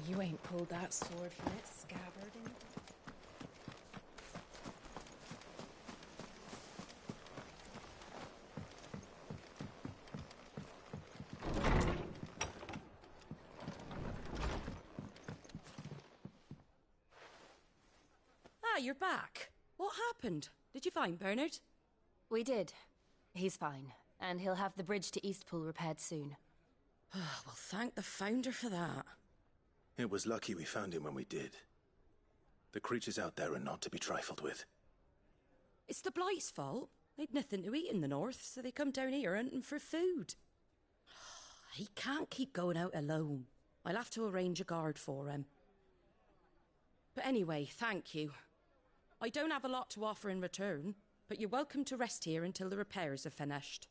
You ain't pulled that sword from its scabbard in. Ah, you're back. What happened? Did you find Bernard? We did. He's fine, and he'll have the bridge to Eastpool repaired soon. Well, thank the Founder for that. It was lucky we found him when we did. The creatures out there are not to be trifled with. It's the Blight's fault. They'd nothing to eat in the north, so they come down here hunting for food. He can't keep going out alone. I'll have to arrange a guard for him. But anyway, thank you. I don't have a lot to offer in return, but you're welcome to rest here until the repairs are finished.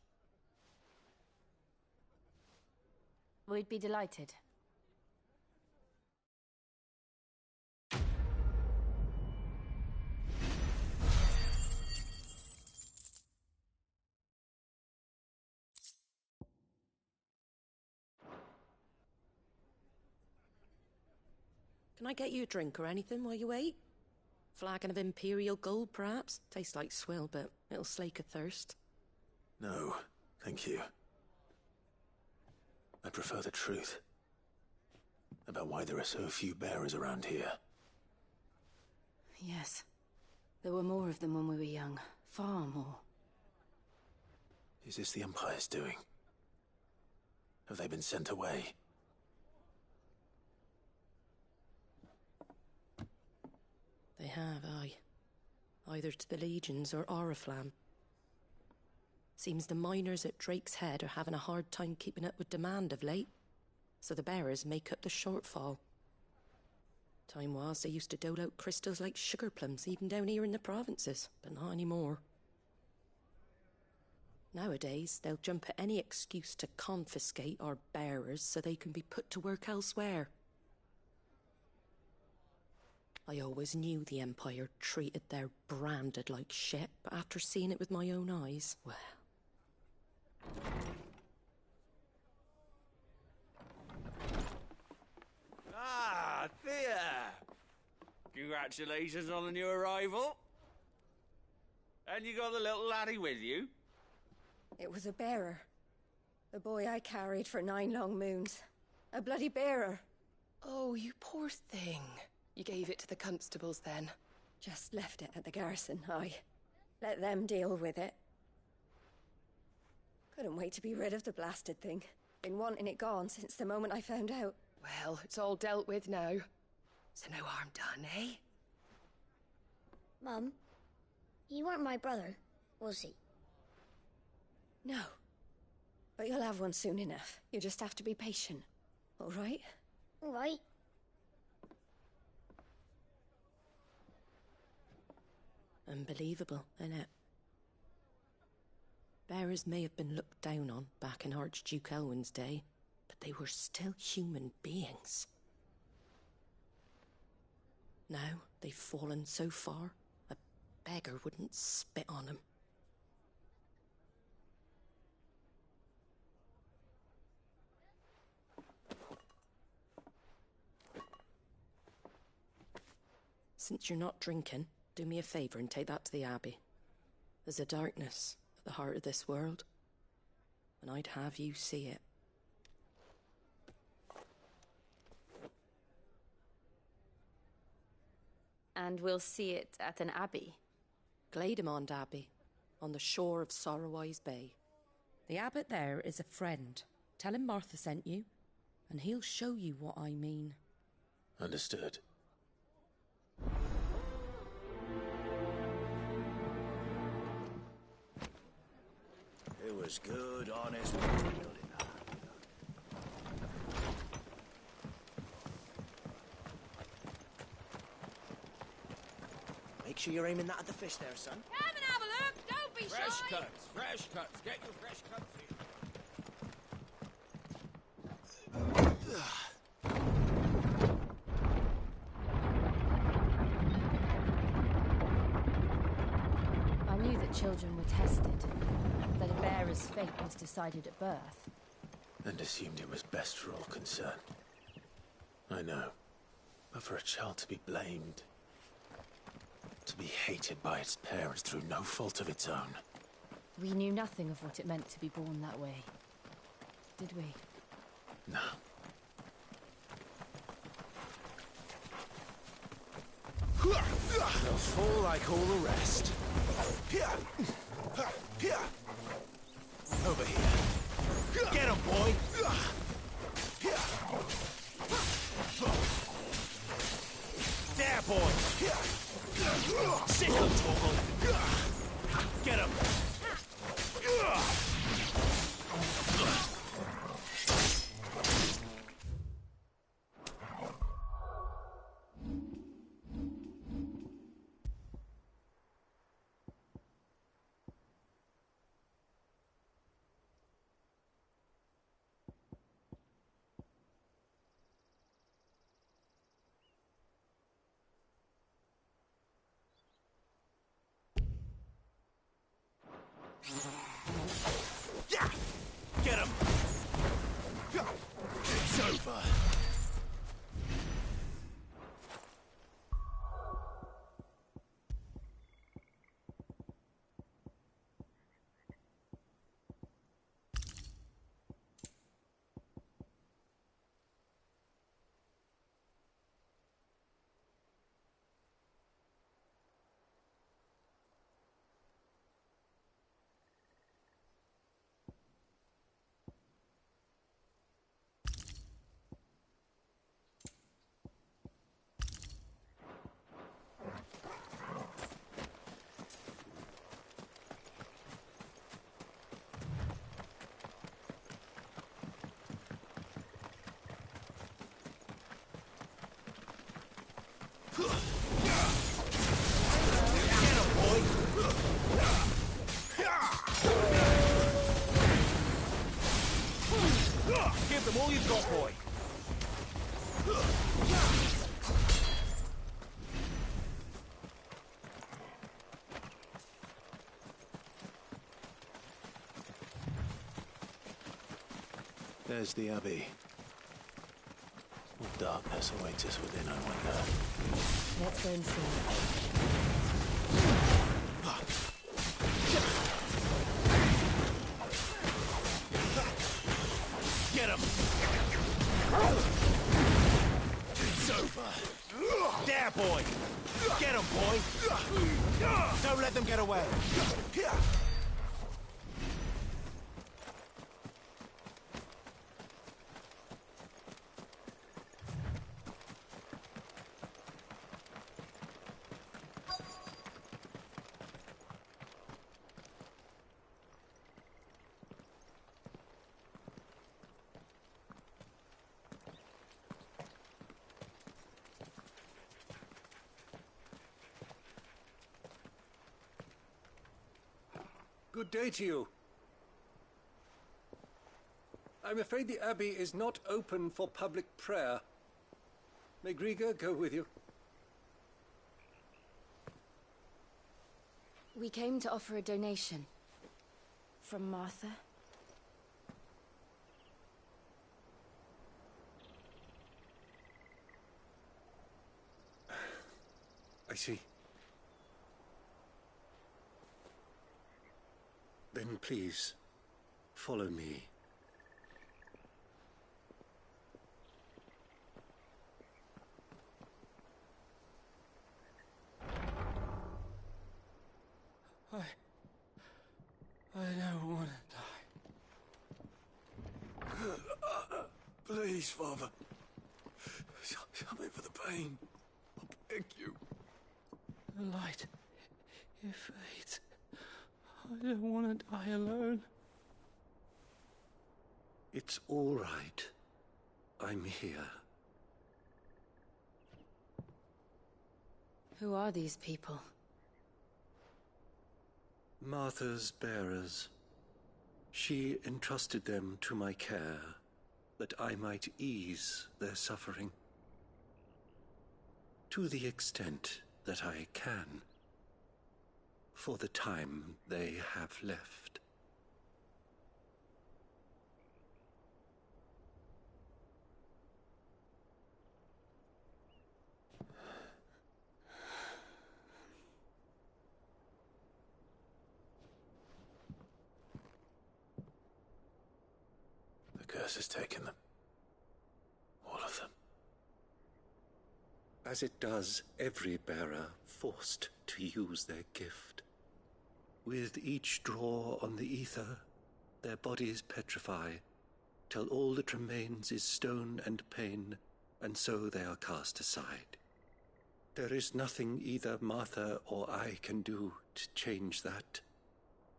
We'd be delighted. Can I get you a drink or anything while you wait? Flagon of Imperial Gold, perhaps? Tastes like swill, but it'll slake a thirst. No, thank you. I prefer the truth. About why there are so few bearers around here. Yes. There were more of them when we were young. Far more. Is this the Empire's doing? Have they been sent away? They have, aye. Either to the Legions or Oriflamme. Seems the miners at Drake's Head are having a hard time keeping up with demand of late, so the bearers make up the shortfall. Time was they used to dole out crystals like sugar plums even down here in the provinces, but not anymore. Nowadays, they'll jump at any excuse to confiscate our bearers so they can be put to work elsewhere. I always knew the Empire treated their branded like shit, but after seeing it with my own eyes, well... Ah, Thea! Congratulations on the new arrival. And you got the little laddie with you? It was a bearer. The boy I carried for 9 long moons. A bloody bearer. Oh, you poor thing. You gave it to the constables then? Just left it at the garrison, aye. Let them deal with it. Couldn't wait to be rid of the blasted thing. Been wanting it gone since the moment I found out. Well, it's all dealt with now. So no harm done, eh? Mum, he weren't my brother, was he? No. But you'll have one soon enough. You just have to be patient. All right? All right. Unbelievable, innit? Bearers may have been looked down on back in Archduke Elwin's day, but they were still human beings. Now they've fallen so far, a beggar wouldn't spit on them. Since you're not drinking, do me a favour and take that to the Abbey. There's a darkness at the heart of this world, and I'd have you see it. And we'll see it at an abbey? Glademond Abbey, on the shore of Sorrowwise Bay. The abbot there is a friend. Tell him Martha sent you, and he'll show you what I mean. Understood. It was good, honest work building that. Make sure you're aiming that at the fish there, son. Come and have a look! Don't be Fresh cuts, fresh cuts. Get your fresh cuts here. I knew that children were tested, that a bearer's fate was decided at birth. And assumed it was best for all concerned. I know. But for a child to be blamed, to be hated by its parents through no fault of its own. We knew nothing of what it meant to be born that way, did we? No. They'll fall like all the rest. Over here. Get him, boy! There, boy! Sick him, Torgal! Get him! Get him! It's over. Give them all you've got, boy. There's the Abbey. What darkness awaits us within, I wonder. Let's go and see. Get him! It's over. There, boy! Get him, boy! Don't let them get away! Good day to you. I'm afraid the Abbey is not open for public prayer. May Griga go with you? We came to offer a donation. From Martha. I see. Then please, follow me. I don't want to die. Please, Father. Something for the pain. I beg you. The light, it fades. I don't want to die alone. It's all right. I'm here. Who are these people? Martha's bearers. She entrusted them to my care, that I might ease their suffering. To the extent that I can. For the time they have left. curse has taken them. All of them. As it does every bearer forced to use their gift. With each draw on the ether, their bodies petrify, till all that remains is stone and pain, and so they are cast aside. There is nothing either Martha or I can do to change that,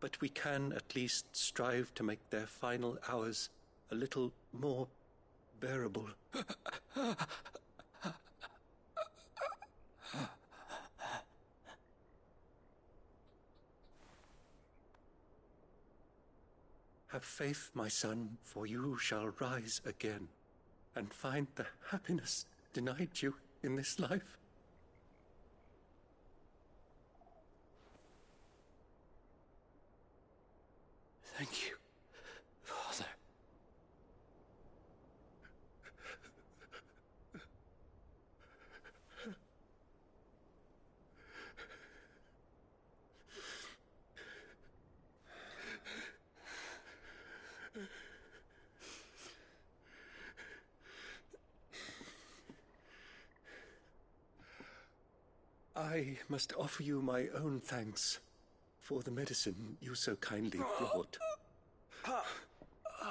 but we can at least strive to make their final hours a little more bearable. Have faith, my son, for you shall rise again, and find the happiness denied you in this life. Thank you, Father. I must offer you my own thanks for the medicine you so kindly brought.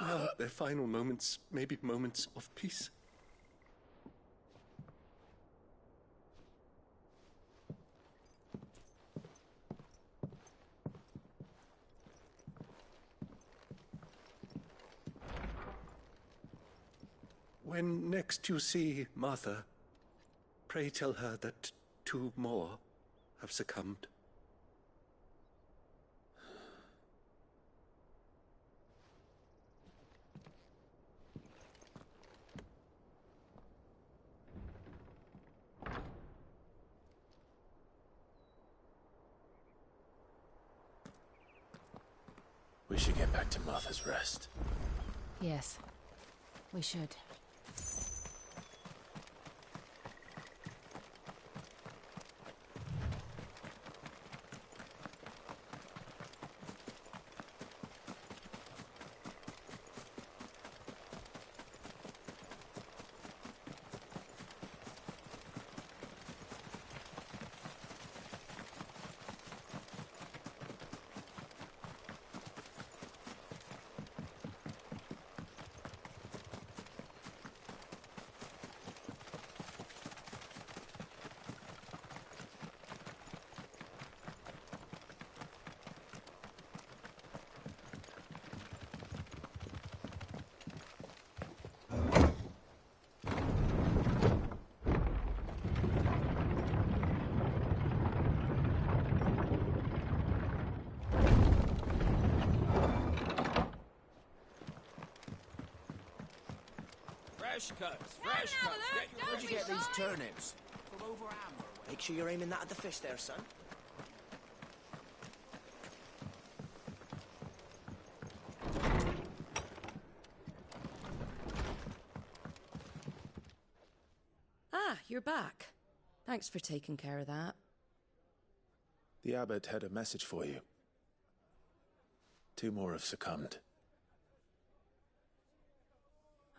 Now, their final moments may be moments of peace. When next you see Martha, pray tell her that 2 more have succumbed. We should get back to Martha's Rest. Yes, we should. Fresh cuts, fresh cuts. Where'd you get these turnips? From over Amber. Make sure you're aiming that at the fish there, son. Ah, you're back. Thanks for taking care of that. The abbot had a message for you. 2 more have succumbed.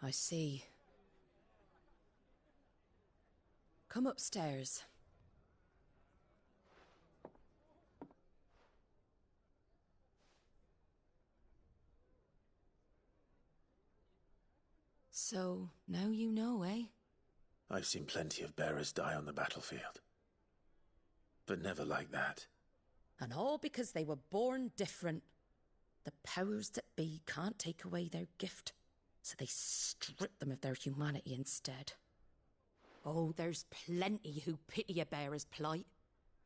I see. Come upstairs. So, now you know, eh? I've seen plenty of bearers die on the battlefield. But never like that. And all because they were born different. The powers that be can't take away their gift, so they strip them of their humanity instead. Oh, there's plenty who pity a bearer's plight.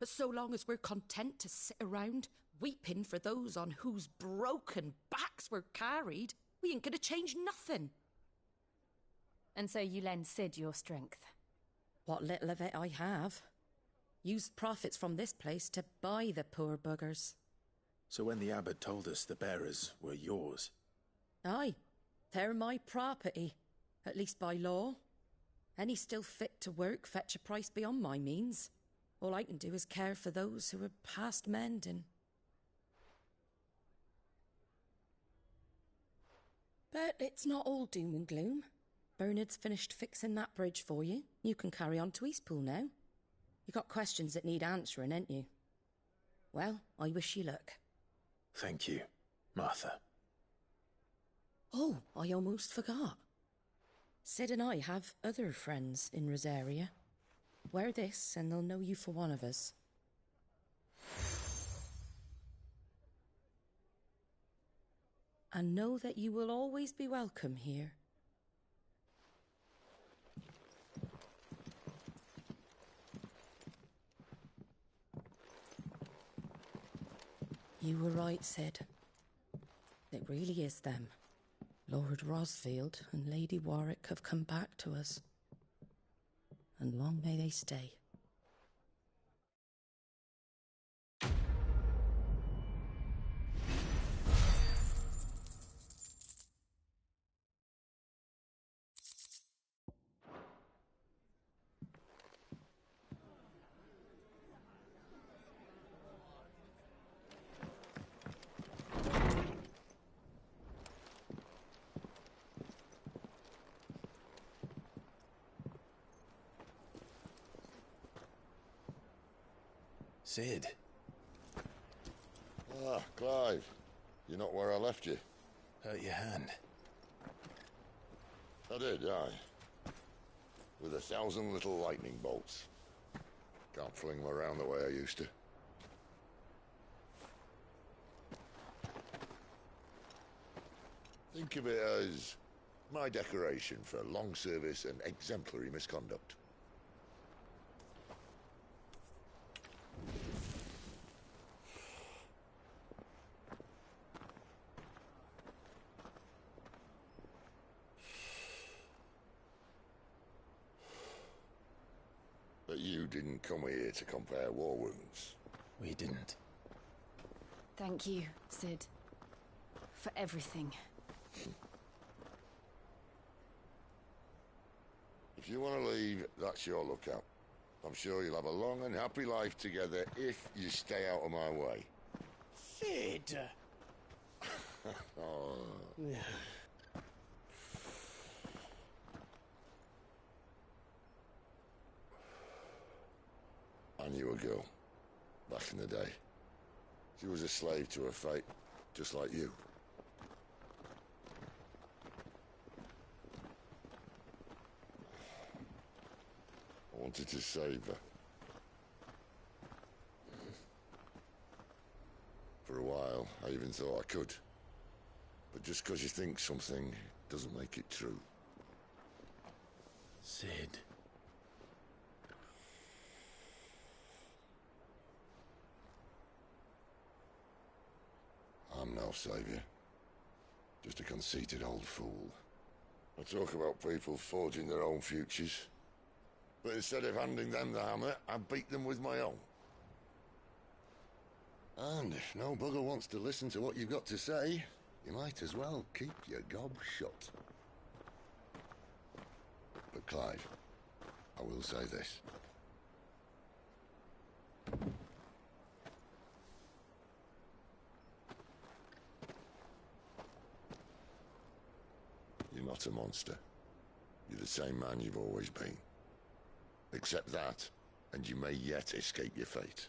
But so long as we're content to sit around, weeping for those on whose broken backs we're carried, we ain't gonna change nothing. And so you lend Sid your strength? What little of it I have. Used profits from this place to buy the poor buggers. So when the abbot told us the bearers were yours... Aye, they're my property, at least by law. Any still fit to work fetch a price beyond my means. All I can do is care for those who are past mending. But it's not all doom and gloom. Bernard's finished fixing that bridge for you. You can carry on to Eastpool now. You got questions that need answering, ain't you? Well, I wish you luck. Thank you, Martha. Oh, I almost forgot. Sid and I have other friends in Rosaria. Wear this and they'll know you for one of us. And know that you will always be welcome here. You were right, Sid. It really is them. Lord Rosfield and Lady Warwick have come back to us. And long may they stay. Sid. Ah, Clive. You're not where I left you. Hurt your hand. I did, aye. With 1,000 little lightning bolts. Can't fling them around the way I used to. Think of it as my decoration for long service and exemplary misconduct. But you didn't come here to compare war wounds. We didn't. Thank you, Sid. For everything. If you want to leave, that's your lookout. I'm sure you'll have a long and happy life together if you stay out of my way. Sid! Oh. I knew a girl, back in the day. She was a slave to her fate, just like you. I wanted to save her. For a while, I even thought I could. But just because you think something doesn't make it true. Sid. I'm no savior. Just a conceited old fool. I talk about people forging their own futures. But instead of handing them the hammer, I beat them with my own. And if no bugger wants to listen to what you've got to say, you might as well keep your gob shut. But Clive, I will say this. You're not a monster. You're the same man you've always been. Accept that, and you may yet escape your fate.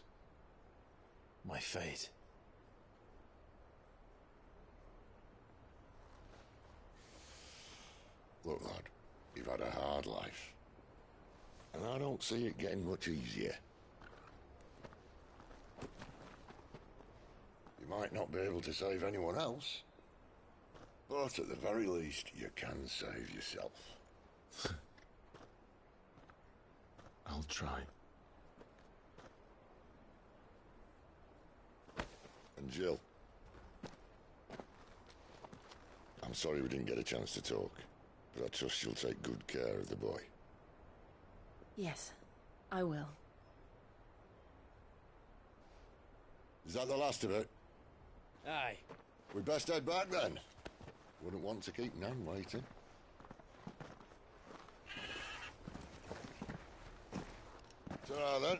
My fate? Look, lad, you've had a hard life. And I don't see it getting much easier. You might not be able to save anyone else, but at the very least, you can save yourself. I'll try. And Jill, I'm sorry we didn't get a chance to talk, but I trust you'll take good care of the boy. Yes, I will. Is that the last of it? Aye. We best head back then. Wouldn't want to keep Nan waiting. Ta-ra then.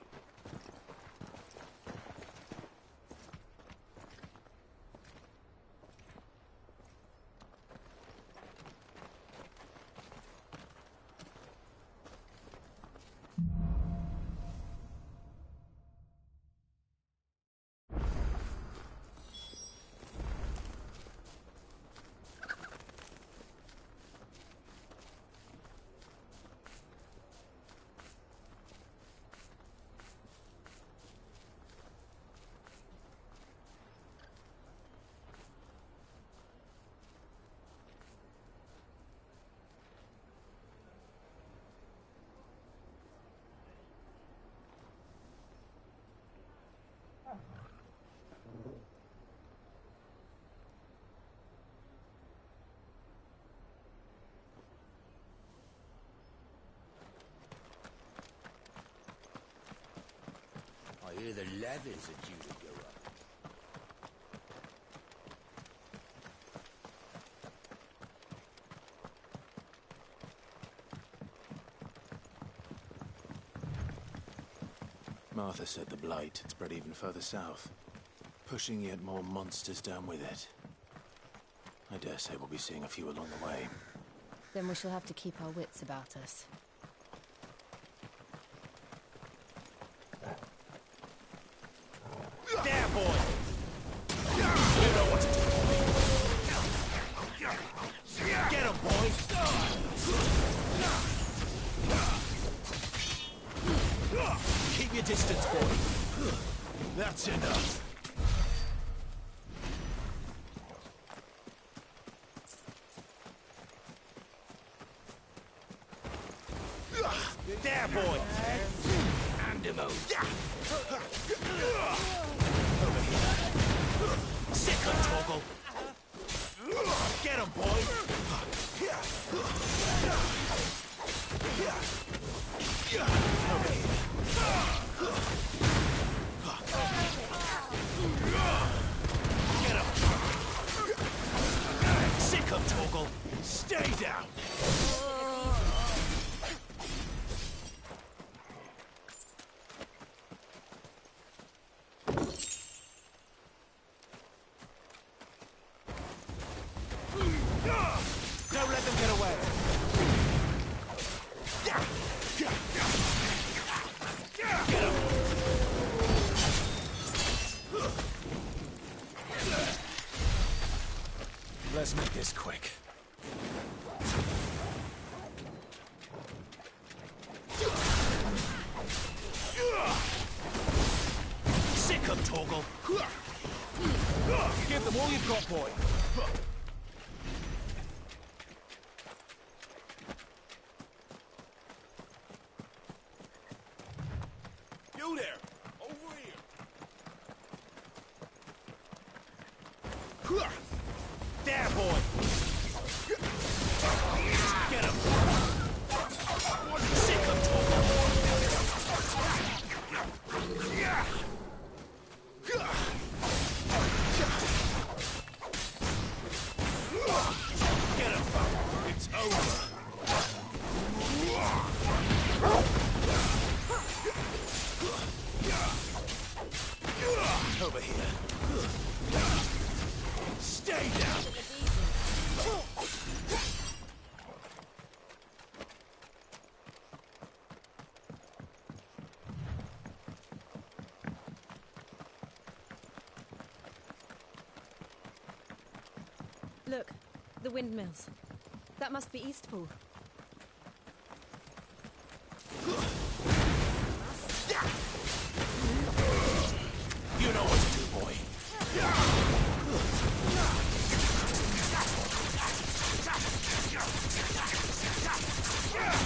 of the levies are due to go up. Martha said the Blight had spread even further south, pushing yet more monsters down with it. I dare say we'll be seeing a few along the way. Then we shall have to keep our wits about us. There, boy! You know what to do, boy. Get him, boy! Keep your distance, boy. That's enough. There, boy! Hand him over. Over here. Sick him, Torgal. Get him, boy! Over here. Get him! Sick him, Torgal. Stay down! Don't let them get away. Get him. Let's make this quick. Sick 'em, Torgal. Give them all you've got, boy. You there! Over here! There, boy! Get him! Sick him, Torgal! Get him! It's over! Over here. Stay down! Look, the windmills. That must be Eastpool. You know what to do, boy.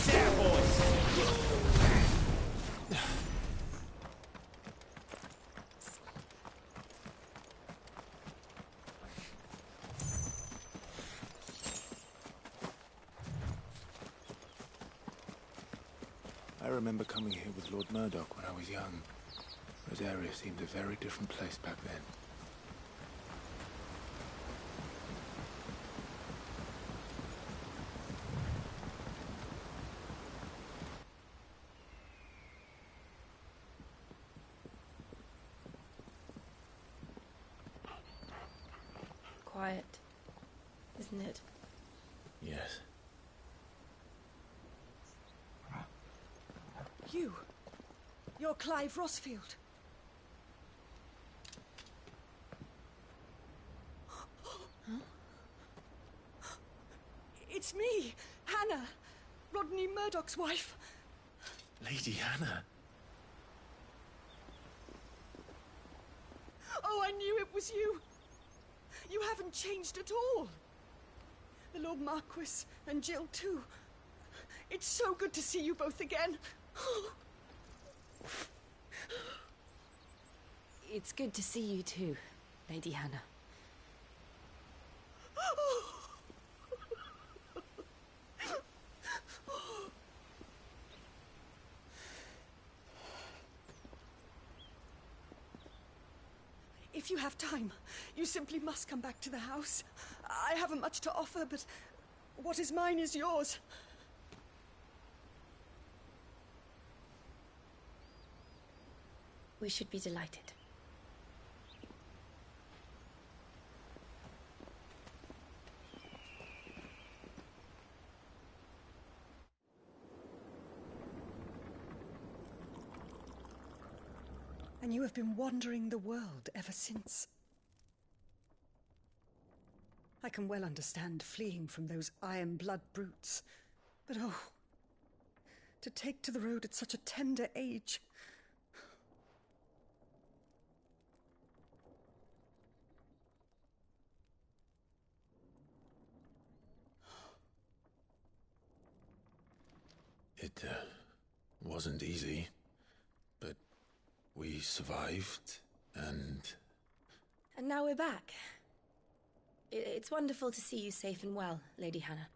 There, boys. I remember coming here with Lord Murdoch when I was young. Rosaria seemed a very different place back then. Quiet, isn't it? Yes. You're Clive Rosfield. It's me, Hannah, Rodney Murdoch's wife. Lady Hannah. Oh, I knew it was you. You haven't changed at all. The Lord Marquis and Jill too. It's so good to see you both again. It's good to see you too, Lady Hannah. If you have time, you simply must come back to the house. I haven't much to offer, but what is mine is yours. We should be delighted. And you have been wandering the world ever since. I can well understand fleeing from those iron-blood brutes, but oh, to take to the road at such a tender age. It wasn't easy, but we survived, and... And now we're back. It's wonderful to see you safe and well, Lady Hannah.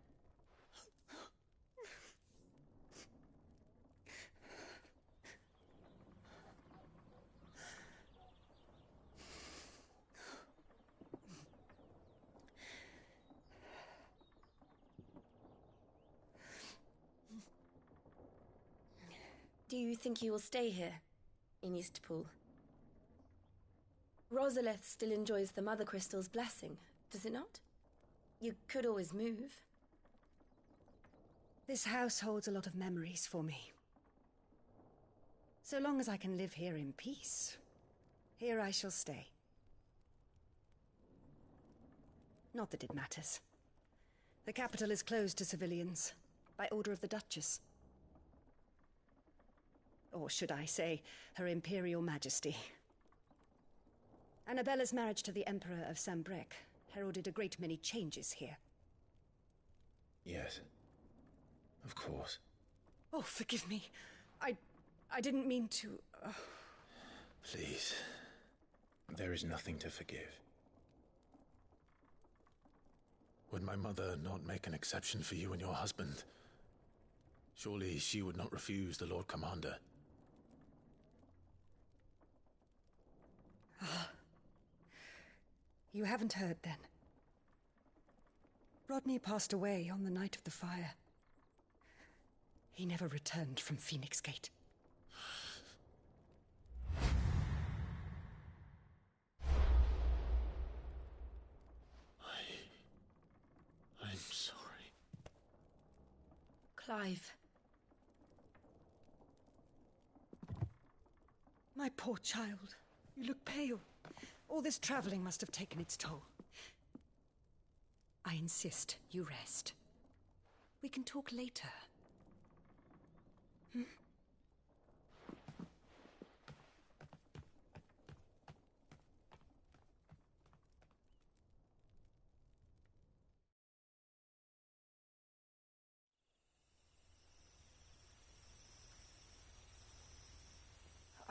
Do you think you will stay here, in Eastpool? Rosalith still enjoys the Mother Crystal's blessing, does it not? You could always move. This house holds a lot of memories for me. So long as I can live here in peace, here I shall stay. Not that it matters. The capital is closed to civilians, by order of the Duchess. Or should I say, Her Imperial Majesty. Annabella's marriage to the Emperor of Sambrec heralded a great many changes here. Yes, of course. Oh, forgive me. I didn't mean to... Please. There is nothing to forgive. Would my mother not make an exception for you and your husband? Surely she would not refuse the Lord Commander. You haven't heard, then. Rodney passed away on the night of the fire. He never returned from Phoenix Gate. I'm sorry. Clive. My poor child. You look pale. All this traveling must have taken its toll. I insist you rest. We can talk later. Hmm?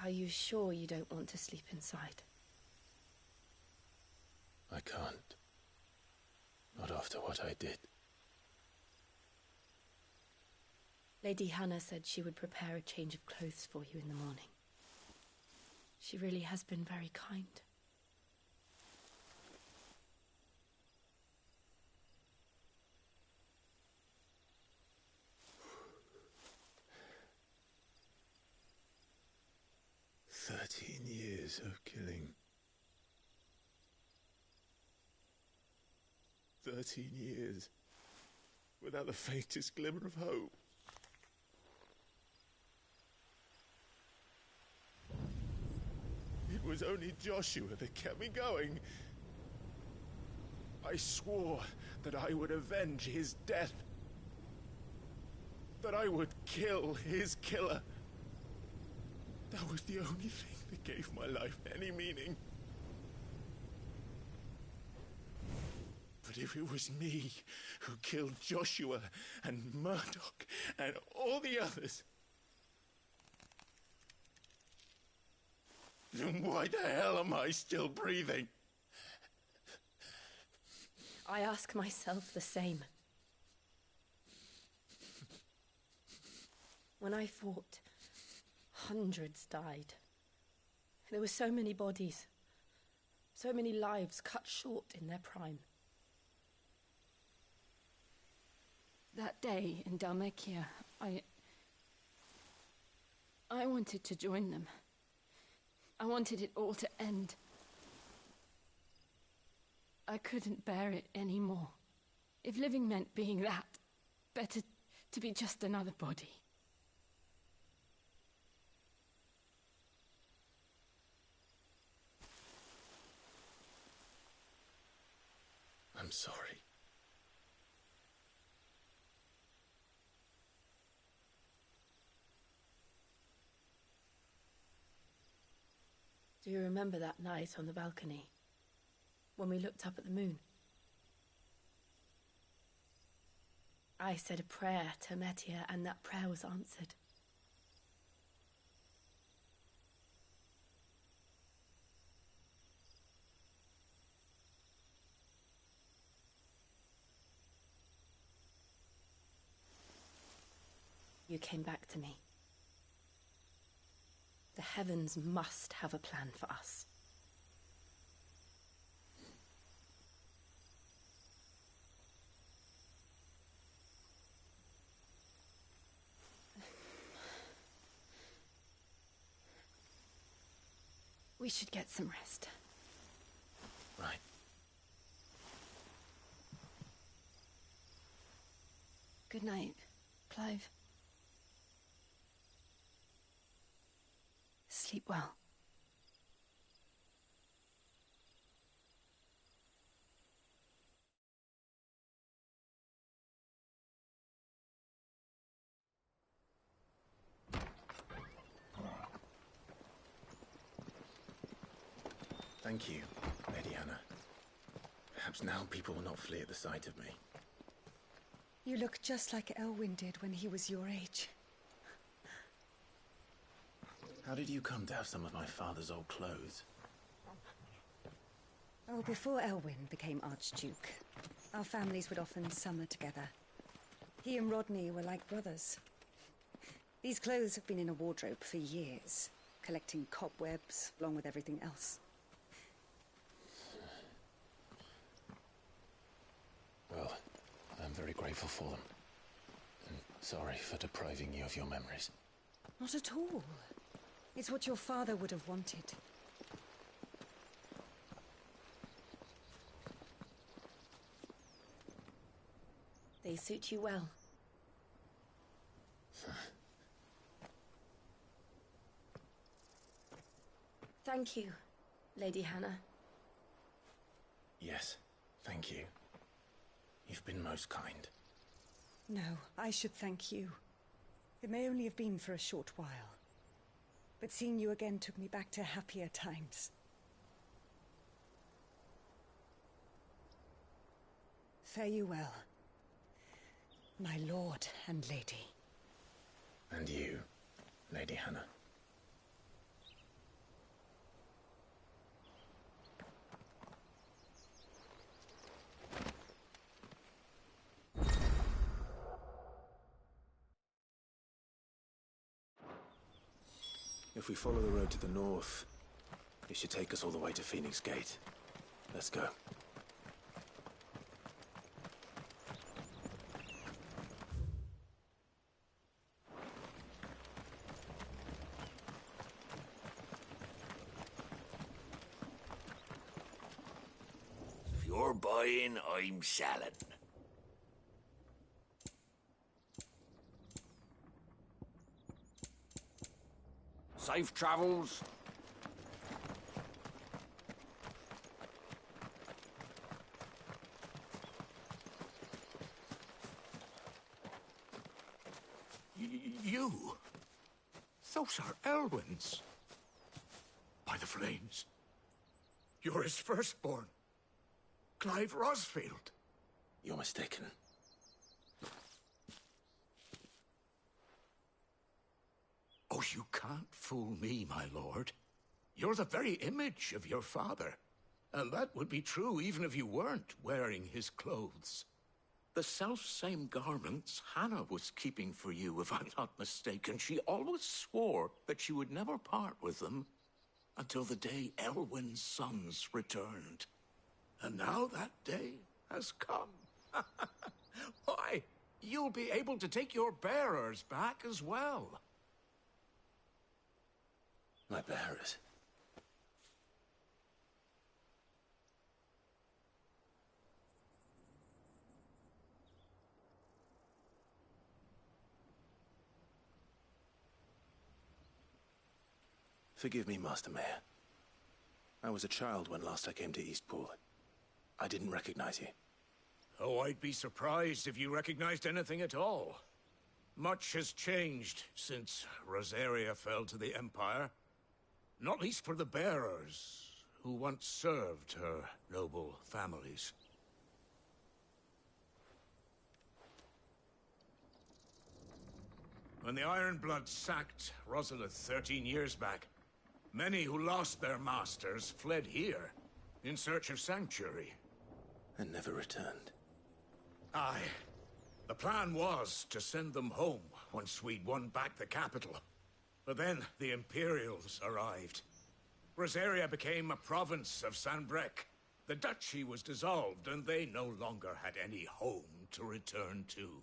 Are you sure you don't want to sleep inside? I can't. Not after what I did. Lady Hannah said she would prepare a change of clothes for you in the morning. She really has been very kind. Years of killing. 13 years without the faintest glimmer of hope. It was only Joshua that kept me going. I swore that I would avenge his death. That I would kill his killer. That was the only thing that gave my life any meaning. But if it was me who killed Joshua and Murdoch and all the others, then why the hell am I still breathing? I ask myself the same. When I fought, hundreds died. There were so many bodies, So many lives cut short in their prime. That day in Dhalmekia, I wanted to join them. I wanted it all to end. I couldn't bear it anymore. If living meant being that, better to be just another body. I'm sorry. Do you remember that night on the balcony, when we looked up at the moon? I said a prayer to Metia, and that prayer was answered. You came back to me. The heavens must have a plan for us. We should get some rest. Right. Good night, Clive. Sleep well. Thank you, Lady Hannah. Perhaps now people will not flee at the sight of me. You look just like Elwyn did when he was your age. How did you come to have some of my father's old clothes? Oh, before Elwyn became Archduke, our families would often summer together. He and Rodney were like brothers. These clothes have been in a wardrobe for years, collecting cobwebs along with everything else. Well, I'm very grateful for them. And sorry for depriving you of your memories. Not at all. It's what your father would have wanted. They suit you well. Thank you, Lady Hannah. Yes, thank you. You've been most kind. No, I should thank you. It may only have been for a short while, but seeing you again took me back to happier times. Fare you well, my lord and lady. And you, Lady Hannah. If we follow the road to the north, it should take us all the way to Phoenix Gate. Let's go. If you're buying, I'm selling. Safe travels. You? Those are Elwyn's. By the flames. You're his firstborn. Clive Rosfield. You're mistaken. Oh, you can't fool me, my lord. You're the very image of your father. And that would be true even if you weren't wearing his clothes. The self-same garments Hannah was keeping for you, if I'm not mistaken. She always swore that she would never part with them. until the day Elwyn's sons returned. And now that day has come. Why, you'll be able to take your bearers back as well. My bearers? Forgive me, Master Mayor. I was a child when last I came to Eastpool. I didn't recognize you. Oh, I'd be surprised if you recognized anything at all. Much has changed since Rosaria fell to the Empire. Not least for the bearers, who once served her noble families. When the Ironbloods sacked Rosalith 13 years back, many who lost their masters fled here, in search of sanctuary. And never returned. Aye. The plan was to send them home once we'd won back the capital. But then the Imperials arrived. Rosaria became a province of Sanbreque. The duchy was dissolved, and they no longer had any home to return to.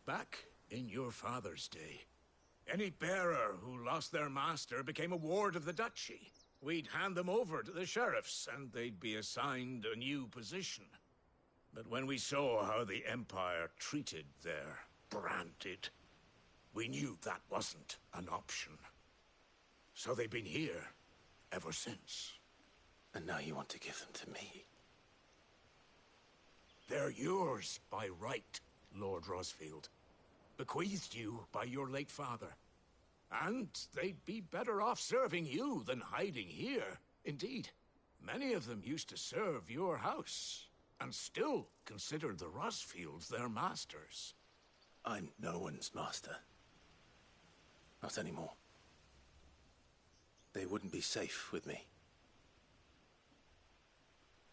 Back in your father's day, any bearer who lost their master became a ward of the duchy. We'd hand them over to the sheriffs, and they'd be assigned a new position. But when we saw how the Empire treated their branded, we knew that wasn't an option. So they've been here ever since. And now you want to give them to me? They're yours by right, Lord Rosfield. Bequeathed you by your late father. And they'd be better off serving you than hiding here. Indeed, many of them used to serve your house, and still consider the Rosfields their masters. I'm no one's master. Not anymore. They wouldn't be safe with me.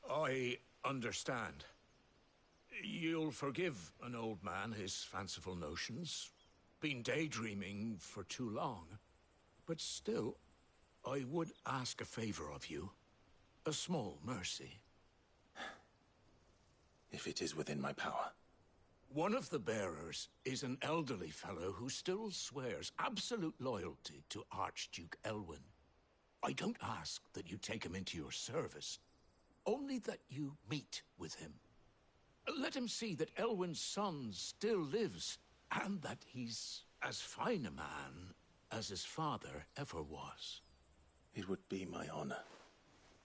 I understand. You'll forgive an old man his fanciful notions. Been daydreaming for too long. But still, I would ask a favor of you. A small mercy. If it is within my power. One of the bearers is an elderly fellow who still swears absolute loyalty to Archduke Elwyn. I don't ask that you take him into your service, only that you meet with him. Let him see that Elwyn's son still lives, and that he's as fine a man as his father ever was. It would be my honor.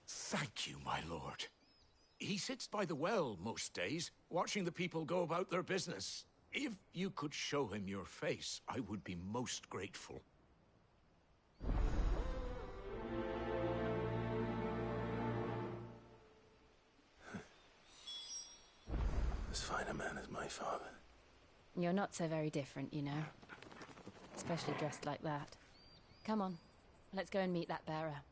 Thank you, my lord. He sits by the well most days, watching the people go about their business. If you could show him your face, I would be most grateful. As fine a man as my father. You're not so very different, you know. Especially dressed like that. Come on, let's go and meet that bearer.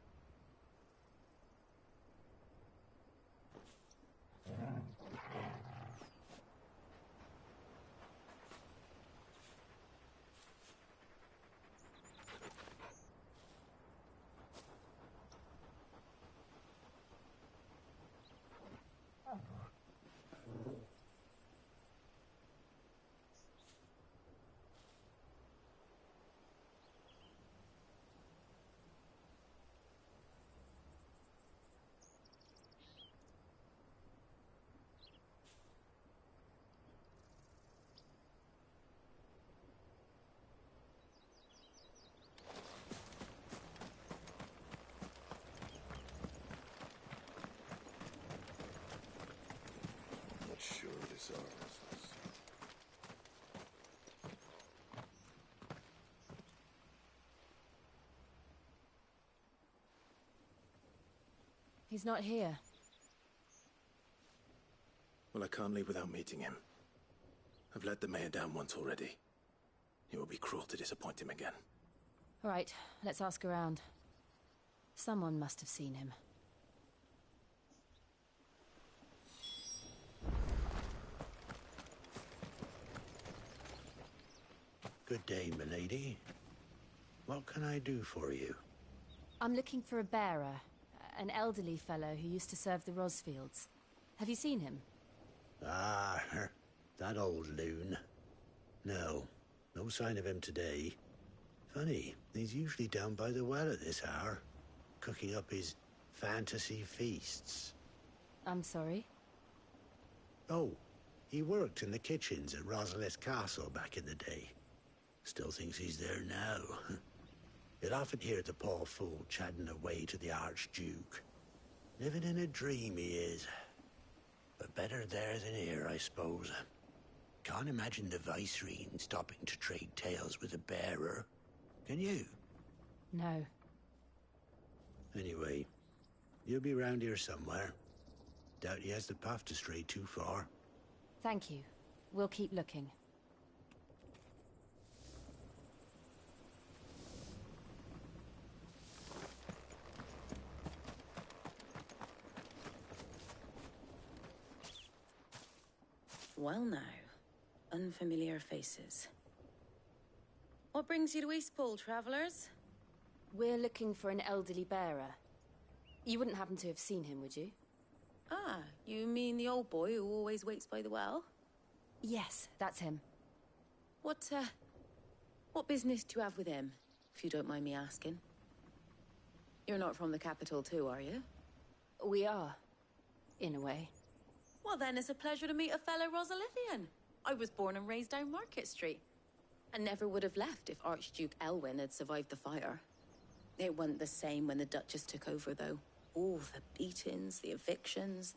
Sure it is our business. He's not here. Well, I can't leave without meeting him. I've let the mayor down once already. It would be cruel to disappoint him again. All right, let's ask around. Someone must have seen him. Good day, milady. What can I do for you? I'm looking for a bearer, an elderly fellow who used to serve the Rosfields. Have you seen him? Ah, that old loon. No sign of him today. Funny, he's usually down by the well at this hour, cooking up his fantasy feasts. I'm sorry? Oh, he worked in the kitchens at Rosalith Castle back in the day. Still thinks he's there now. You'll often hear the poor fool chatting away to the Archduke. Living in a dream he is. But better there than here, I suppose. Can't imagine the Viceroy stopping to trade tales with a bearer. Can you? No. Anyway, you'll be round here somewhere. Doubt he has the path to stray too far. Thank you. We'll keep looking. Well now, unfamiliar faces. What brings you to Eastpool, travellers? We're looking for an elderly bearer. You wouldn't happen to have seen him, would you? Ah, you mean the old boy who always waits by the well? Yes, that's him. What business do you have with him, if you don't mind me asking? You're not from the capital too, are you? We are, in a way. Well then, it's a pleasure to meet a fellow Rosalithian. I was born and raised down Market Street. And never would have left if Archduke Elwyn had survived the fire. It wasn't the same when the Duchess took over, though. All the beatings, the evictions,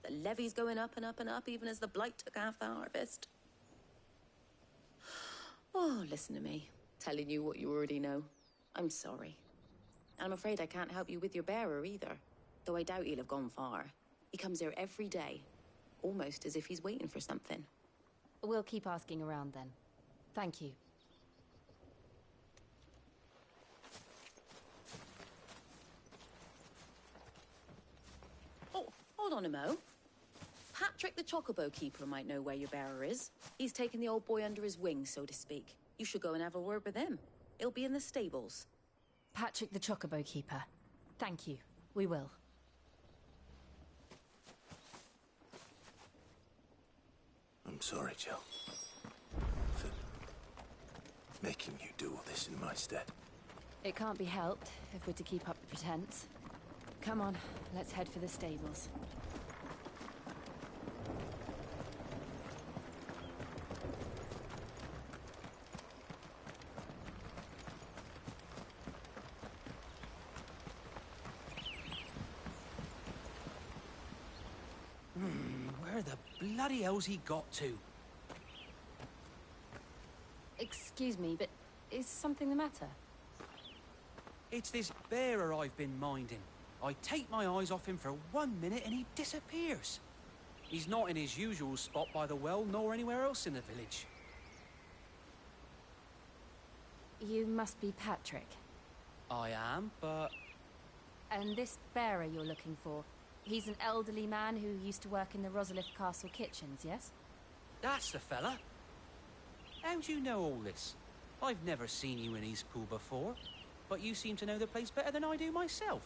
the levies going up and up and up, even as the blight took half the harvest. Oh, listen to me, telling you what you already know. I'm sorry. And I'm afraid I can't help you with your bearer either, though I doubt he'll have gone far. He comes here every day, almost as if he's waiting for something. We'll keep asking around then. Thank you. Oh, hold on a mo. Patrick the Chocobo Keeper might know where your bearer is. He's taken the old boy under his wing, so to speak. You should go and have a word with him. He'll be in the stables. Patrick the Chocobo Keeper. Thank you. We will. I'm sorry, Jill. For making you do all this in my stead. It can't be helped if we're to keep up the pretense. Come on, let's head for the stables. Where the bloody hell's he got to? Excuse me, but is something the matter? It's this bearer I've been minding. I take my eyes off him for 1 minute and he disappears. He's not in his usual spot by the well, nor anywhere else in the village. You must be Patrick. I am, but... And this bearer you're looking for, he's an elderly man who used to work in the Rosalith Castle kitchens, yes? That's the fella. How'd you know all this? I've never seen you in Eastpool before, but you seem to know the place better than I do myself.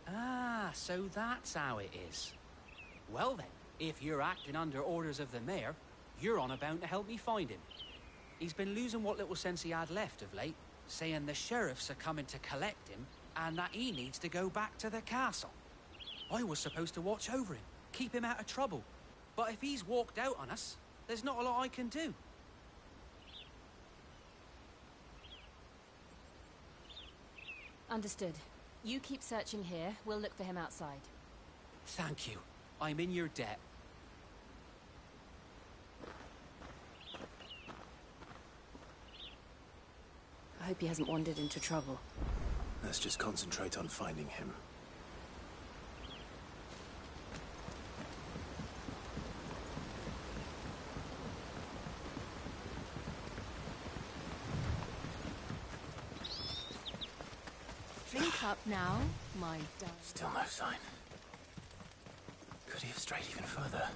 Ah, so that's how it is. Well then, if you're acting under orders of the mayor, you're on about to help me find him. He's been losing what little sense he had left of late, saying the sheriffs are coming to collect him and that he needs to go back to the castle. I was supposed to watch over him, keep him out of trouble. But if he's walked out on us, there's not a lot I can do. Understood. You keep searching here, we'll look for him outside. Thank you. I'm in your debt. I hope he hasn't wandered into trouble. Let's just concentrate on finding him. Wake up now, my darling. Still no sign. Could he have strayed even further?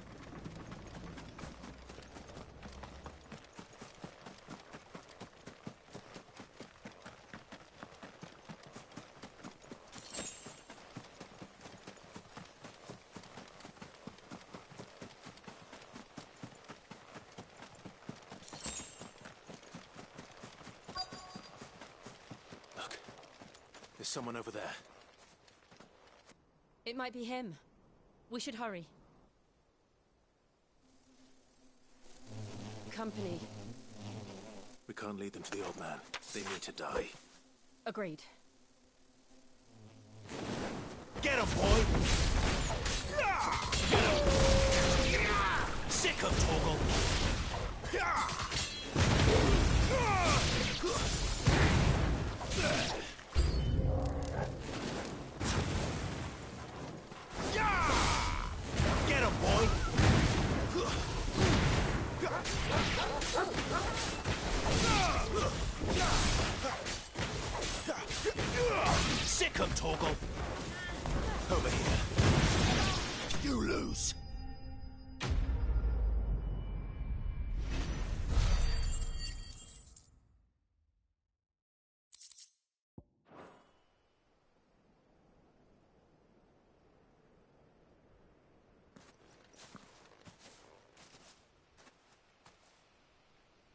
There's someone over there. It might be him. We should hurry. Company. We can't lead them to the old man. They need to die. Agreed. Get him, boy! Sick of Torgal! Get him, boy! Sick of Torgal! Over here. You lose.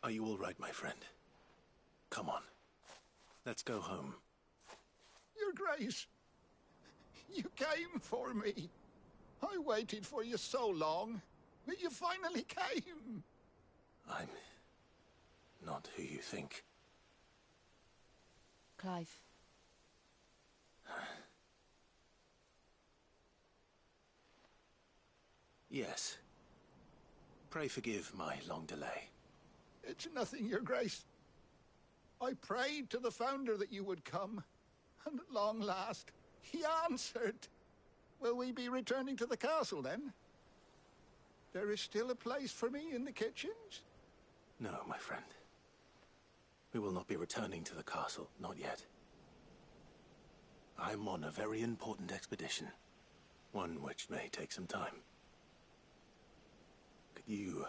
Are you all right, my friend? Come on. Let's go home. Your Grace, you came for me. I waited for you so long, but you finally came. I'm not who you think. Clive. Yes. Pray forgive my long delay. It's nothing, Your Grace. I prayed to the Founder that you would come, and at long last, he answered. Will we be returning to the castle, then? There is still a place for me in the kitchens? No, my friend. We will not be returning to the castle, not yet. I'm on a very important expedition. One which may take some time. Could you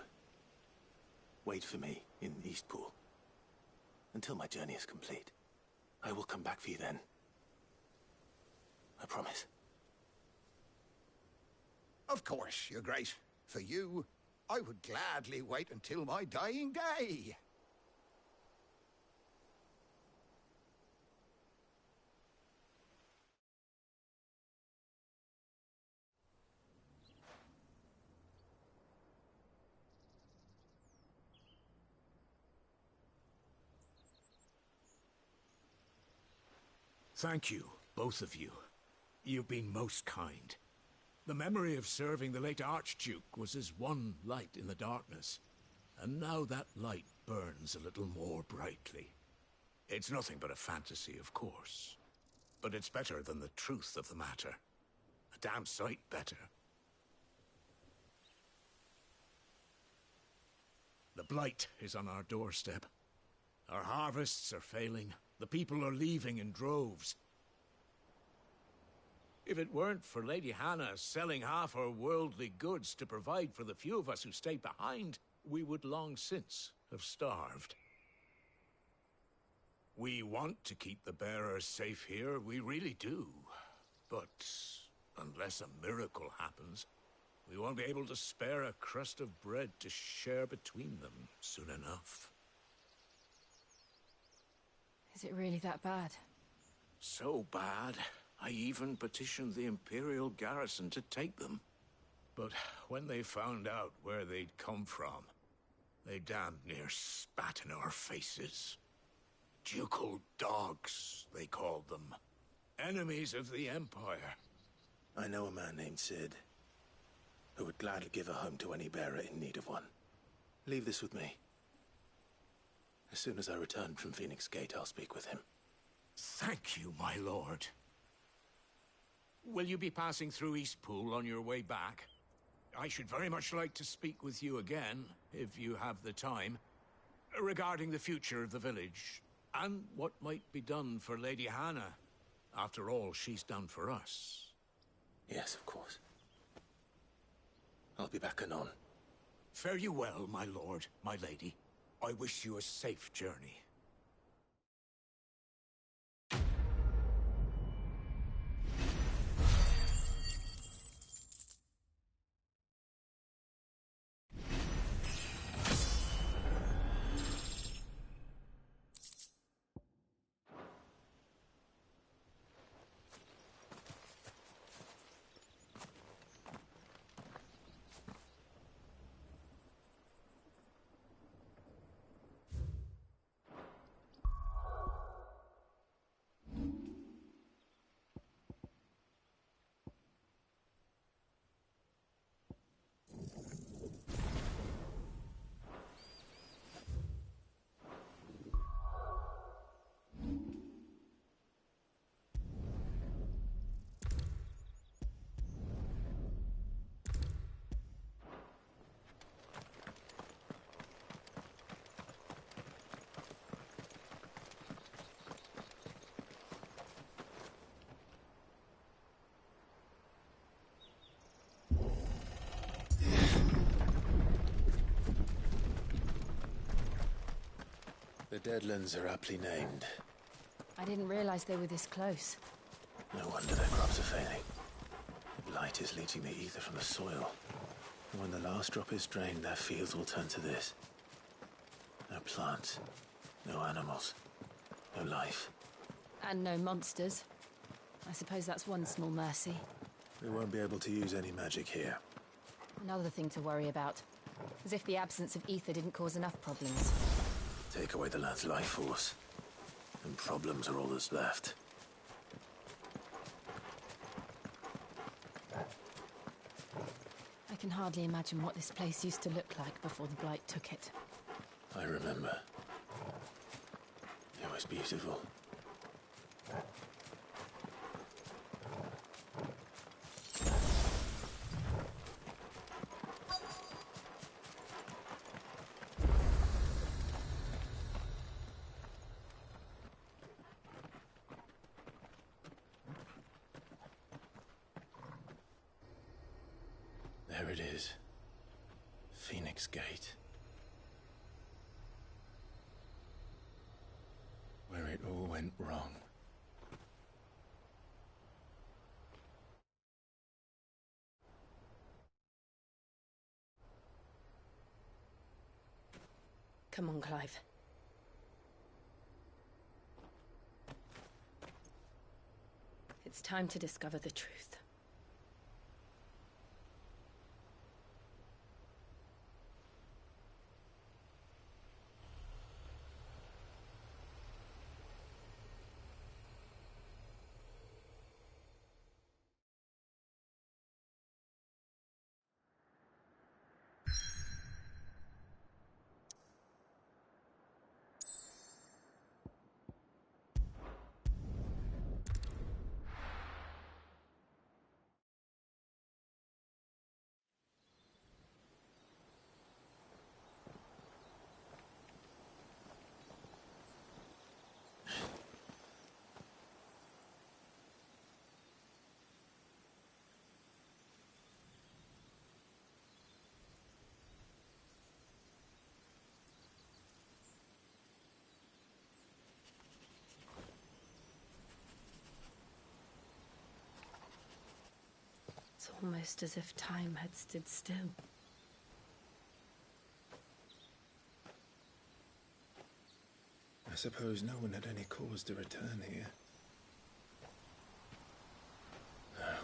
wait for me in Eastpool until my journey is complete? I will come back for you then. I promise. Of course, Your Grace. For you, I would gladly wait until my dying day. Thank you, both of you. You've been most kind. The memory of serving the late Archduke was as one light in the darkness, and now that light burns a little more brightly. It's nothing but a fantasy, of course, but it's better than the truth of the matter. A damn sight better. The blight is on our doorstep. Our harvests are failing. The people are leaving in droves. If it weren't for Lady Hannah selling half her worldly goods to provide for the few of us who stayed behind, we would long since have starved. We want to keep the bearers safe here, we really do. But unless a miracle happens, we won't be able to spare a crust of bread to share between them soon enough. Is it really that bad? So bad, I even petitioned the Imperial garrison to take them. But when they found out where they'd come from, they damned near spat in our faces. Ducal dogs, they called them. Enemies of the Empire. I know a man named Cid, who would gladly give a home to any bearer in need of one. Leave this with me. As soon as I return from Phoenix Gate, I'll speak with him. Thank you, my lord. Will you be passing through Eastpool on your way back? I should very much like to speak with you again, if you have the time, regarding the future of the village, and what might be done for Lady Hannah. After all she's done for us. Yes, of course. I'll be back anon. Fare you well, my lord, my lady. I wish you a safe journey. The Deadlands are aptly named. I didn't realize they were this close. No wonder their crops are failing. The blight is leaching the ether from the soil. And when the last drop is drained, their fields will turn to this. No plants, no animals, no life. And no monsters. I suppose that's one small mercy. We won't be able to use any magic here. Another thing to worry about. As if the absence of ether didn't cause enough problems. Take away the lad's life force, and problems are all that's left. I can hardly imagine what this place used to look like before the Blight took it. I remember. It was beautiful. There it is. Phoenix Gate. Where it all went wrong. Come on, Clive. It's time to discover the truth. It's almost as if time had stood still. I suppose no one had any cause to return here. No.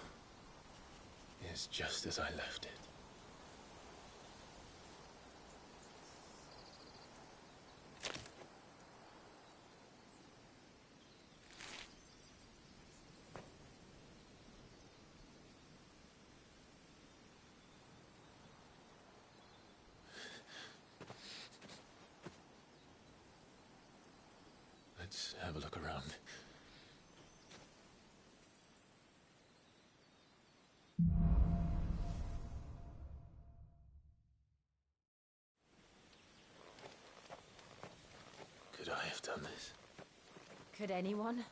It's just as I left it. Let's have a look around. Could I have done this? Could anyone?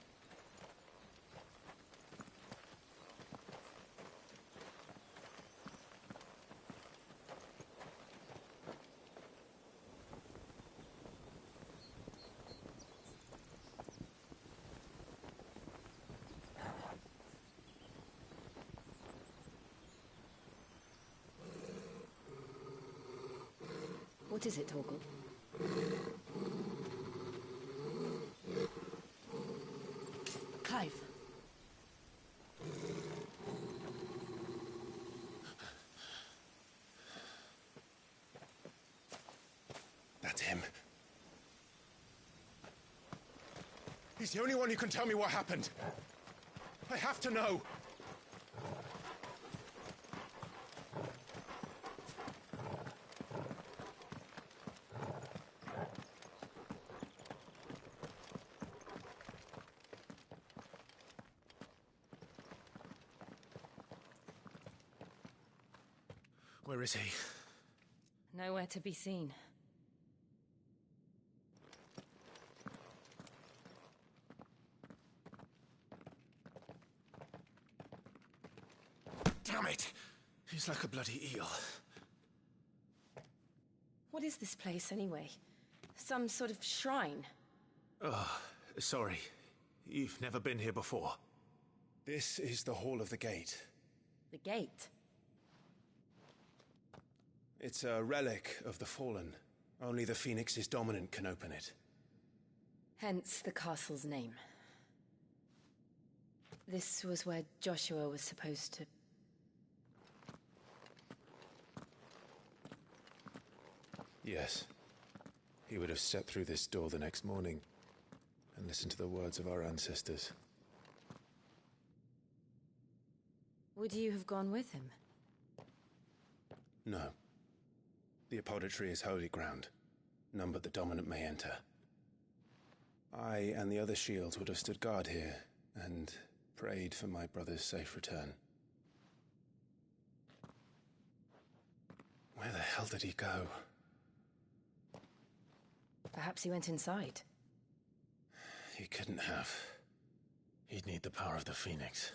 What is it, Torgal? Clive. That's him. He's the only one who can tell me what happened. I have to know. Where is he? Nowhere to be seen. Damn it! He's like a bloody eel. What is this place, anyway? Some sort of shrine? Oh, sorry. You've never been here before. This is the Hall of the Gate. The gate? It's a relic of the Fallen. Only the Phoenix's dominant can open it. Hence the castle's name. This was where Joshua was supposed to... Yes. He would have stepped through this door the next morning and listened to the words of our ancestors. Would you have gone with him? No. The Apodytry is holy ground. None but the dominant may enter. I and the other shields would have stood guard here and prayed for my brother's safe return. Where the hell did he go? Perhaps he went inside. He couldn't have. He'd need the power of the Phoenix.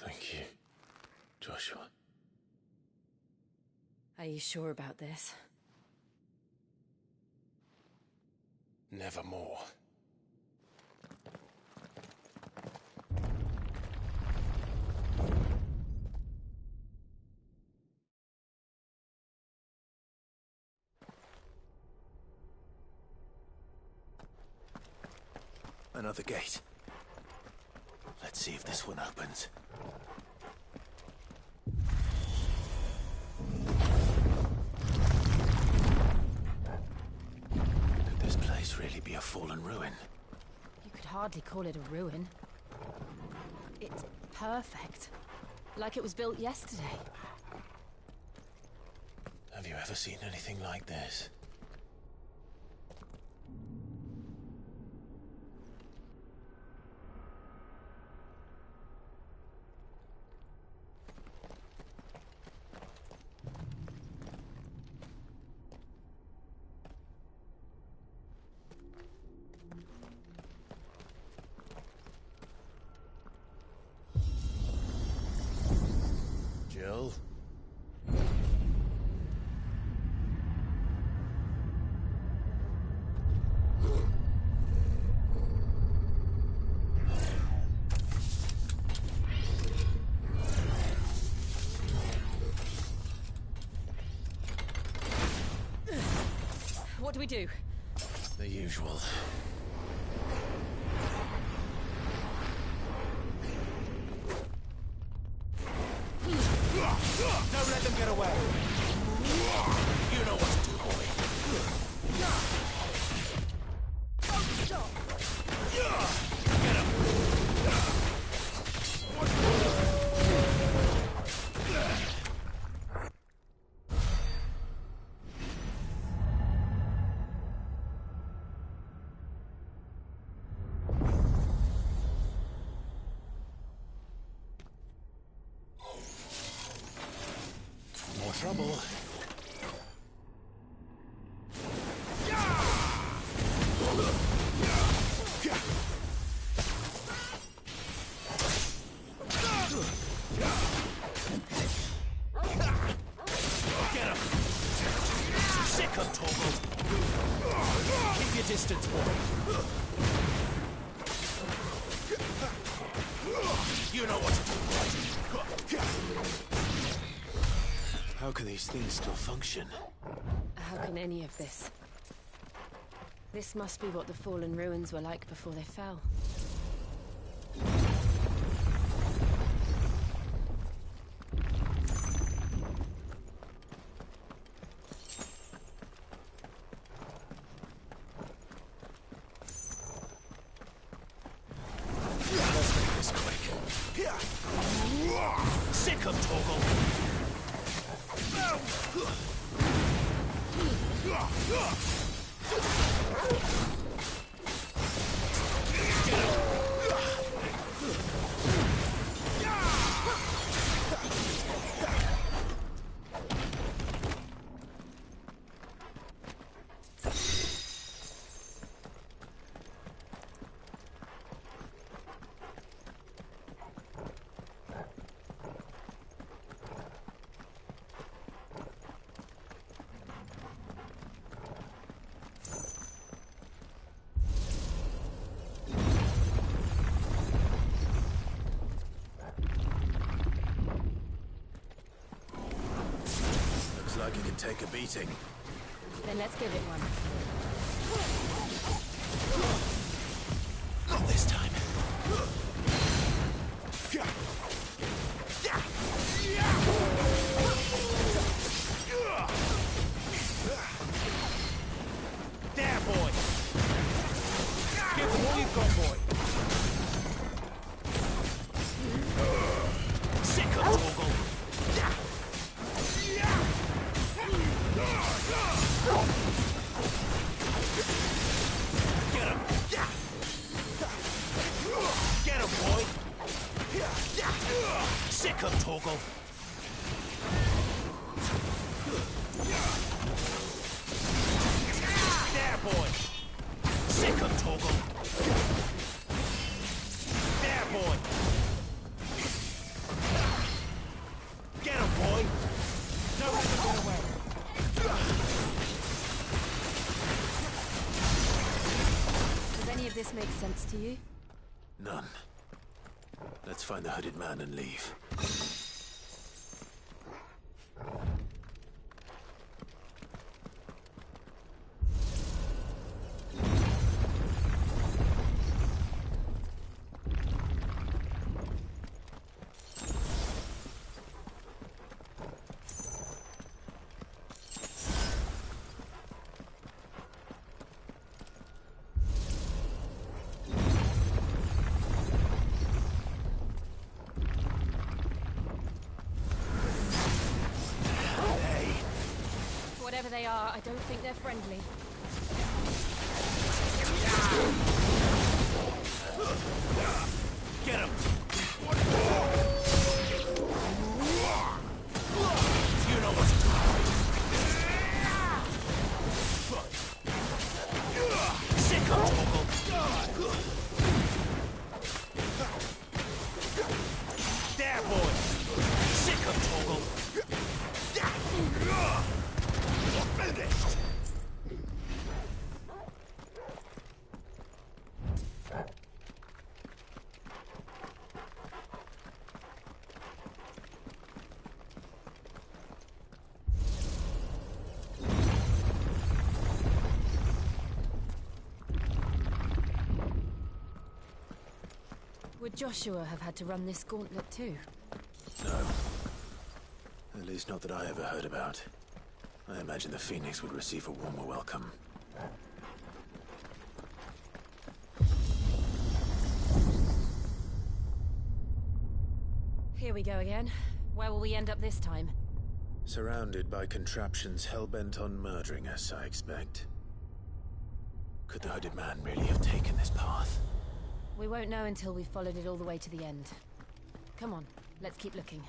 Thank you, Joshua. Are you sure about this? Nevermore. Another gate. Let's see if this one opens. Could this place really be a fallen ruin? You could hardly call it a ruin. It's perfect. Like it was built yesterday. Have you ever seen anything like this? Jill? What do we do? The usual. Don't let them get away. You know what to do, boy. Get him. trouble. Get him! Sick of Torgal! Keep your distance, boy. You know what to do, right? How can these things still function? How can any of this? This must be what the fallen ruins were like before they fell. Let's make this quick. Sick of Torgal! Like it can take a beating. Then let's give it one. Not this time. There, boy! Give them all you've got, boy! Sick of Torgal! Get him! Get him, boy! Sick of Torgal! There, boy! Sick of Torgal! There, boy! Get him, boy! Don't let him get away! Does any of this make sense to you? None. Let's find the hooded man and leave. Whatever they are, I don't think they're friendly. Get him! You know what to do. Sick of Torgal! There, boy! Sick of Torgal! Finished! Would Joshua have had to run this gauntlet too? No. At least not that I ever heard about. I imagine the Phoenix would receive a warmer welcome. Here we go again. Where will we end up this time? Surrounded by contraptions hell-bent on murdering us, I expect. Could the hooded man really have taken this path? We won't know until we've followed it all the way to the end. Come on, let's keep looking.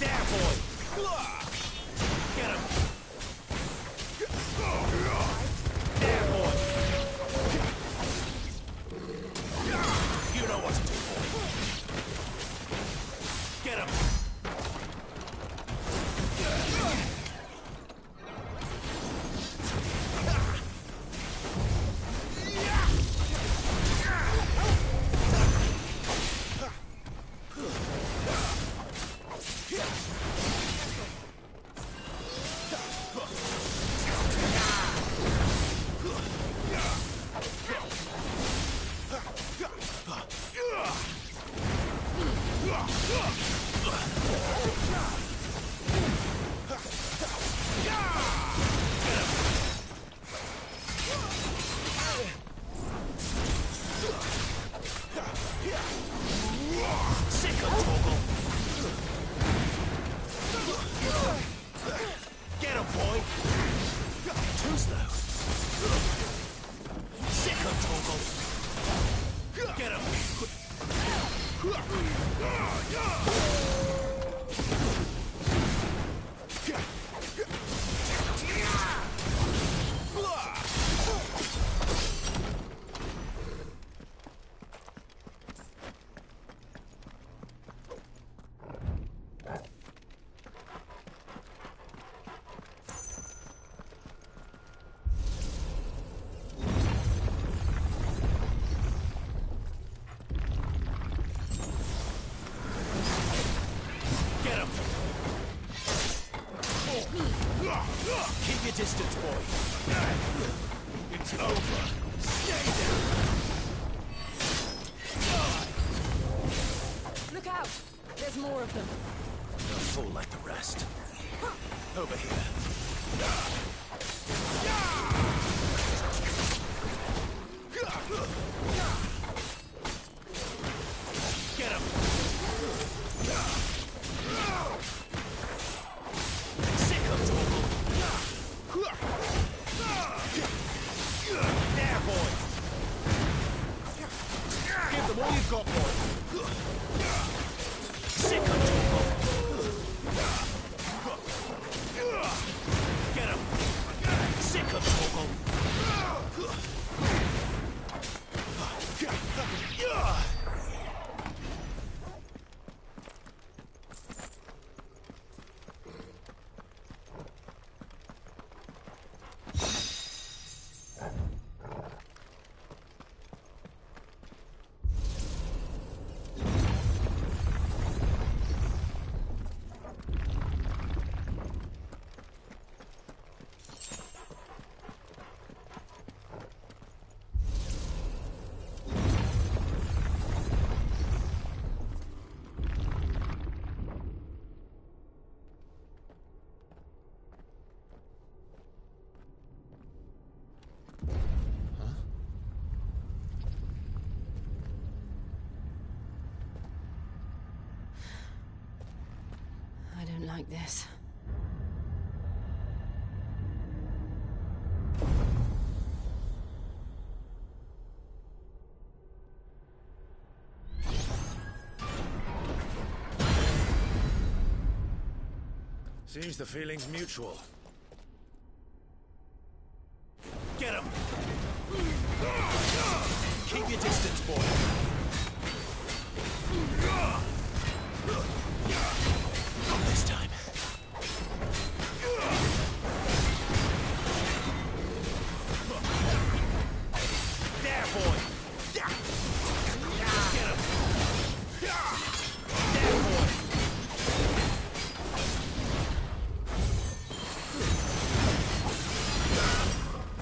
There, boy! Get him! There, boy! You know what to do, boy! Get him! Get him, boy! Too slow. Sick of Torgal. Get him! Keep your distance, boy. It's over. Stay down. Look out! There's more of them. They'll fall like the rest. Over here. Get him! Sick of Torgal! There, boy! Give them all you've got, boy! Sick of Torgal! Get him! Sick of Torgal! I don't like this. Seems the feeling's mutual. Get him! Keep your distance, boy. Not this time. There, boy! Get him! There, boy!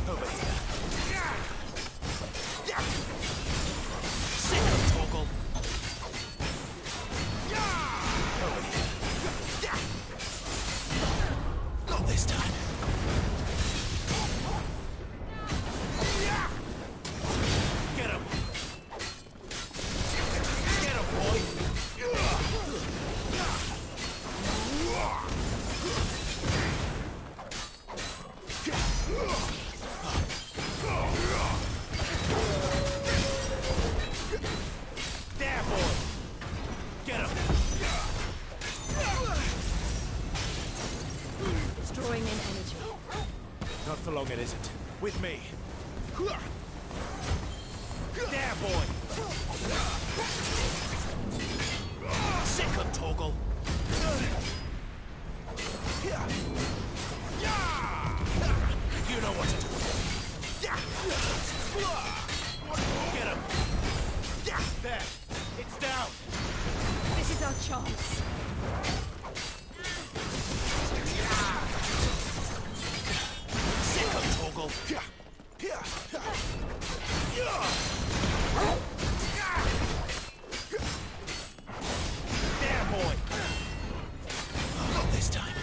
Over here. drawing in energy. Not for long, it isn't. With me. There, boy! Sick of Torgal! You know what to do. Get him! There! It's down! This is our chance. Sick of Torgal! There, boy! Not this time.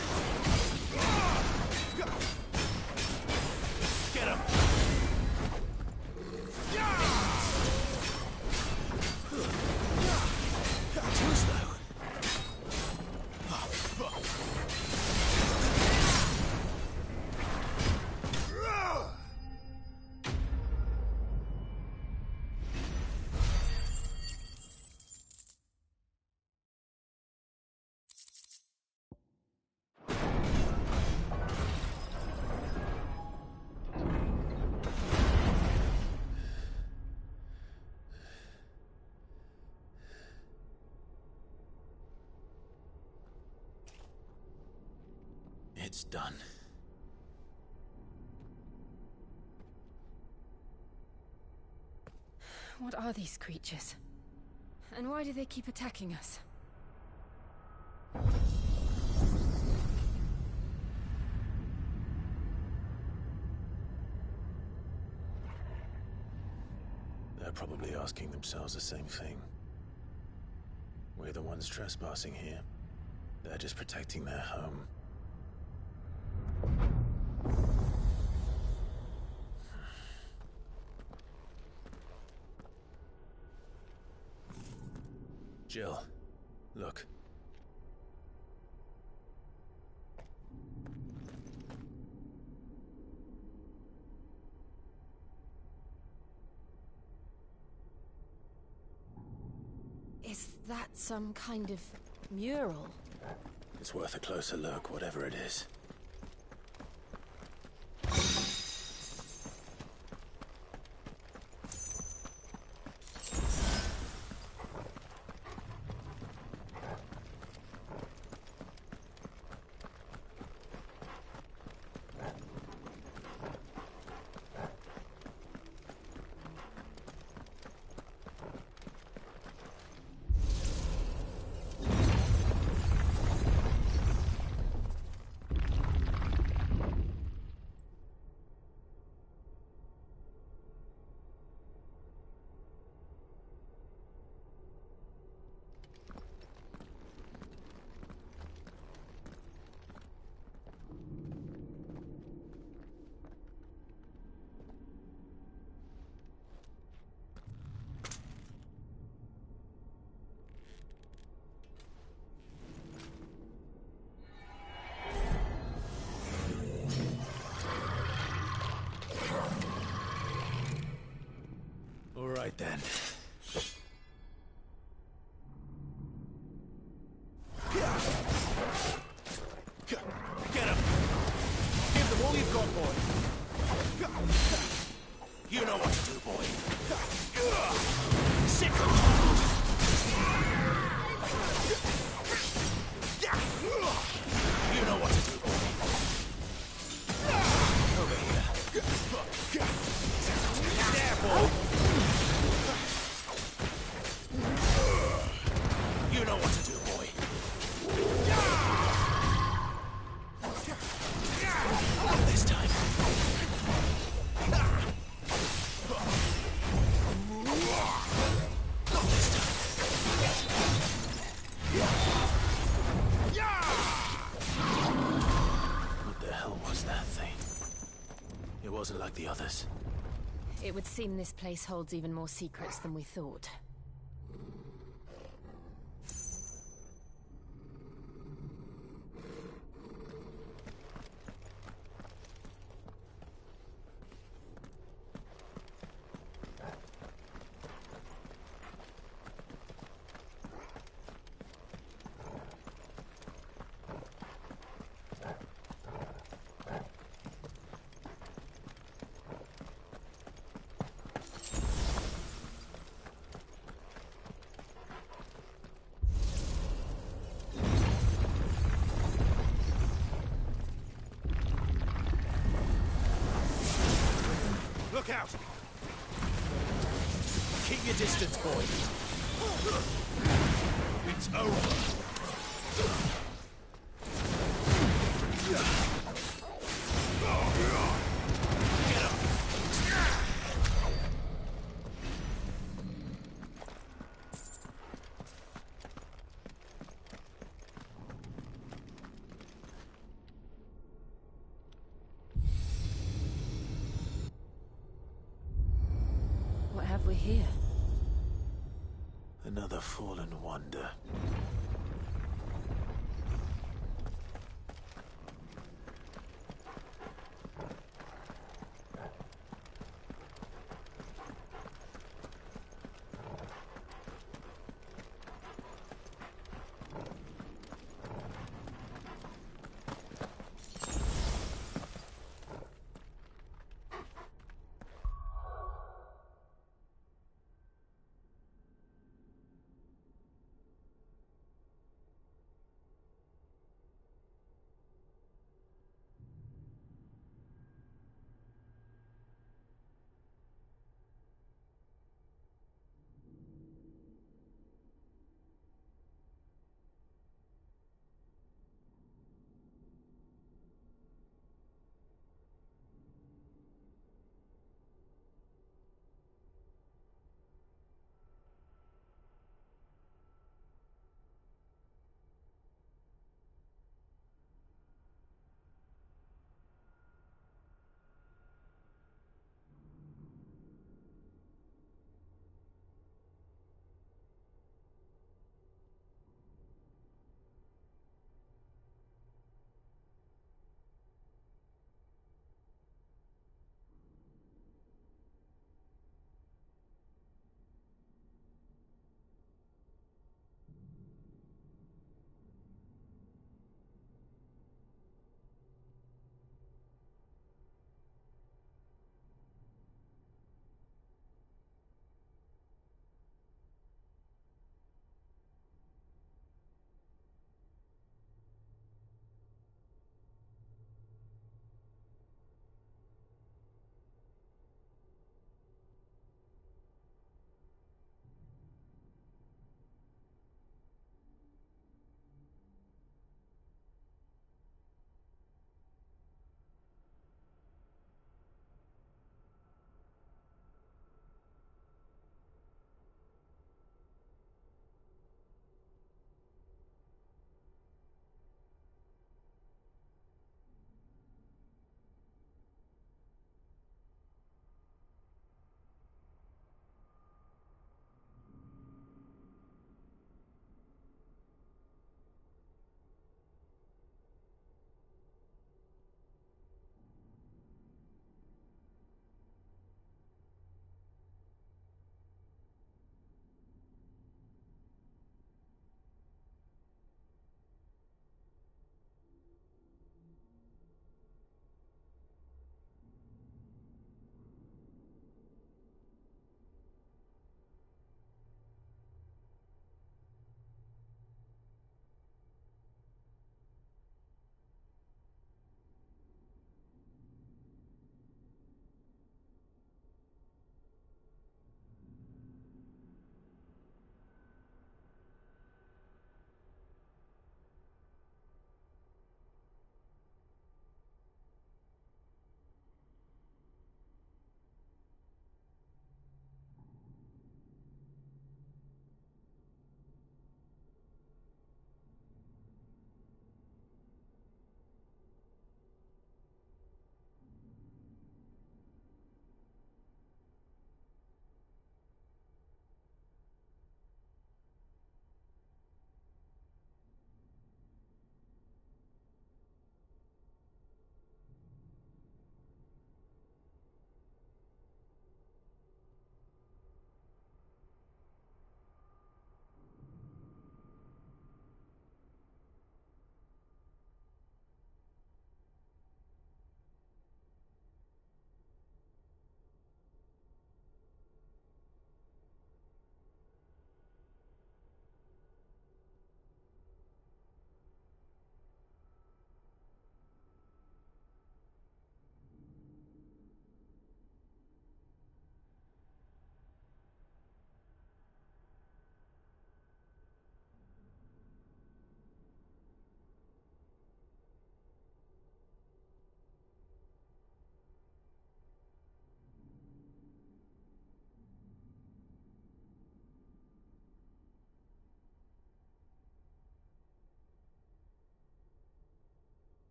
Get him! Too slow. It's done. What are these creatures? And why do they keep attacking us? They're probably asking themselves the same thing. We're the ones trespassing here. They're just protecting their home. Jill, look. Is that some kind of mural? It's worth a closer look, whatever it is. All right, then. Get him! Give them all you've got, boy! You know what to do, boy! Sick of you know what to do, boy! Over here! There, boy! You know what to do, boy. Not this time. Not this time. What the hell was that thing? It wasn't like the others. It would seem this place holds even more secrets than we thought. Look out! Keep your distance, boy. It's over. What have we here? Another fallen wonder.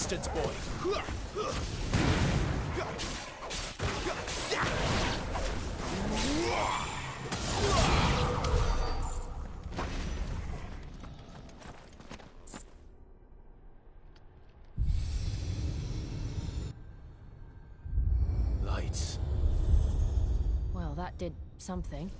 bastards, boy! Lights. Well, that did something.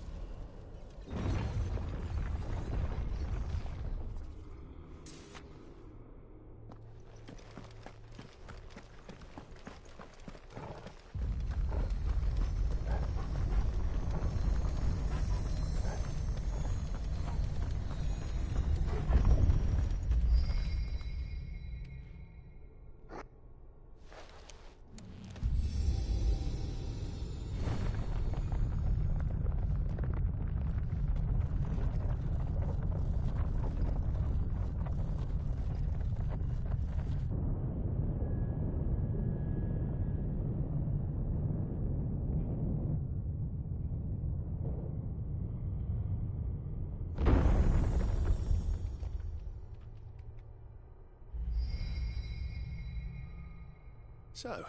So,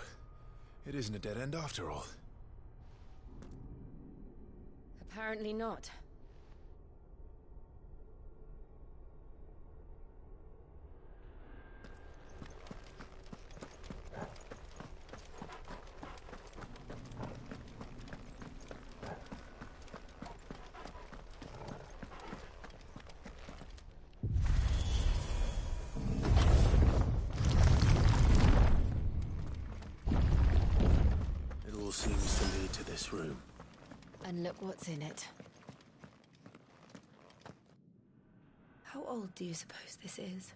it isn't a dead end after all. Apparently not. Seems to lead to this room. And look what's in it. How old do you suppose this is?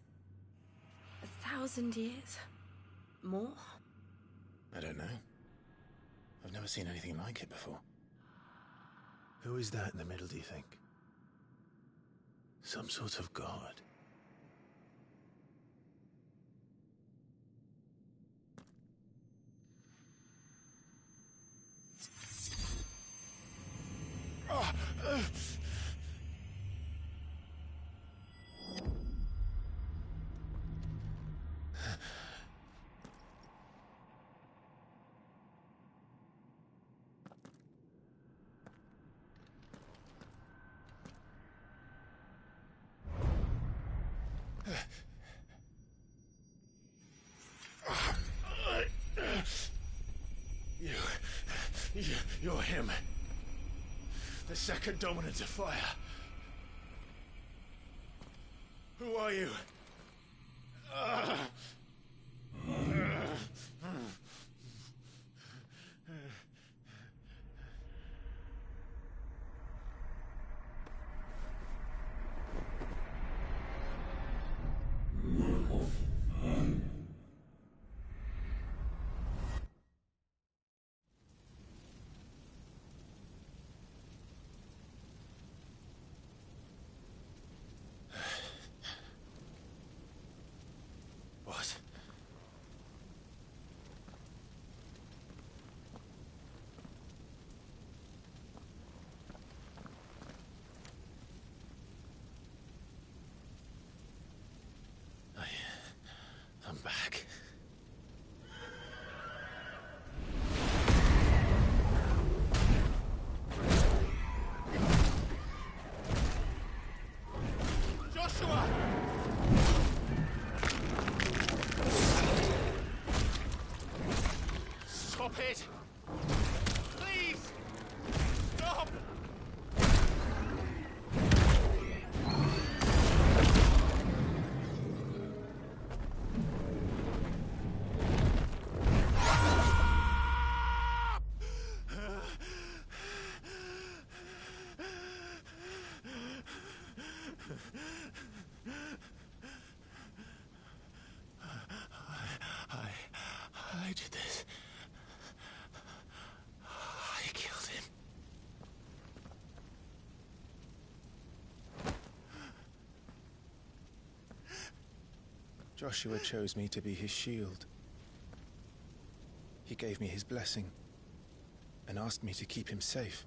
1,000 years? More? I don't know. I've never seen anything like it before. Who is that in the middle, do you think? Some sort of god? You're him. The second dominant of fire. Who are you? What? I'm back. Joshua! Stop it! Please! Stop! I did this. I killed him. Joshua chose me to be his shield. He gave me his blessing and asked me to keep him safe.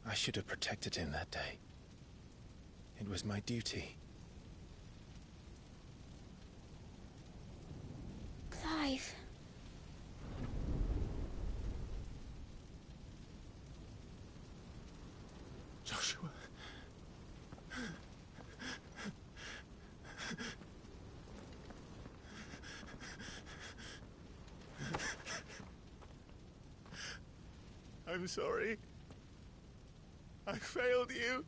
I should have protected him that day. It was my duty. Clive. Joshua. I'm sorry. I failed you.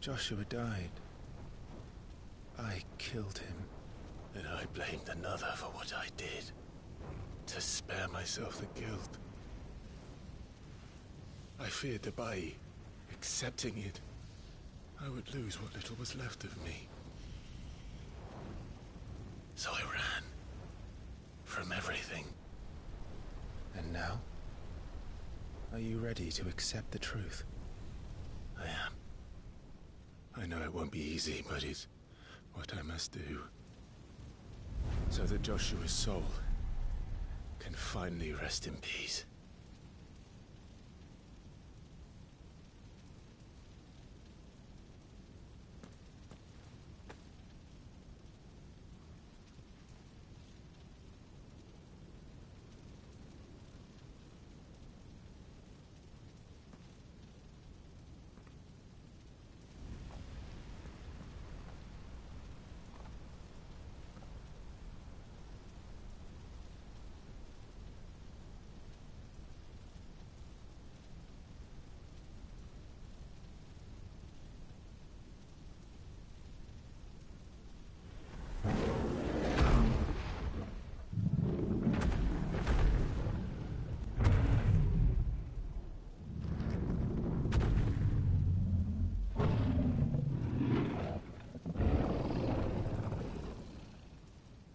Joshua died. I killed him. And I blamed another for what I did, to spare myself the guilt. I feared that by accepting it, I would lose what little was left of me. So I ran. From everything. And now? Are you ready to accept the truth? I am. I know it won't be easy, but it's what I must do. So that Joshua's soul can finally rest in peace.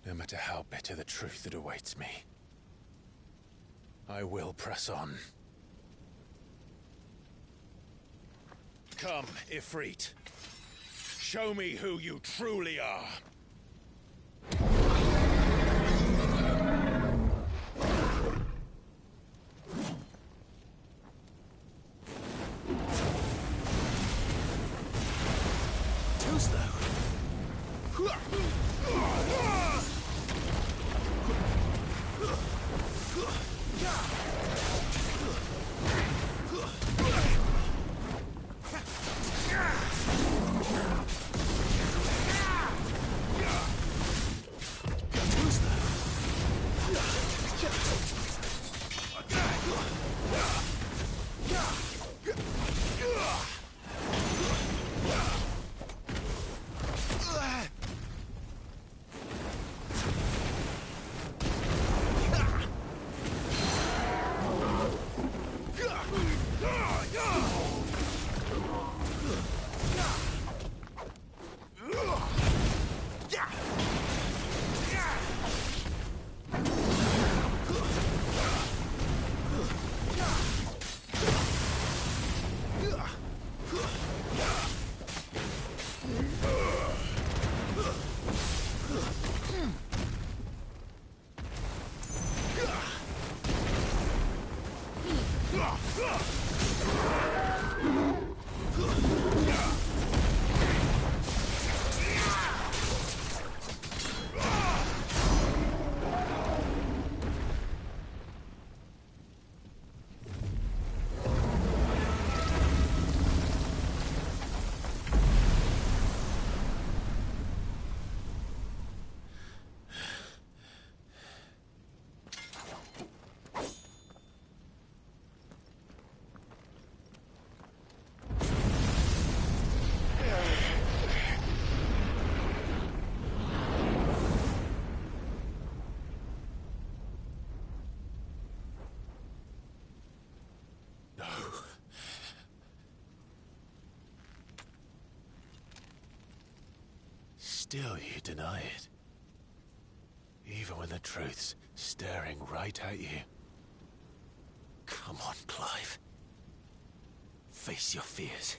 No matter how bitter the truth that awaits me, I will press on. Come, Ifrit. Show me who you truly are. Still you deny it. Even when the truth's staring right at you. Come on, Clive. Face your fears.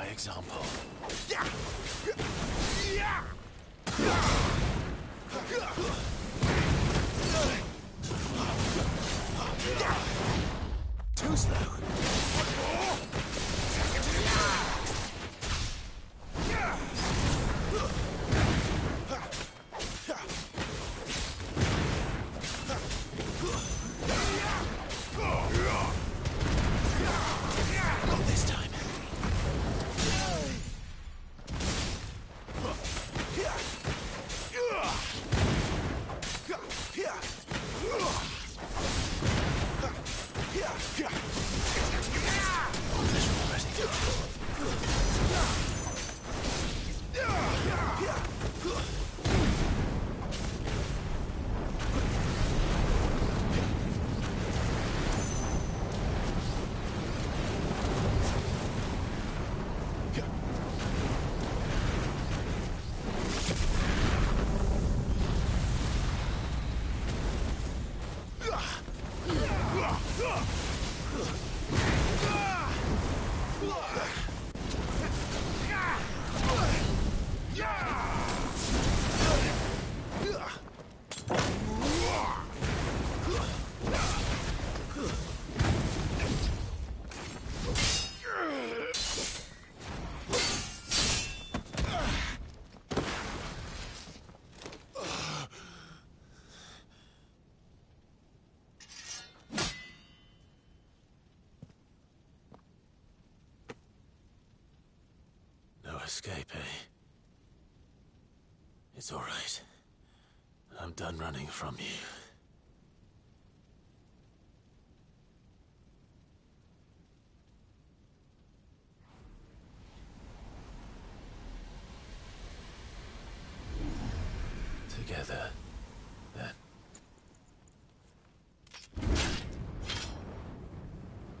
by example. Too slow. Not this time. Escape, eh? It's all right. I'm done running from you. Together, then.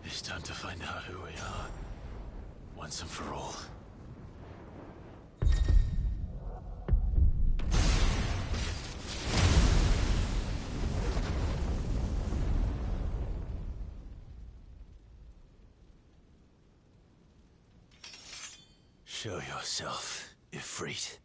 It's time to find out who we are, once and for all. Show yourself, Ifrit.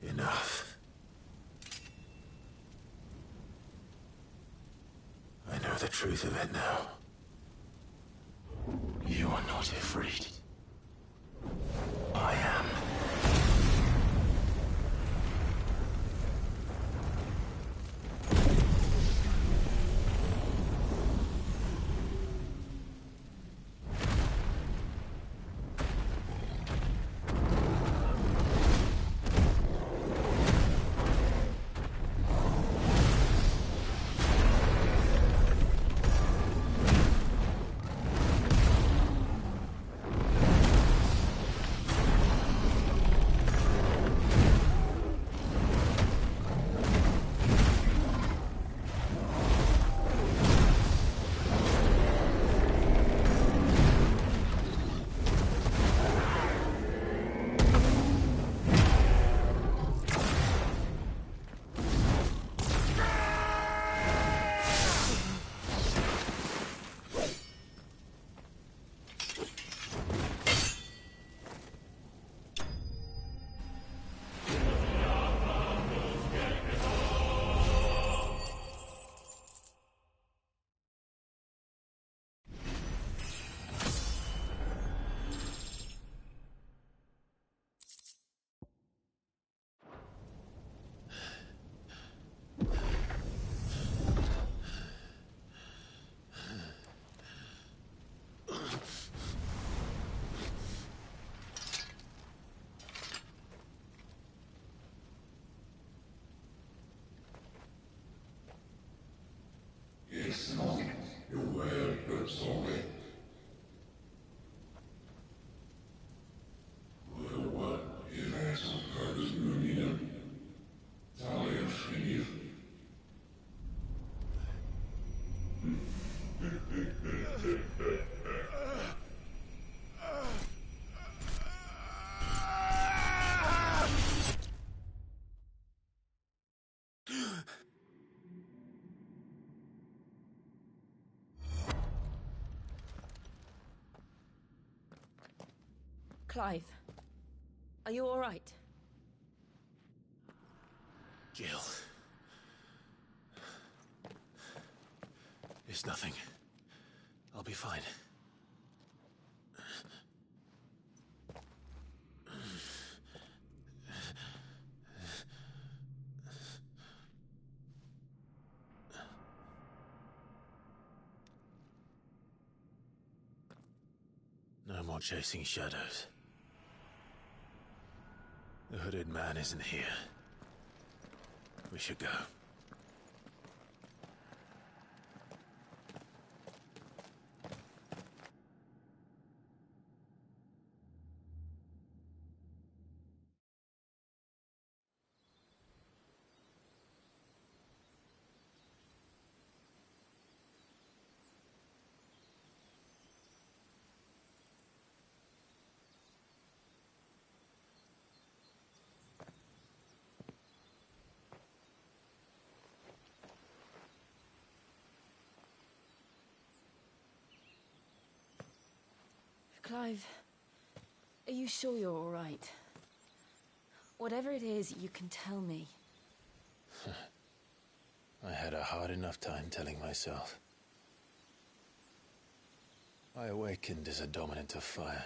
Enough. I know the truth of it now. You are not Ifrit. I am. Clive, are you all right? Jill. It's nothing. I'll be fine. No more chasing shadows. The hooded man isn't here. We should go. Clive, are you sure you're all right? Whatever it is, you can tell me. I had a hard enough time telling myself. I awakened as a dominant of fire,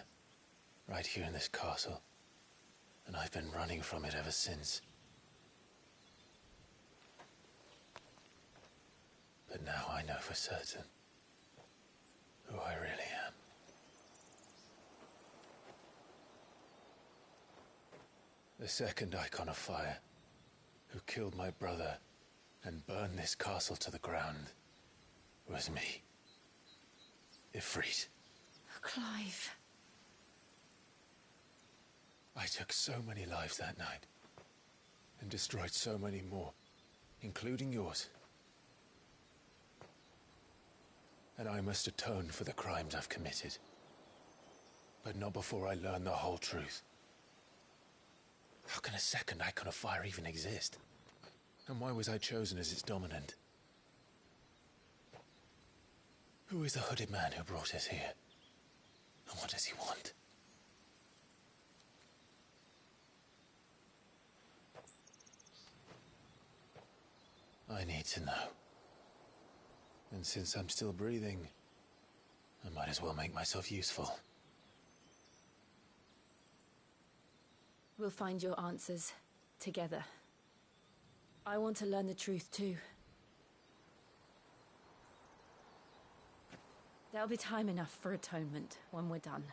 right here in this castle, and I've been running from it ever since. But now I know for certain who I really am. The second Icon of Fire, who killed my brother and burned this castle to the ground, was me. Ifrit. Clive. I took so many lives that night, and destroyed so many more, including yours. And I must atone for the crimes I've committed. But not before I learn the whole truth. How can a second Icon of Fire even exist? And why was I chosen as its dominant? Who is the hooded man who brought us here? And what does he want? I need to know. And since I'm still breathing, I might as well make myself useful. We'll find your answers together. I want to learn the truth too. There'll be time enough for atonement when we're done.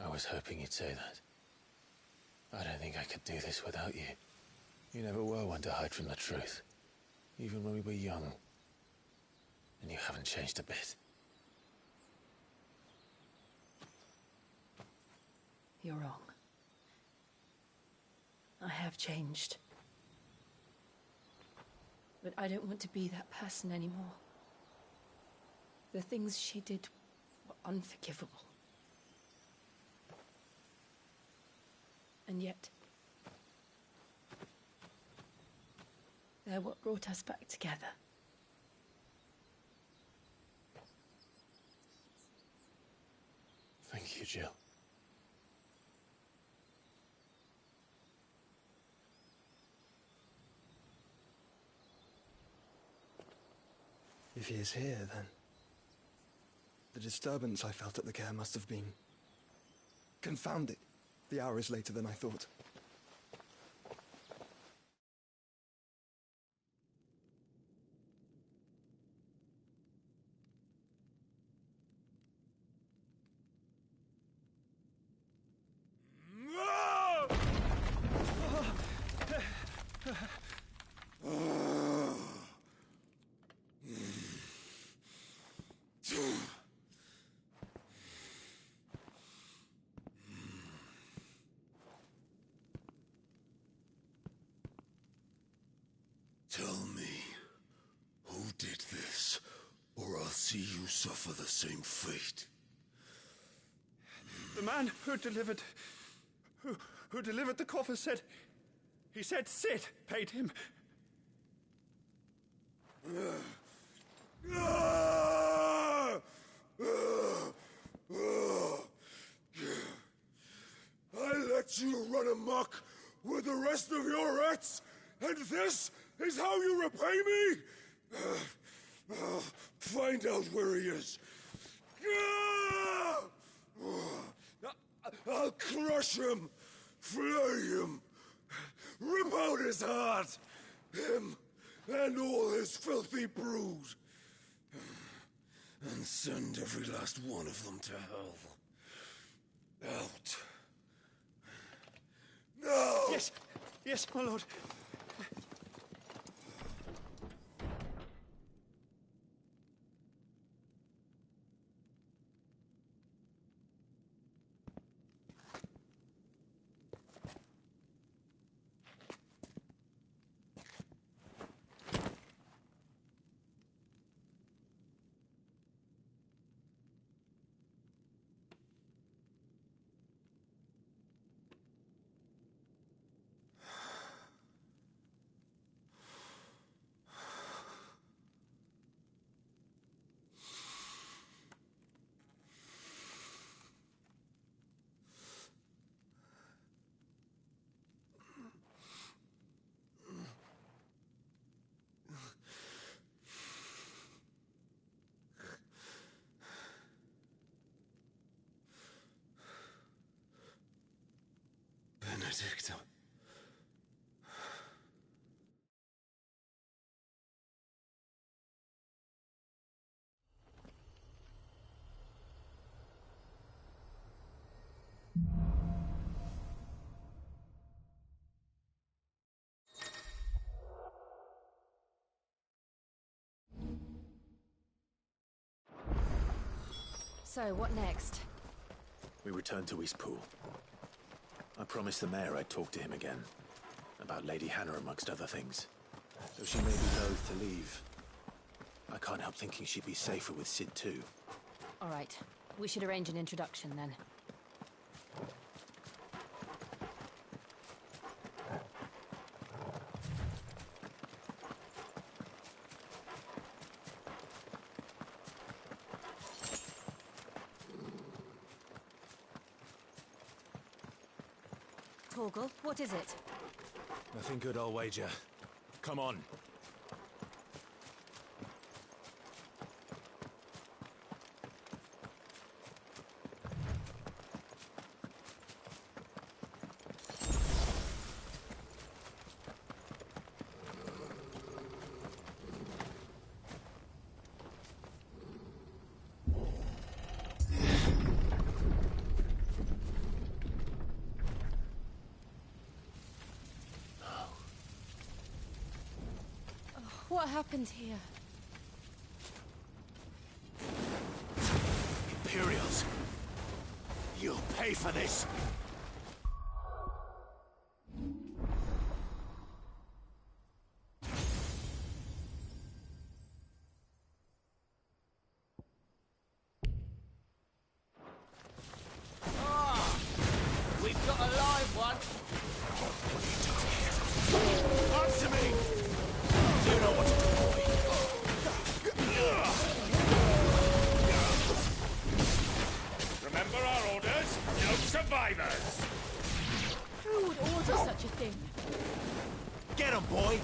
I was hoping you'd say that. I don't think I could do this without you. You never were one to hide from the truth, even when we were young. And you haven't changed a bit. You're wrong. I have changed. But I don't want to be that person anymore. The things she did were unforgivable. And yet, they're what brought us back together. Thank you, Jill. If he is here, then the disturbance I felt at the care must have been confounded. The hour is later than I thought. Tell me, who did this, or I'll see you suffer the same fate. The man who delivered the coffer said... He said Sid paid him. let you run amok with the rest of your rats, and this is how you repay me? Find out where he is. I'll crush him, flay him, rip out his heart, him and all his filthy brood, and send every last one of them to hell. Out. No! Yes, yes, my lord. Benedicta. So, what next? We return to Eastpool. I promised the mayor I'd talk to him again. About Lady Hannah, amongst other things. Though she may be loath to leave, I can't help thinking she'd be safer with Cid too. All right. We should arrange an introduction then. Torgal, what is it? Nothing good, I'll wager. Come on. What happened here? Imperials! You'll pay for this! We've got a live one! Answer me! Do you know what to do, boy? Remember our orders? No survivors! Who would order such a thing? Get him, boy!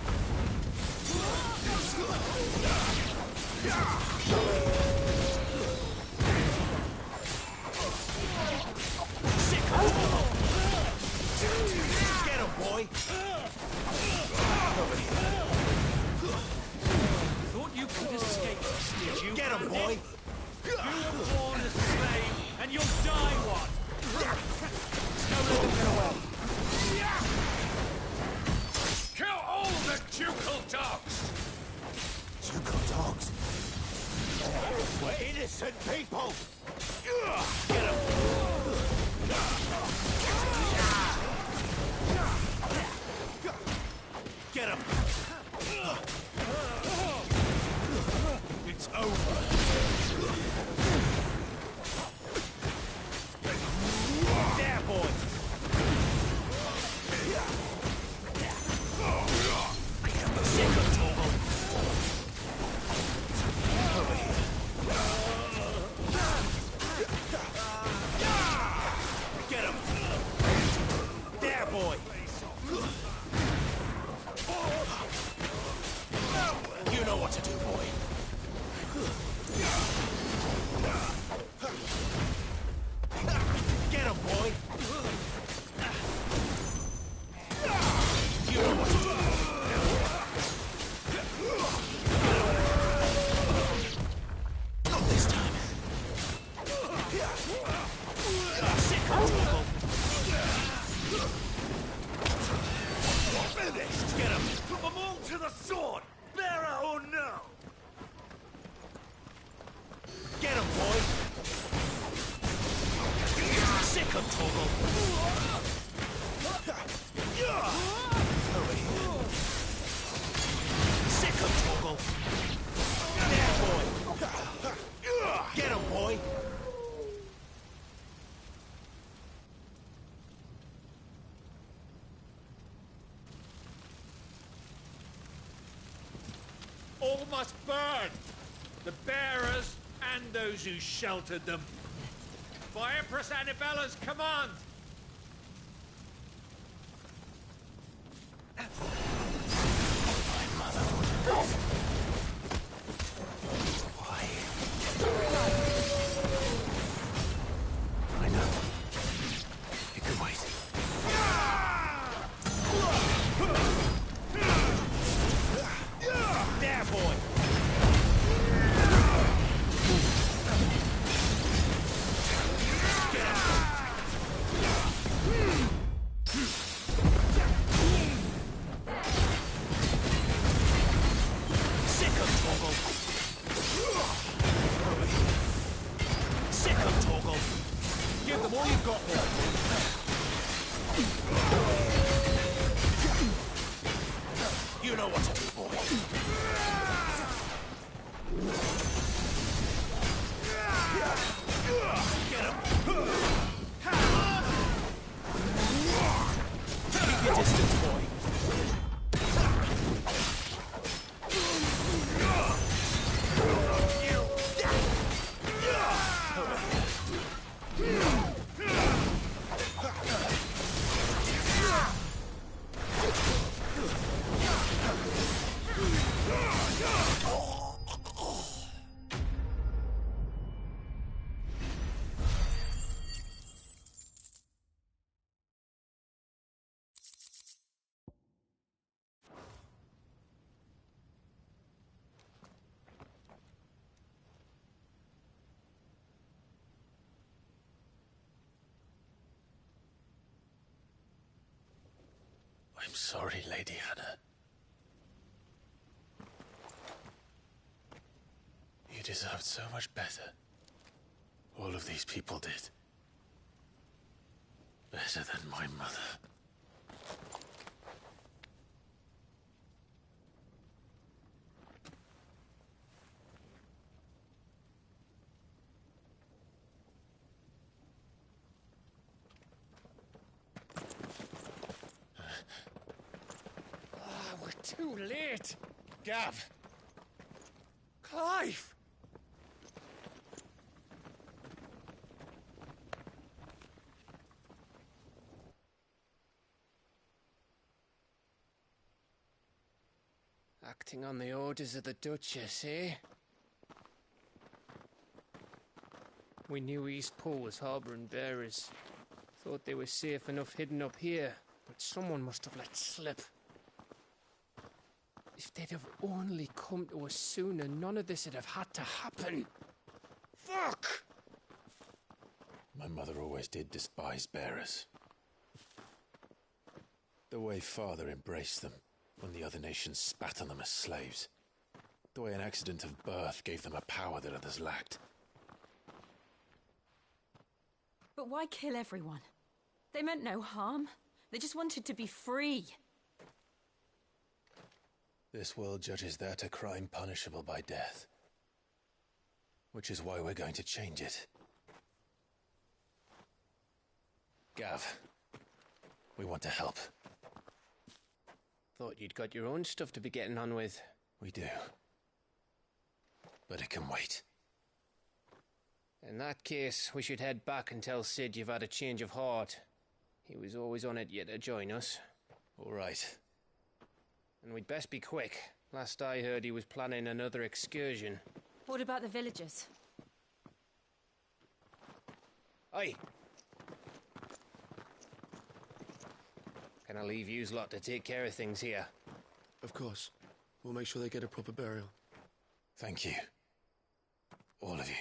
Get him, boy! Thought you could escape us, did you? Get him, boy! You were born a slave, and you'll die one! Don't let them get away! Kill all the ducal dogs! Ducal dogs? We're innocent people! Get him! Sick of Torgal! Over here. Sick of Torgal! There, boy! Get him, boy! All must burn! The bearers and those who sheltered them. By Empress Annibella's command! I know. It can wait. There, boy! Sick of Torgal! Sick of Torgal! Give them all you've got, boy! You know what to do, boy. Get him! Keep your distance, boy. I'm sorry, Lady Hannah. You deserved so much better. All of these people did. Better than my mother. Too late! Gav! Clive! Acting on the orders of the Duchess, eh? We knew Eastpool was harbouring bearers. Thought they were safe enough hidden up here, but someone must have let slip. If they'd have only come to us sooner, none of this would have had to happen. Fuck! My mother always did despise bearers. The way Father embraced them when the other nations spat on them as slaves. The way an accident of birth gave them a power that others lacked. But why kill everyone? They meant no harm. They just wanted to be free. This world judges that a crime punishable by death. Which is why we're going to change it. Gav, we want to help. Thought you'd got your own stuff to be getting on with. We do. But it can wait. In that case, we should head back and tell Sid you've had a change of heart. He was always on it yet to join us. All right. And we'd best be quick. Last I heard, he was planning another excursion. What about the villagers? Aye. Can I leave yous lot to take care of things here? Of course. We'll make sure they get a proper burial. Thank you. All of you.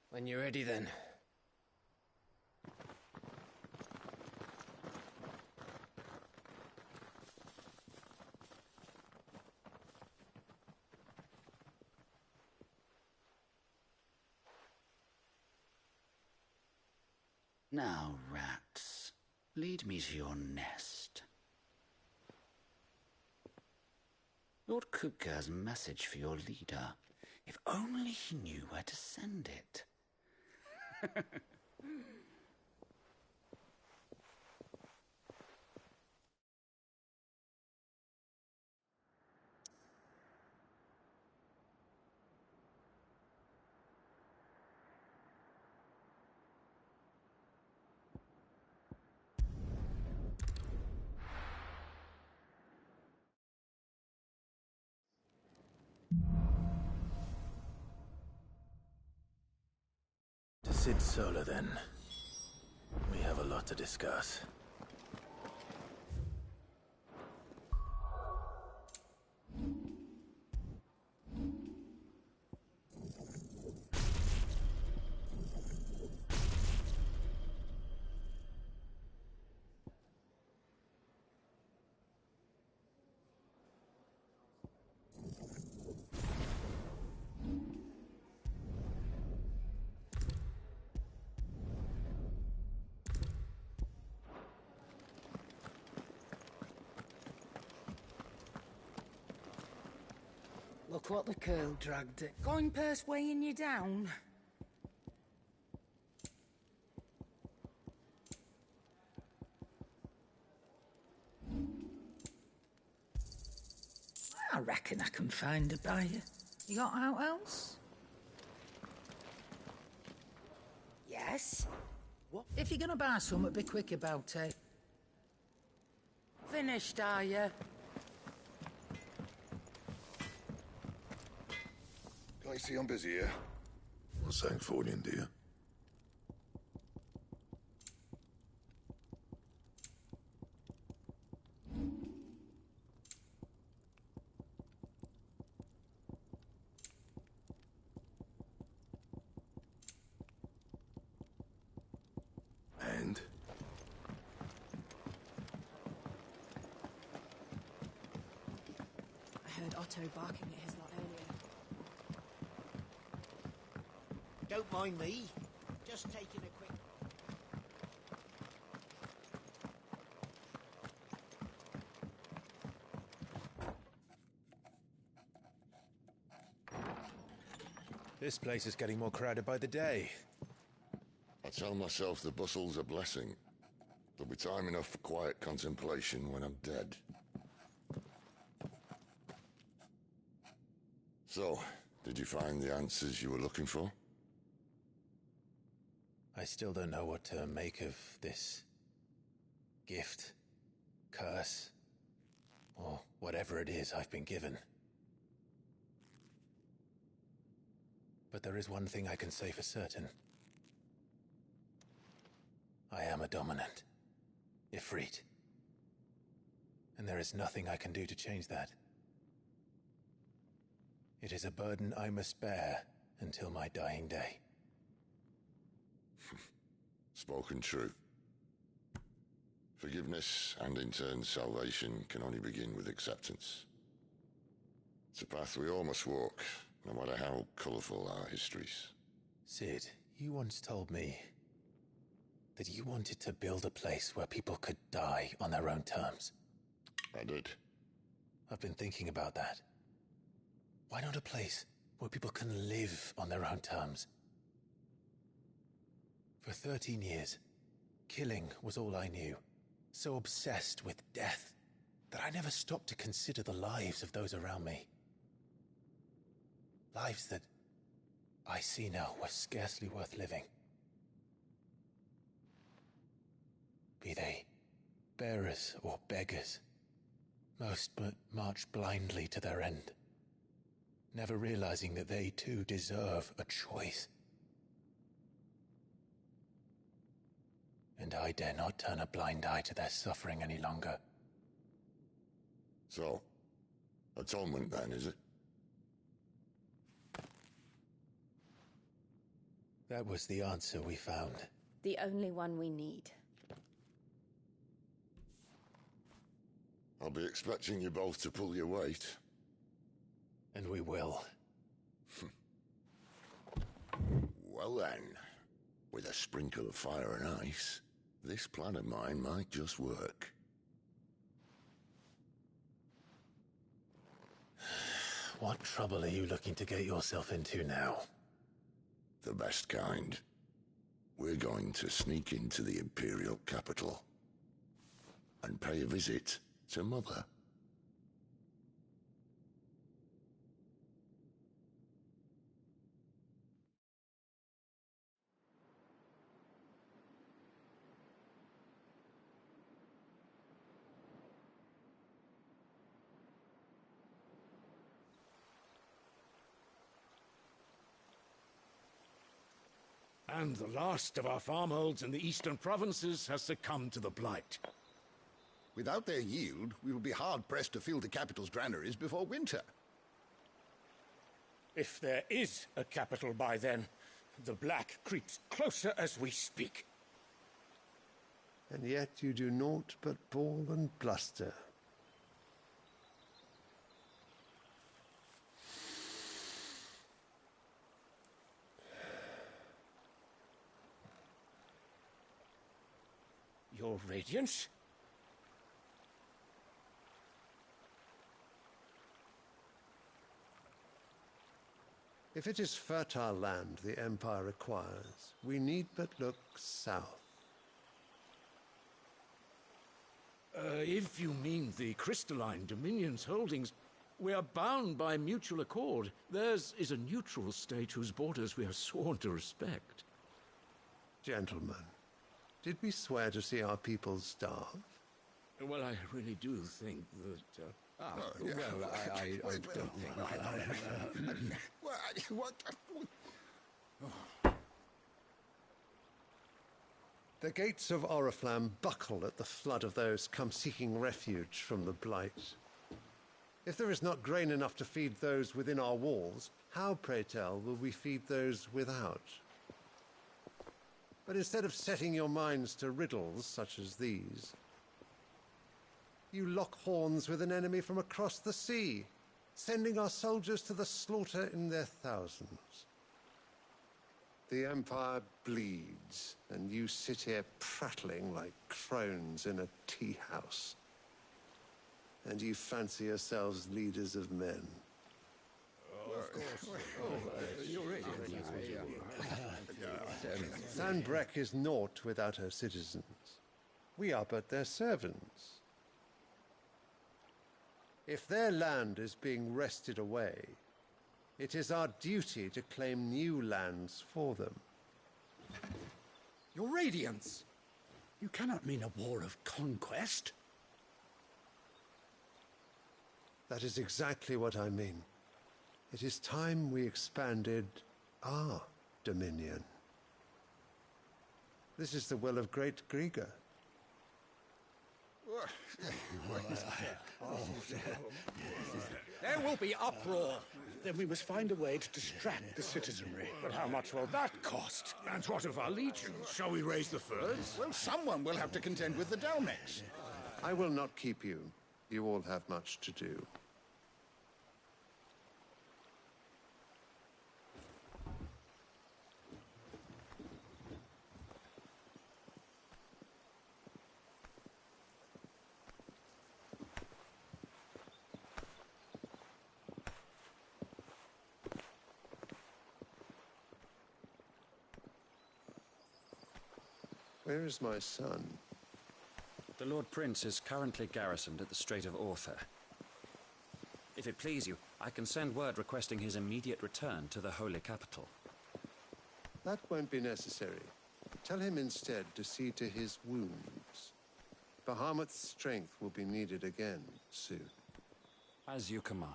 When you're ready, then. Now, rats, lead me to your nest. Lord Kupka has a message for your leader. If only he knew where to send it. To Cid Sola, then. We have a lot to discuss. Look what the curl dragged it. Going purse weighing you down. I reckon I can find a buyer. You got out else? Yes? What? If you're gonna buy something, be quick about it. Finished, are you? I see I'm busy here. What's saying for you, dear? And? I heard Otto barking at his lot earlier. Don't mind me. Just taking a quick... This place is getting more crowded by the day. I tell myself the bustle's a blessing. There'll be time enough for quiet contemplation when I'm dead. So, did you find the answers you were looking for? I still don't know what to make of this gift, curse, or whatever it is I've been given. But there is one thing I can say for certain. I am a dominant, Ifrit. And there is nothing I can do to change that. It is a burden I must bear until my dying day. Spoken true. Forgiveness and in turn salvation can only begin with acceptance. It's a path we all must walk, no matter how colourful our histories. Cid, you once told me that you wanted to build a place where people could die on their own terms. I did. I've been thinking about that. Why not a place where people can live on their own terms? For 13 years, killing was all I knew. So obsessed with death that I never stopped to consider the lives of those around me. Lives that I see now were scarcely worth living. Be they bearers or beggars, most march blindly to their end, never realizing that they too deserve a choice. And I dare not turn a blind eye to their suffering any longer. So, atonement then, is it? That was the answer we found. The only one we need. I'll be expecting you both to pull your weight. And we will. Well then, With a sprinkle of fire and ice, this plan of mine might just work. What trouble are you looking to get yourself into now? The best kind. We're going to sneak into the Imperial capital and pay a visit to Mother. And the last of our farmholds in the eastern provinces has succumbed to the blight. Without their yield, we will be hard-pressed to fill the capital's granaries before winter. If there is a capital by then, the black creeps closer as we speak. And yet you do naught but bawl and bluster. Your Radiance? If it is fertile land the Empire requires, we need but look south. If you mean the Crystalline Dominion's holdings, we are bound by mutual accord. Theirs is a neutral state whose borders we are sworn to respect. Gentlemen, did we swear to see our people starve? Well, I really do think that... I don't think... The gates of Oriflamme buckle at the flood of those come seeking refuge from the blight. If there is not grain enough to feed those within our walls, how, pray tell, will we feed those without? But instead of setting your minds to riddles such as these, you lock horns with an enemy from across the sea, sending our soldiers to the slaughter in their thousands. The Empire bleeds, and you sit here prattling like crones in a tea house. And you fancy yourselves leaders of men. Of course. You're right. Sanbreque is naught without her citizens. We are but their servants. If their land is being wrested away, it is our duty to claim new lands for them. Your Radiance! You cannot mean a war of conquest. That is exactly what I mean. It is time we expanded our dominion. This is the will of great Grieger. There will be uproar. Then we must find a way to distract the citizenry. But how much will that cost? And what of our legions? Shall we raise the furs? Well, someone will have to contend with the Dalmex. I will not keep you. You all have much to do. Where is my son? The Lord Prince is currently garrisoned at the Strait of Arthur. If it please you, I can send word requesting his immediate return to the Holy Capital. That won't be necessary. Tell him instead to see to his wounds. Bahamut's strength will be needed again soon. As you command.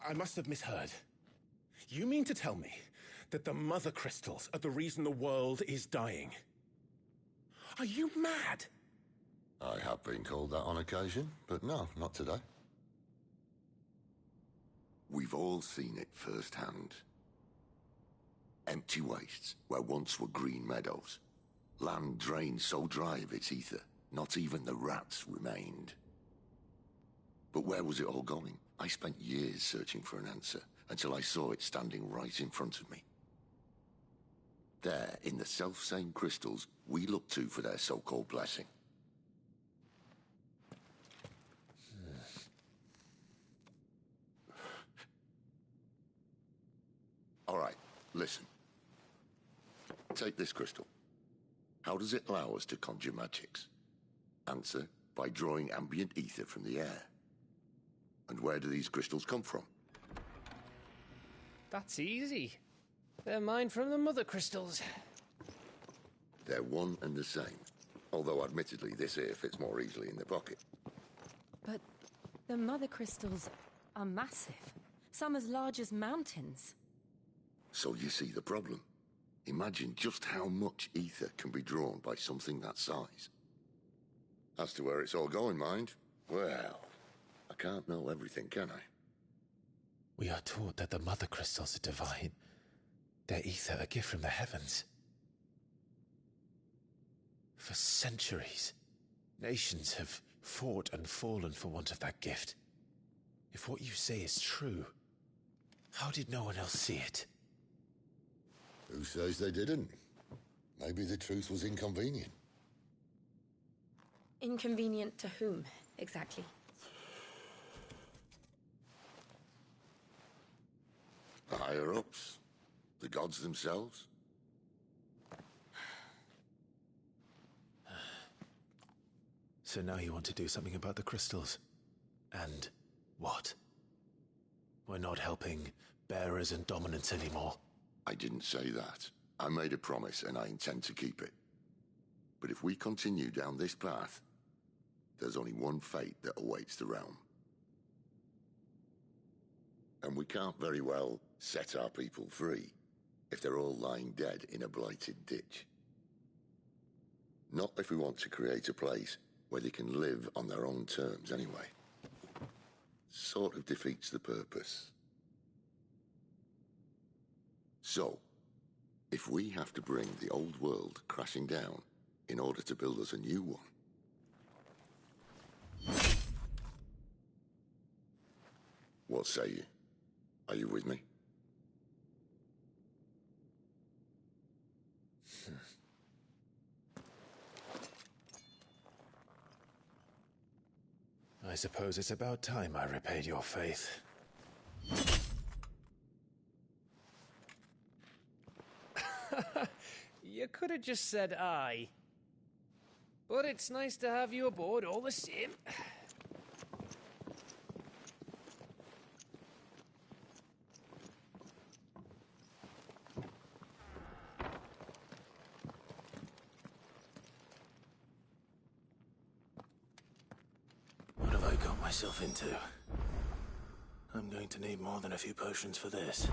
I must have misheard. You mean to tell me that the Mother Crystals are the reason the world is dying? Are you mad? I have been called that on occasion, but no, not today. We've all seen it firsthand. Empty wastes where once were green meadows. Land drained so dry of its ether, not even the rats remained. But where was it all going? I spent years searching for an answer, until I saw it standing right in front of me. There, in the self-same crystals we look to for their so-called blessing. All right, listen. Take this crystal. How does it allow us to conjure magics? Answer, by drawing ambient ether from the air. And where do these crystals come from? That's easy. They're mine from the mother crystals. They're one and the same. Although, admittedly, this here fits more easily in the pocket. But the mother crystals are massive. Some as large as mountains. So you see the problem. Imagine just how much ether can be drawn by something that size. As to where it's all going, mind, well, I can't know everything, can I? We are taught that the mother crystals are divine. Their ether a gift from the heavens. For centuries, nations have fought and fallen for want of that gift. If what you say is true, how did no one else see it? Who says they didn't? Maybe the truth was inconvenient. Inconvenient to whom, exactly? The higher-ups? The gods themselves? So now you want to do something about the crystals. And what? We're not helping bearers and dominants anymore. I didn't say that. I made a promise and I intend to keep it. But if we continue down this path, there's only one fate that awaits the realm. And we can't very well set our people free if they're all lying dead in a blighted ditch. Not if we want to create a place where they can live on their own terms anyway. Sort of defeats the purpose. So, if we have to bring the old world crashing down in order to build us a new one, what say you? Are you with me? I suppose it's about time I repaid your faith. You could have just said aye. But it's nice to have you aboard all the same. What have I got myself into? I'm going to need more than a few potions for this.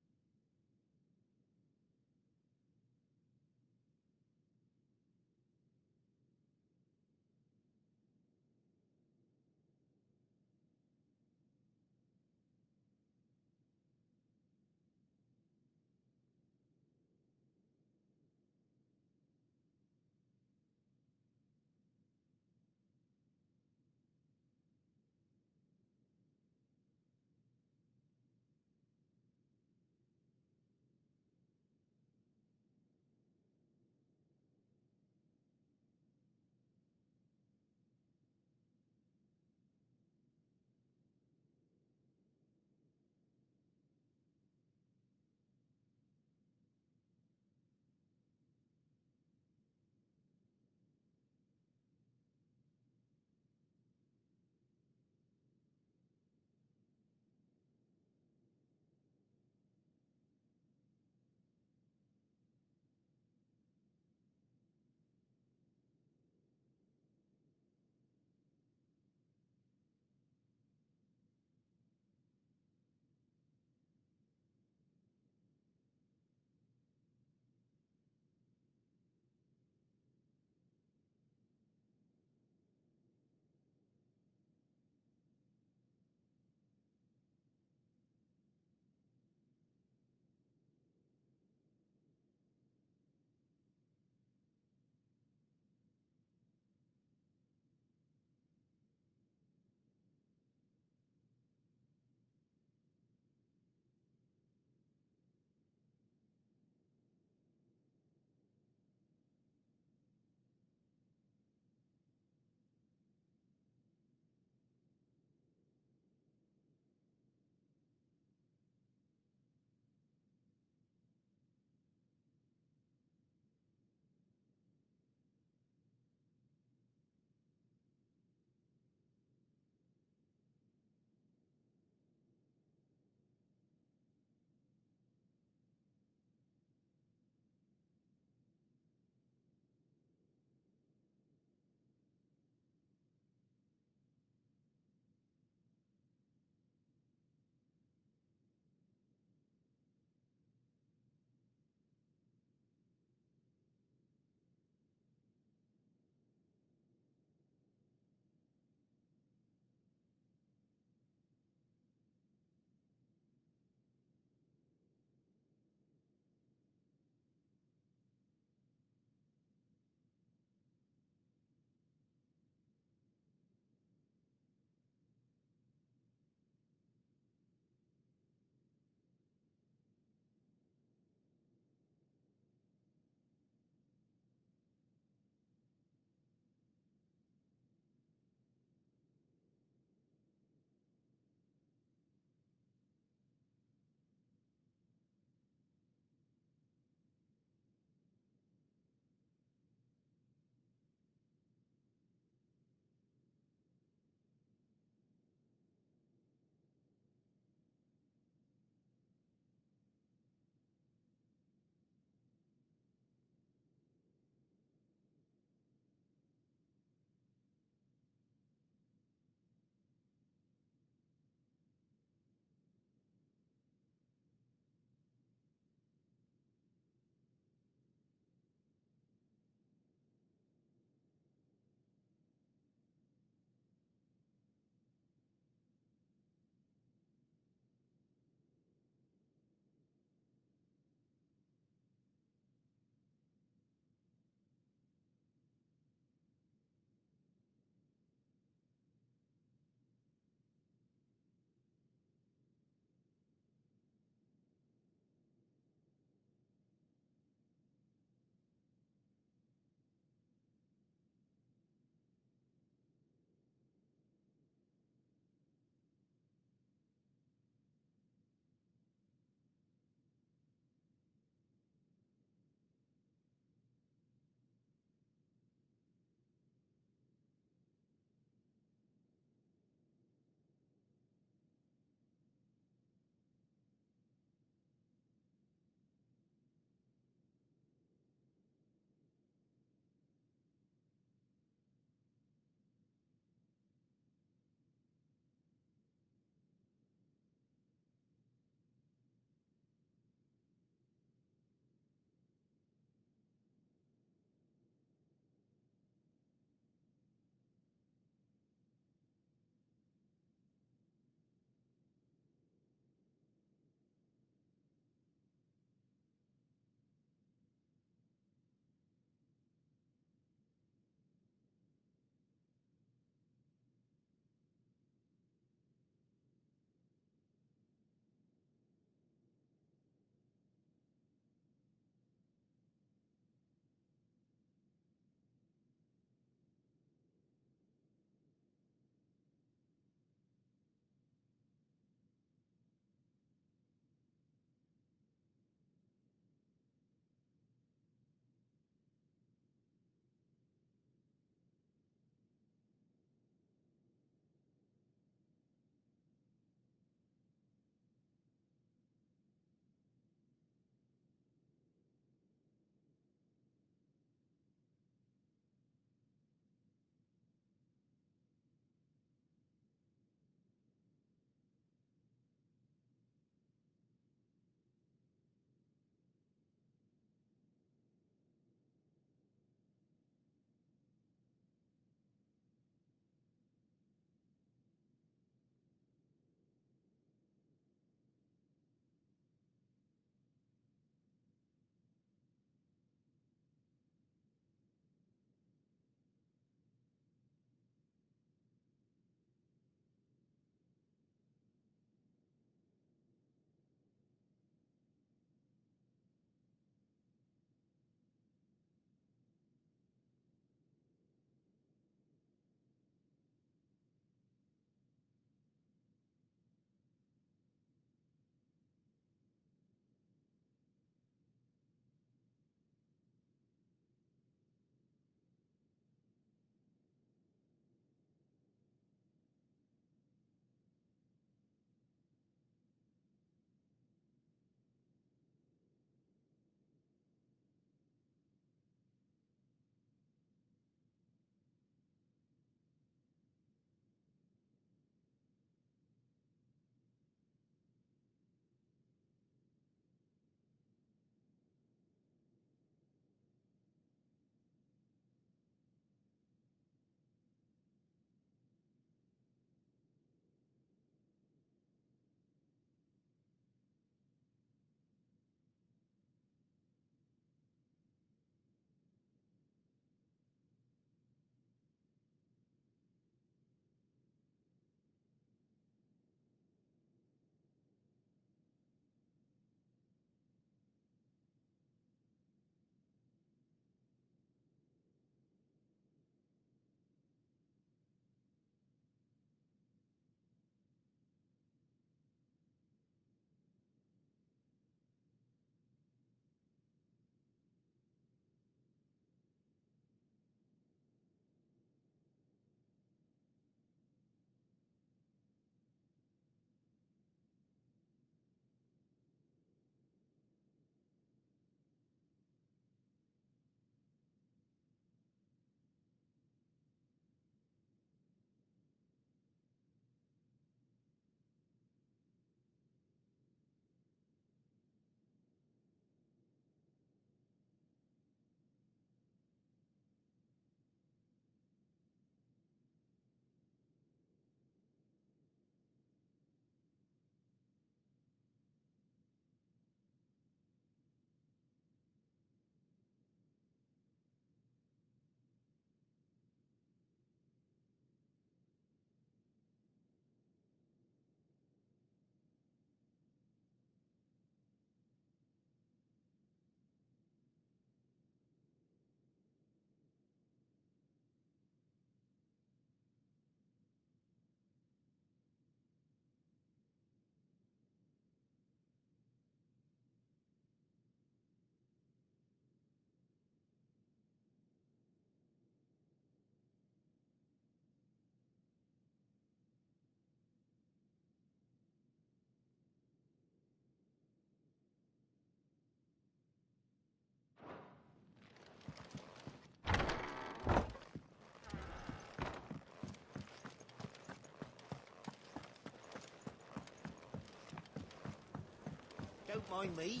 Don't mind me.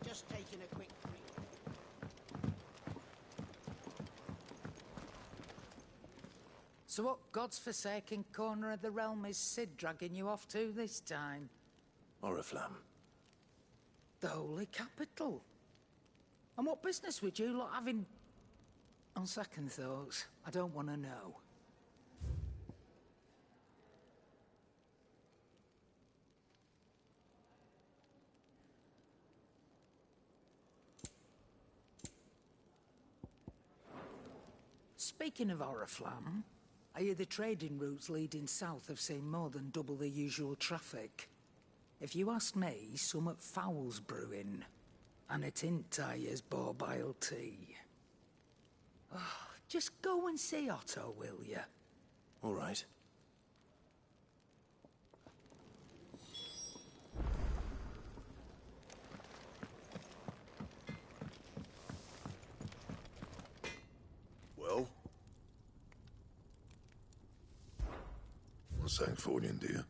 Just taking a quick break. So what God's forsaken corner of the realm is Cid dragging you off to this time? Oriflamme. The holy capital. And what business would you lot have in... On second thoughts, I don't want to know. Speaking of Oriflamme, I hear the trading routes leading south have seen more than double the usual traffic. If you ask me, summat foul's brewing. And it ain't Tyre's borbile tea. Oh, just go and see Otto, will you? All right. Well? What's Sancfordian, dear?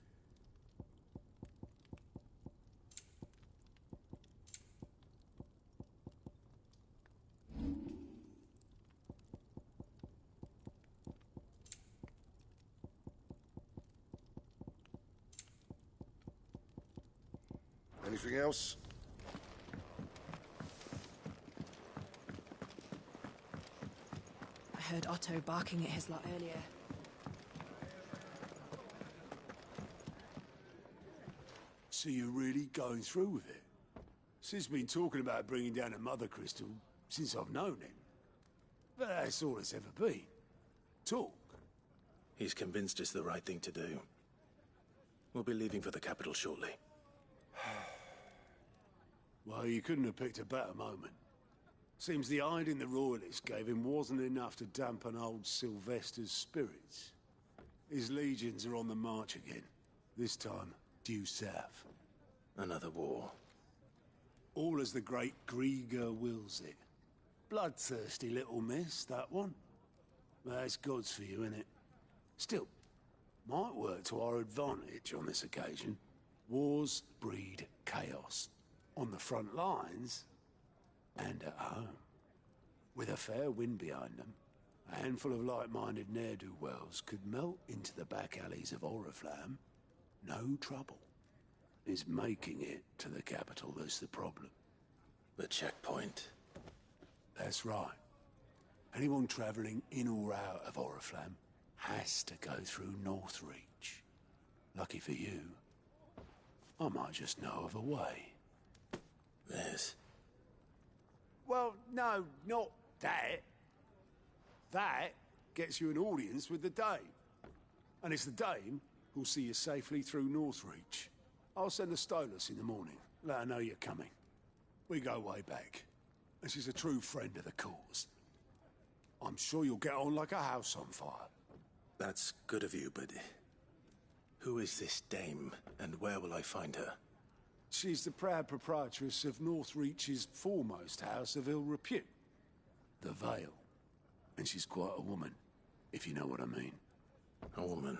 Anything else? I heard Otto barking at his lot earlier. So you're really going through with it? Sid's been talking about bringing down a Mother Crystal since I've known him. But that's all it's ever been. Talk. He's convinced it's the right thing to do. We'll be leaving for the capital shortly. Well, you couldn't have picked a better moment. Seems the hiding the Royalists gave him wasn't enough to dampen old Sylvester's spirits. His legions are on the march again. This time, due south. Another war. All as the great Grieger wills it. Bloodthirsty little miss, that one. That's God's for you, innit? Still, might work to our advantage on this occasion. Wars breed chaos. On the front lines, and at home. With a fair wind behind them, a handful of like-minded ne'er-do-wells could melt into the back alleys of Oriflamme. No trouble. It's making it to the capital that's the problem. The checkpoint. That's right. Anyone travelling in or out of Oriflamme has to go through Northreach. Lucky for you, I might just know of a way. This? Well, no, not that. That gets you an audience with the Dame. And it's the Dame who'll see you safely through Northreach. I'll send a Stolas in the morning. Let her know you're coming. We go way back. And she's a true friend of the cause. I'm sure you'll get on like a house on fire. That's good of you, but... who is this Dame, and where will I find her? She's the proud proprietress of Northreach's foremost house of ill repute, the Vale. And she's quite a woman, if you know what I mean. A woman?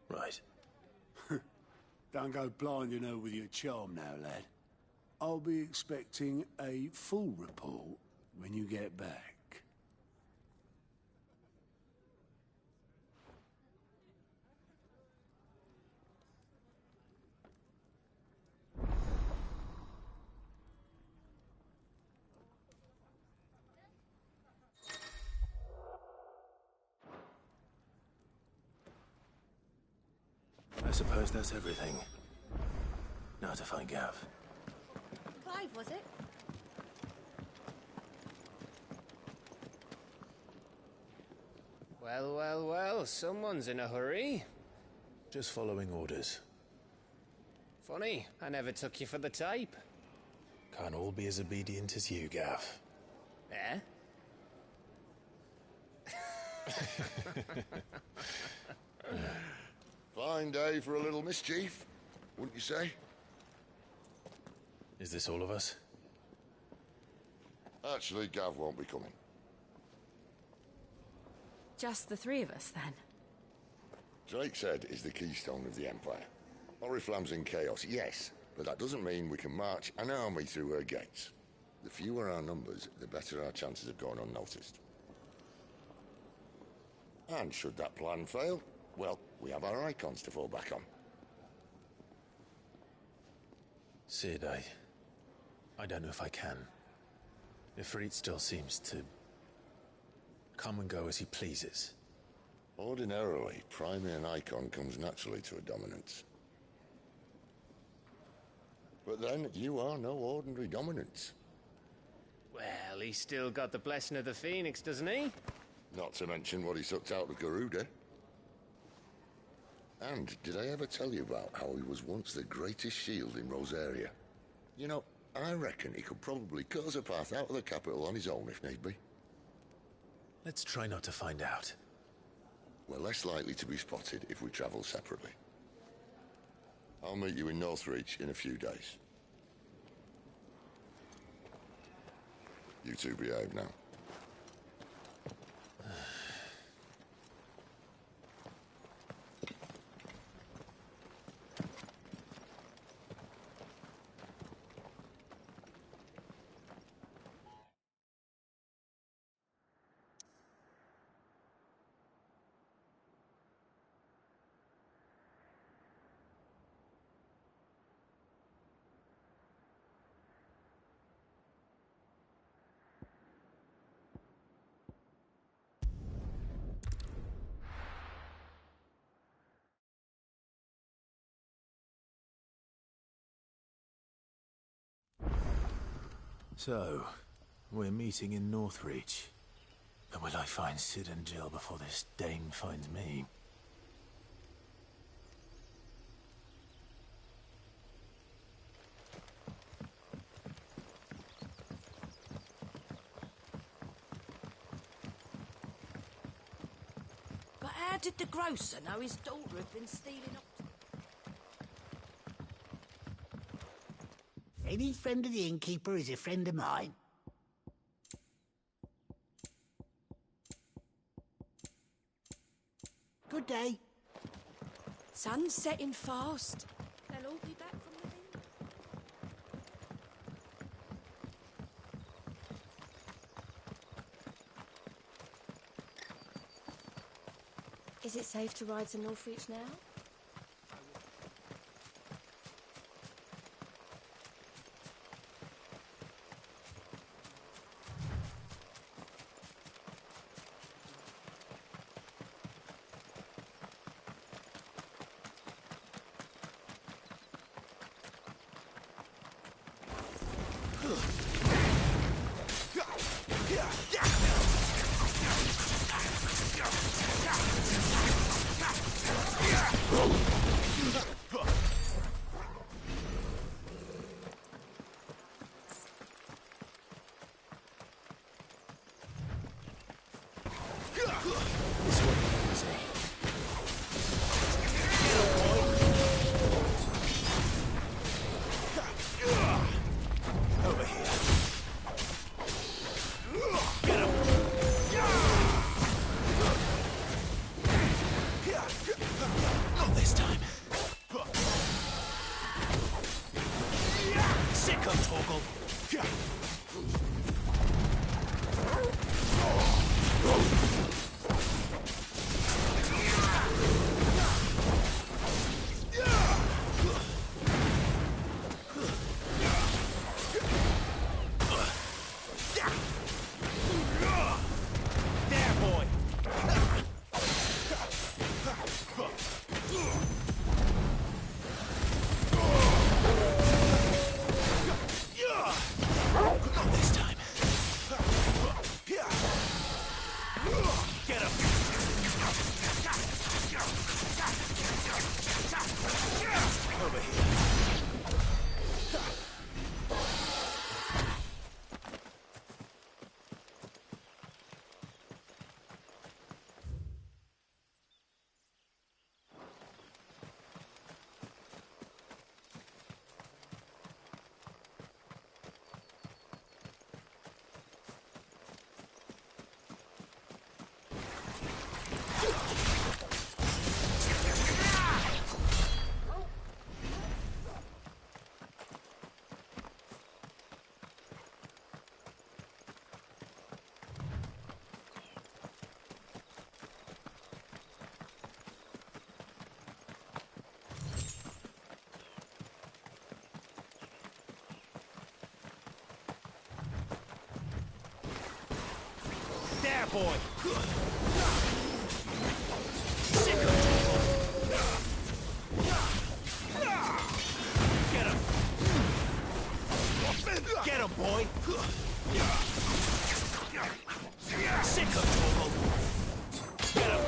Right. Don't go blinding her with your charm now, lad. I'll be expecting a full report when you get back. I suppose that's everything. Now to find Gav. Clive, was it? Well, well, well, someone's in a hurry. Just following orders. Funny, I never took you for the type. Can't all be as obedient as you, Gav. Eh? Fine day for a little mischief, wouldn't you say? Is this all of us? Actually, Gav won't be coming. Just the three of us, then? Drake's Head is the keystone of the Empire. Oriflamme's in chaos, yes, but that doesn't mean we can march an army through her gates. The fewer our numbers, the better our chances of going unnoticed. And should that plan fail, well, we have our icons to fall back on. Cid, I don't know if I can. Ifrit still seems to come and go as he pleases. Ordinarily, priming an icon comes naturally to a dominance. But then, you are no ordinary dominance. Well, he's still got the blessing of the Phoenix, doesn't he? Not to mention what he sucked out of Garuda. And did I ever tell you about how he was once the greatest shield in Rosaria? You know, I reckon he could probably cut us a path out of the capital on his own if need be. Let's try not to find out. We're less likely to be spotted if we travel separately. I'll meet you in Northreach in a few days. You two behave now. So, we're meeting in Northreach. But will I find Cid and Jill before this dame finds me? But how did the grocer know his daughter had been stealing up? Any friend of the innkeeper is a friend of mine. Good day. Sun's setting fast. They'll all be back from the inn. Is it safe to ride to Northreach now? There, boy! Sick of Get him! Get him, boy! Sick of Torgal! Get him!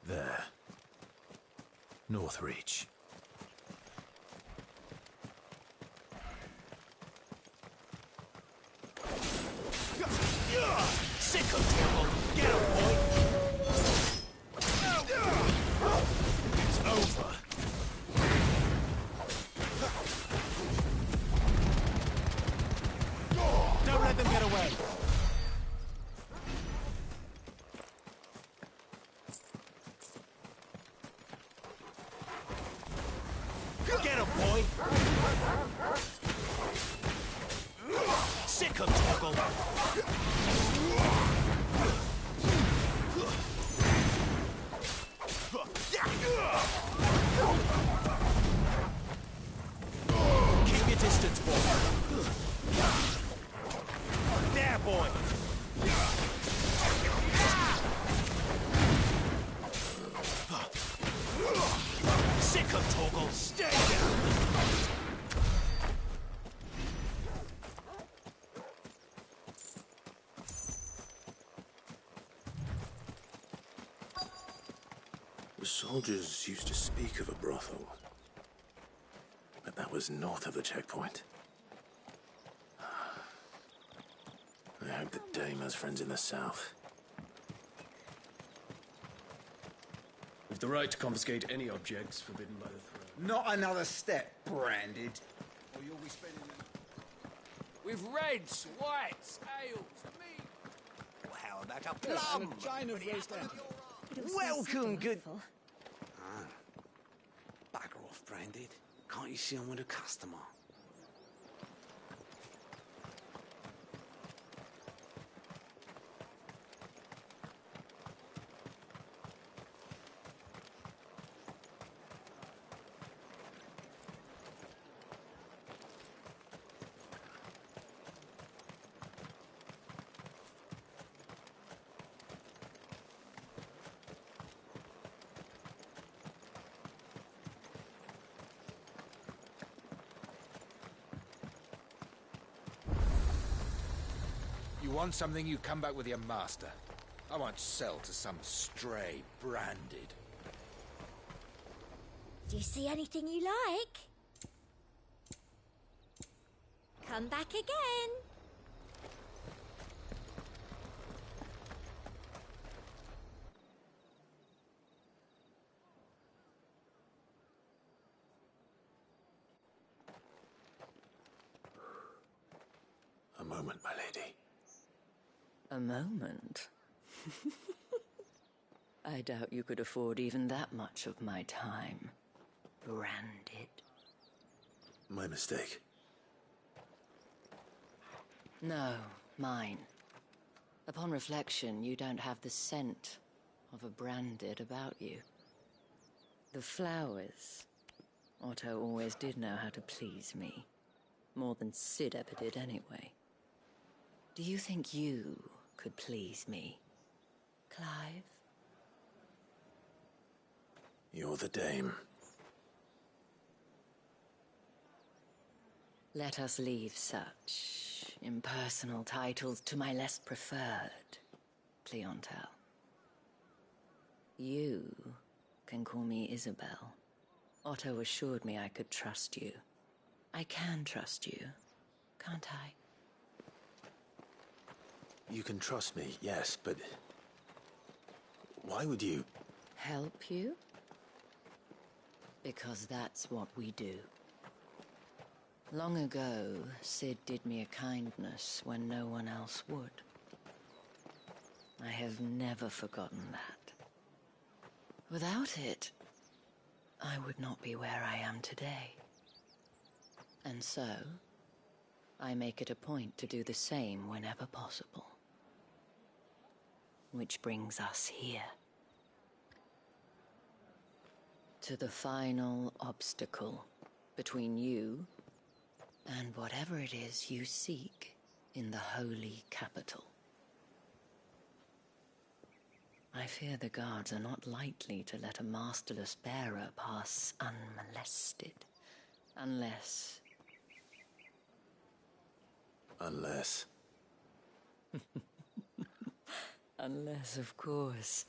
There. Northreach. Sick of Torgal! Get him, boy! It's over. Don't let them get away. Get him, boy! Sick of Torgal! Keep your distance, boy. There, boy. Sick of Torgal. Stay down. The soldiers used to speak of a brothel, but that was north of the checkpoint. I hope that Dame has friends in the south. We've the right to confiscate any objects forbidden by the throne. Not another step, branded. Or you'll be spending them. With reds, whites, ales, mead. Well, how about a plum? And a china of roast lamb. Welcome, good... Bugger off, Branded. Can't you see I'm with a customer? You want something, you come back with your master. I won't sell to some stray branded. Do you see anything you like? Come back again. A moment, my lady. A moment? I doubt you could afford even that much of my time. Branded. My mistake. No, mine. Upon reflection, you don't have the scent of a branded about you. The flowers. Otto always did know how to please me. More than Sid ever did anyway. Do you think you could please me, Clive? You're the Dame. Let us leave such impersonal titles to my less preferred clientele. You can call me Isabel. Otto assured me I could trust you. I can trust you, can't I? You can trust me, yes, but... why would you... Help you? Because that's what we do. Long ago, Sid did me a kindness when no one else would. I have never forgotten that. Without it, I would not be where I am today. And so, I make it a point to do the same whenever possible. Which brings us here. To the final obstacle between you and whatever it is you seek in the holy capital. I fear the guards are not likely to let a masterless bearer pass unmolested. Unless... Unless... Unless, of course,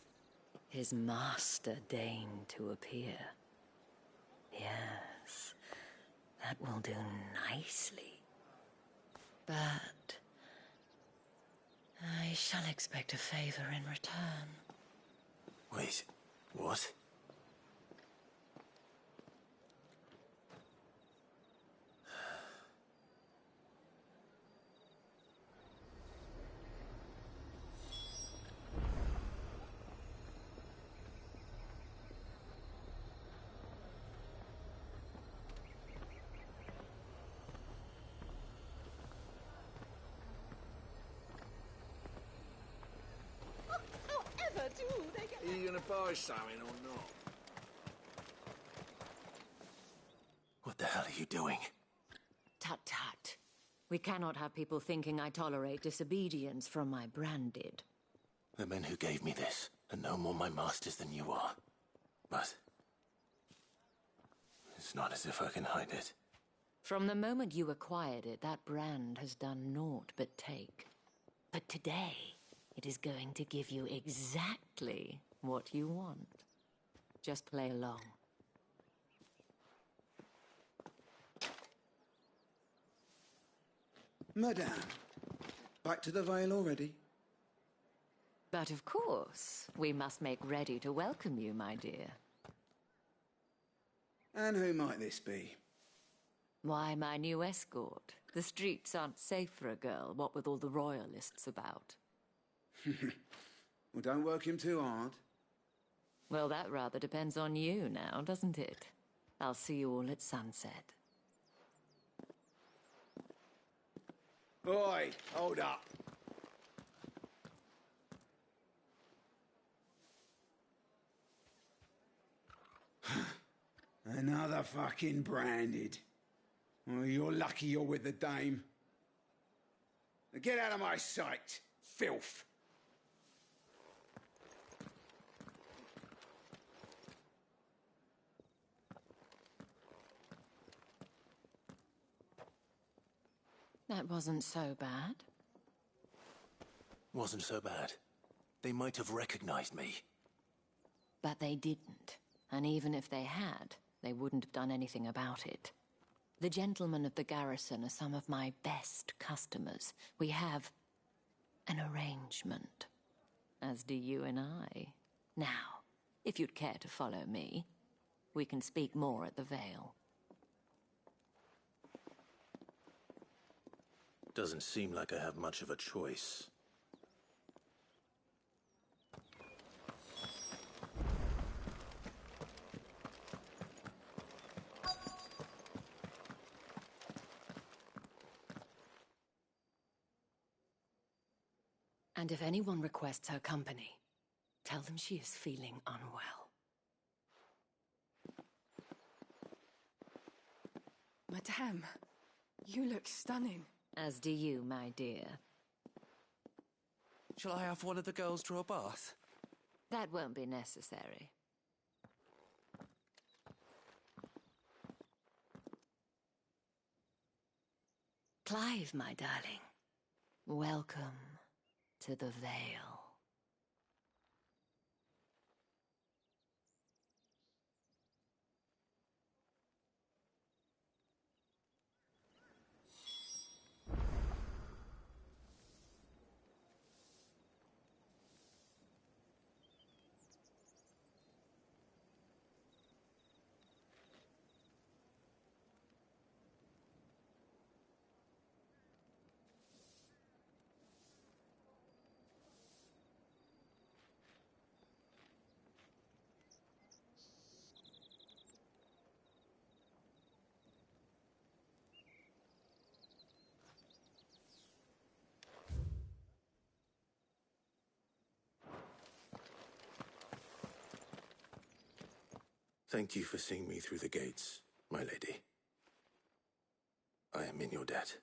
his master deigned to appear. Yes, that will do nicely. But... I shall expect a favor in return. Wait, what? Are you gonna buy something or not? What the hell are you doing? Tut tut. We cannot have people thinking I tolerate disobedience from my branded. The men who gave me this are no more my masters than you are. But... it's not as if I can hide it. From the moment you acquired it, that brand has done naught but take. But today, it is going to give you exactly what you want. Just play along. Madame, back to the Vale already? But of course, we must make ready to welcome you, my dear. And who might this be? Why, my new escort. The streets aren't safe for a girl, what with all the royalists about. Well, don't work him too hard. Well, that rather depends on you now, doesn't it? I'll see you all at sunset. Oi, hold up. Another fucking branded. Well, you're lucky you're with the dame. Now get out of my sight, filth. That wasn't so bad. Wasn't so bad. They might have recognized me. But they didn't. And even if they had, they wouldn't have done anything about it. The gentlemen of the garrison are some of my best customers. We have an arrangement. As do you and I. Now, if you'd care to follow me, we can speak more at the Vale. Doesn't seem like I have much of a choice. And if anyone requests her company, tell them she is feeling unwell. Madame, you look stunning. As do you, my dear. Shall I have one of the girls draw a bath? That won't be necessary. Clive, my darling. Welcome to the Vale. Thank you for seeing me through the gates, my lady. I am in your debt.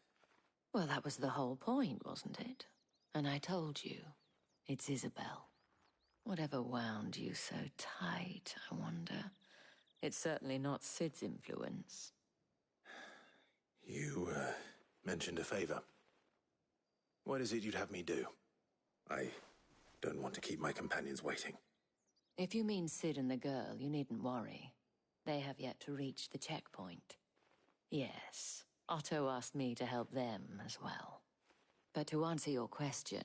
Well, that was the whole point, wasn't it? And I told you, it's Isabel. Whatever wound you so tight, I wonder. It's certainly not Sid's influence. You, mentioned a favor. What is it you'd have me do? I don't want to keep my companions waiting. If you mean Sid and the girl, you needn't worry. They have yet to reach the checkpoint. Yes, Otto asked me to help them as well. But to answer your question,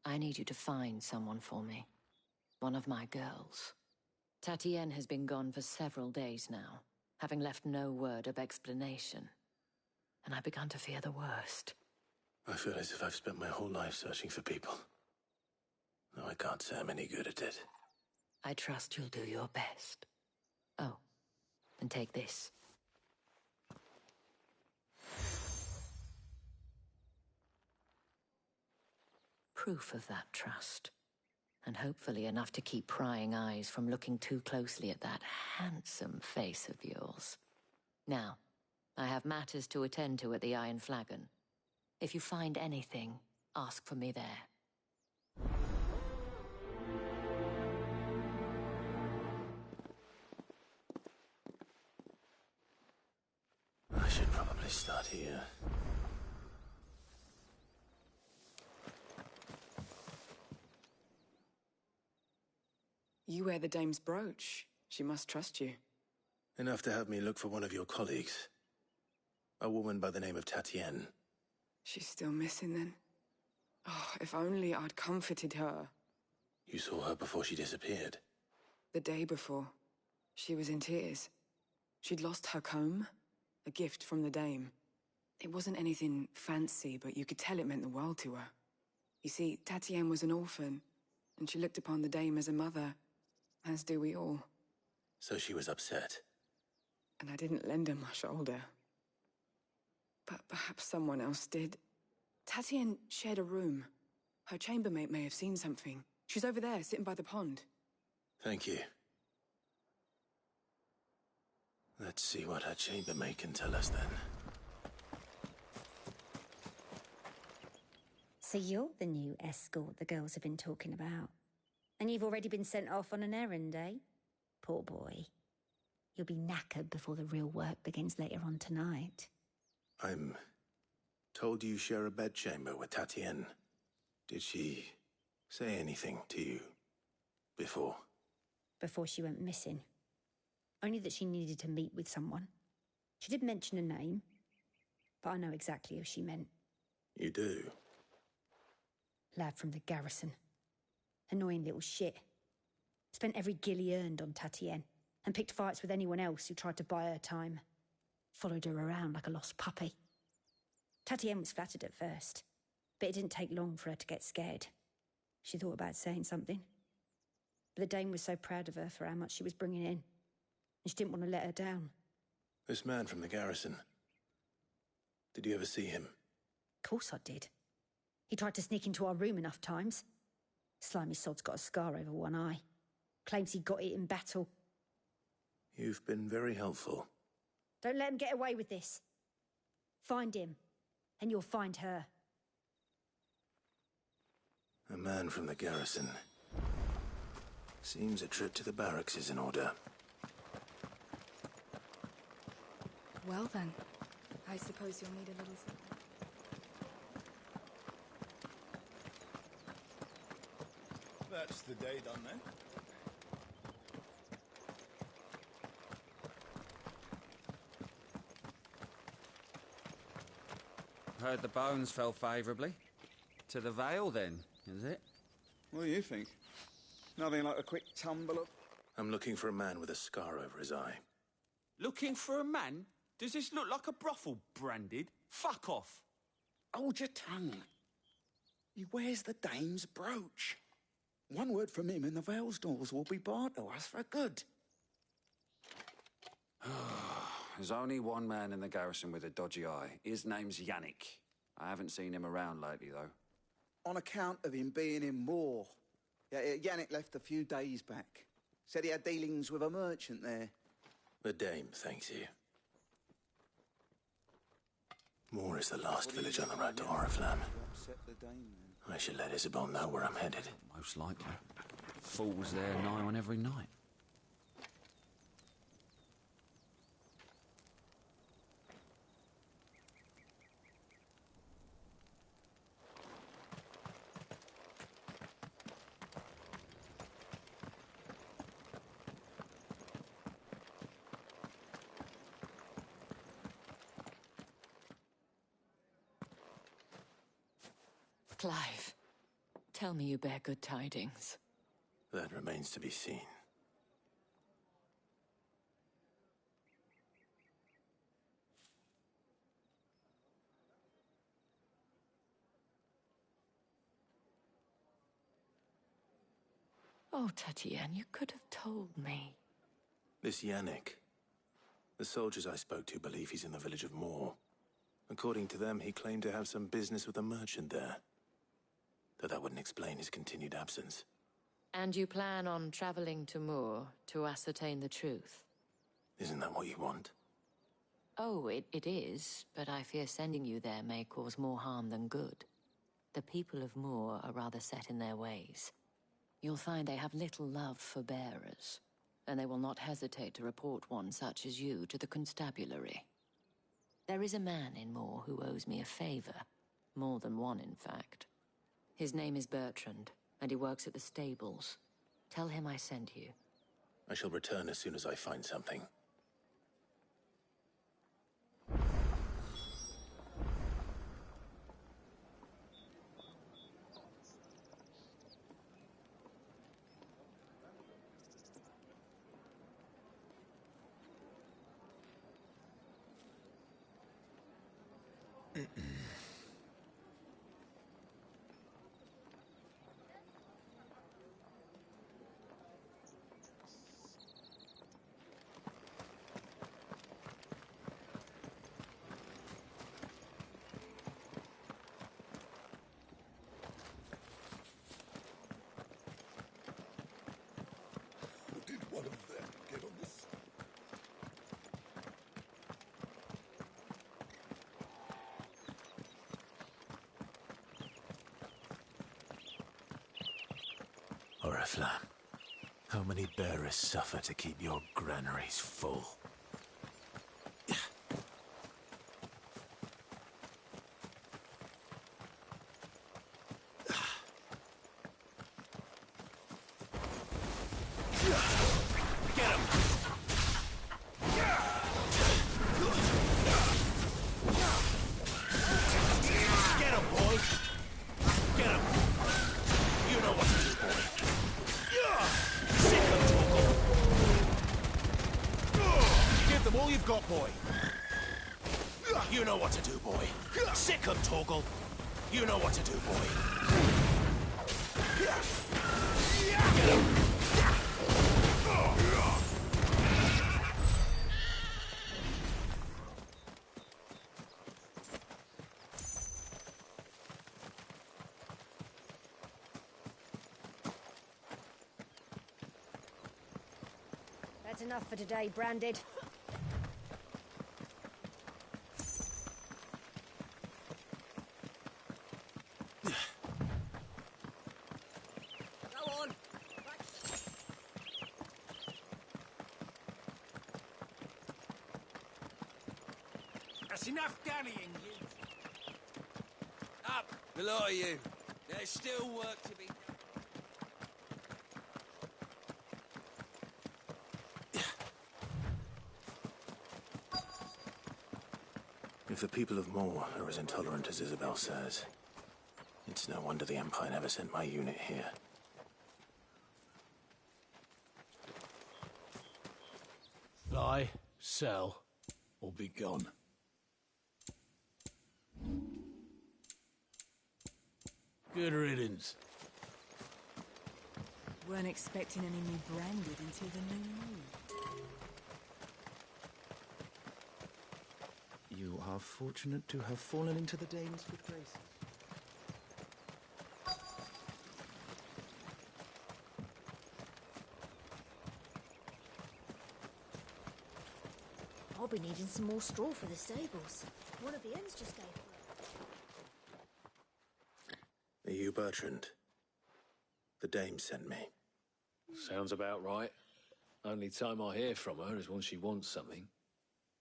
I need you to find someone for me. One of my girls. Tatienne has been gone for several days now, having left no word of explanation. And I've begun to fear the worst. I feel as if I've spent my whole life searching for people. Though I can't say I'm any good at it. I trust you'll do your best. Oh, and take this. Proof of that trust. And hopefully enough to keep prying eyes from looking too closely at that handsome face of yours. Now, I have matters to attend to at the Iron Flagon. If you find anything, ask for me there. I should probably start here. You wear the dame's brooch. She must trust you. Enough to have me look for one of your colleagues. A woman by the name of Tatienne. She's still missing then? Oh, if only I'd comforted her. You saw her before she disappeared. The day before. She was in tears. She'd lost her comb. A gift from the dame. It wasn't anything fancy, but you could tell it meant the world to her. You see, Tatienne was an orphan, and she looked upon the dame as a mother. As do we all. So she was upset. And I didn't lend her my shoulder. But perhaps someone else did. Tatienne shared a room. Her chambermaid may have seen something. She's over there, sitting by the pond. Thank you. Let's see what her chambermaid can tell us then. So you're the new escort the girls have been talking about. And you've already been sent off on an errand, eh? Poor boy. You'll be knackered before the real work begins later on tonight. I'm told you share a bedchamber with Tatienne. Did she say anything to you before? Before she went missing. Only that she needed to meet with someone. She did mention a name, but I know exactly who she meant. You do? Lad from the garrison. Annoying little shit. Spent every guil he earned on Tatienne, and picked fights with anyone else who tried to buy her time. Followed her around like a lost puppy. Tatienne was flattered at first, but it didn't take long for her to get scared. She thought about saying something. But the dame was so proud of her for how much she was bringing in, and she didn't want to let her down. This man from the garrison. Did you ever see him? Of course I did. He tried to sneak into our room enough times. Slimy sod's got a scar over one eye. Claims he got it in battle. You've been very helpful. Don't let him get away with this. Find him, and you'll find her. A man from the garrison. Seems a trip to the barracks is in order. Well then, I suppose you'll need a little something. That's the day done then. Heard the bones fell favourably. To the Vale, then, is it? What do you think? Nothing like a quick tumble up? I'm looking for a man with a scar over his eye. Looking for a man? Does this look like a brothel, Branded? Fuck off. Hold your tongue. He wears the dame's brooch. One word from him and the Vale's doors will be barred to us for good. There's only one man in the garrison with a dodgy eye. His name's Yannick. I haven't seen him around lately, though. On account of him being in war. Yeah, Yannick left a few days back. Said he had dealings with a merchant there. The dame thanks you. Moor is the last village on the road to Oriflamme. I should let Isabel know where I'm headed. Most likely. Fools there nigh on every night. Clive, tell me you bear good tidings. That remains to be seen. Oh, Tatienne, you could have told me. This Yannick. The soldiers I spoke to believe he's in the village of Moor. According to them, he claimed to have some business with a merchant there. Though that wouldn't explain his continued absence. And you plan on traveling to Moor to ascertain the truth? Isn't that what you want? Oh, it is, but I fear sending you there may cause more harm than good. The people of Moor are rather set in their ways. You'll find they have little love for bearers, and they will not hesitate to report one such as you to the constabulary. There is a man in Moor who owes me a favor. More than one, in fact. His name is Bertrand, and he works at the stables. Tell him I sent you. I shall return as soon as I find something. Did one of them get on this? Oriflamme, how many bearers suffer to keep your granaries full? All you've got, boy. You know what to do, boy. Sick 'em, Torgal. You know what to do, boy. Get 'em. That's enough for today, Branded. That's enough dallying, you. Up, the lot of you. There's still work to be done. If the people of Moor are as intolerant as Isabel says, it's no wonder the Empire never sent my unit here. Buy, sell, or be gone. Good riddance. Weren't expecting any new Branded until the new moon. You are fortunate to have fallen into the Dane's good graces. be needing some more straw for the stables. One of the ends just gave way. Are you Bertrand? The dame sent me. Sounds about right. Only time I hear from her is when she wants something.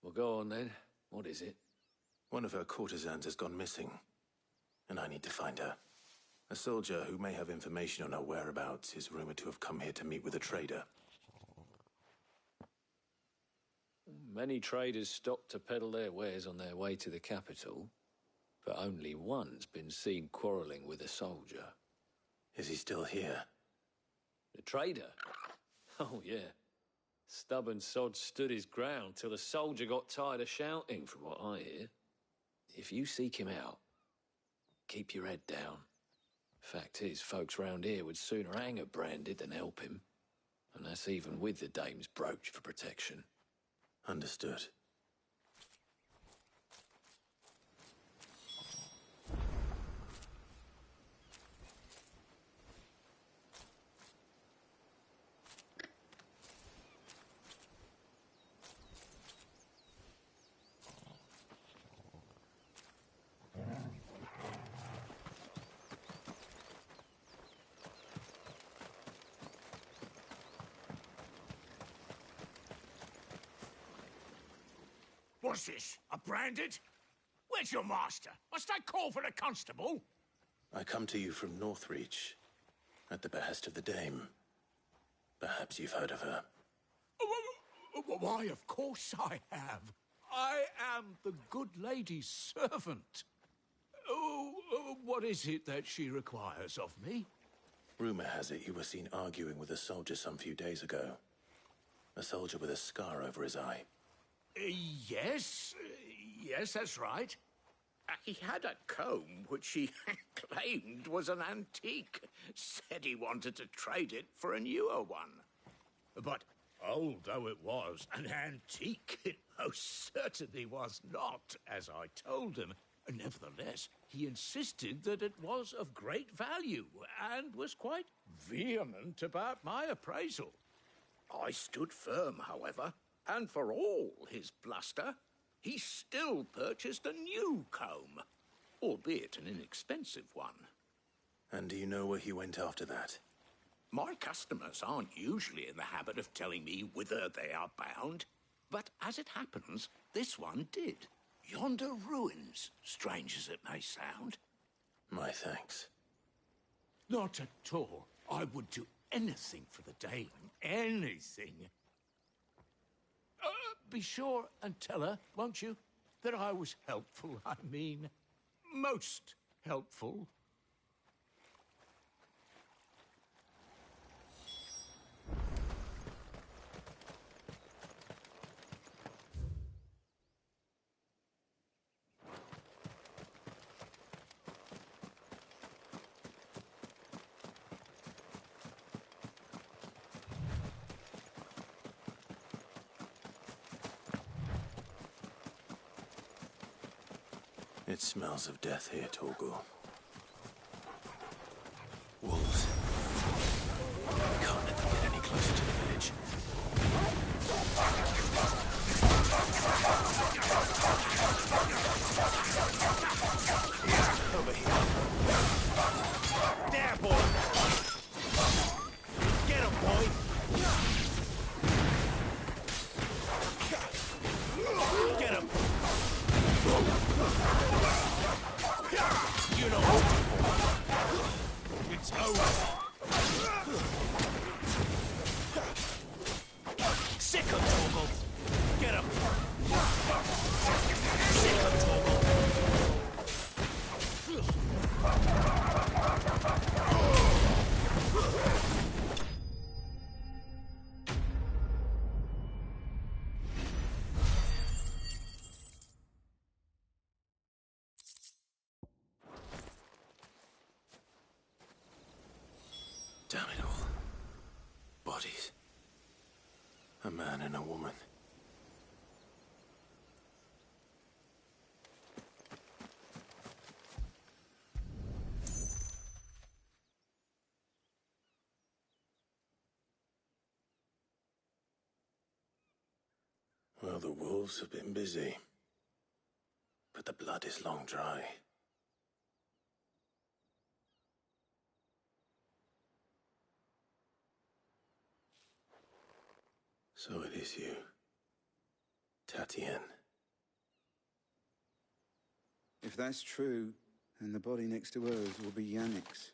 Well, go on then. What is it? One of her courtesans has gone missing, and I need to find her. A soldier who may have information on her whereabouts is rumored to have come here to meet with a trader. Many traders stop to peddle their wares on their way to the capital, but only one's been seen quarrelling with a soldier. Is he still here? The trader? Oh, yeah. Stubborn sod stood his ground till the soldier got tired of shouting, from what I hear. If you seek him out, keep your head down. Fact is, folks round here would sooner hang a branded than help him. And that's even with the dame's brooch for protection. Understood. What's this? A branded? Where's your master? Must I call for the constable? I come to you from Northreach, at the behest of the dame. Perhaps you've heard of her. Why, of course I have. I am the good lady's servant. What is it that she requires of me? Rumor has it you were seen arguing with a soldier some few days ago. A soldier with a scar over his eye. Yes, that's right. He had a comb which he claimed was an antique. Said he wanted to trade it for a newer one. But old though it was, an antique it most certainly was not, as I told him. Nevertheless, he insisted that it was of great value and was quite vehement about my appraisal. I stood firm, however. And for all his bluster, he still purchased a new comb, albeit an inexpensive one. And do you know where he went after that? My customers aren't usually in the habit of telling me whither they are bound, but as it happens, this one did. Yonder ruins, strange as it may sound. My thanks. Not at all. I would do anything for the dame. Anything. Be sure and tell her, won't you, that I was helpful, I mean, most helpful. It smells of death here, Torgal. Wolves. We can't let them get any closer to the village. Over here. There, boy! Get him, boy! Get him! You know it's over. Sick of Torgal. Get him. Sick of Torgal. Damn it all. Bodies. A man and a woman. Well, Well, the wolves have been busy. But the blood is long dry. So it is you, Tatien. If that's true, then the body next to hers will be Yannick's.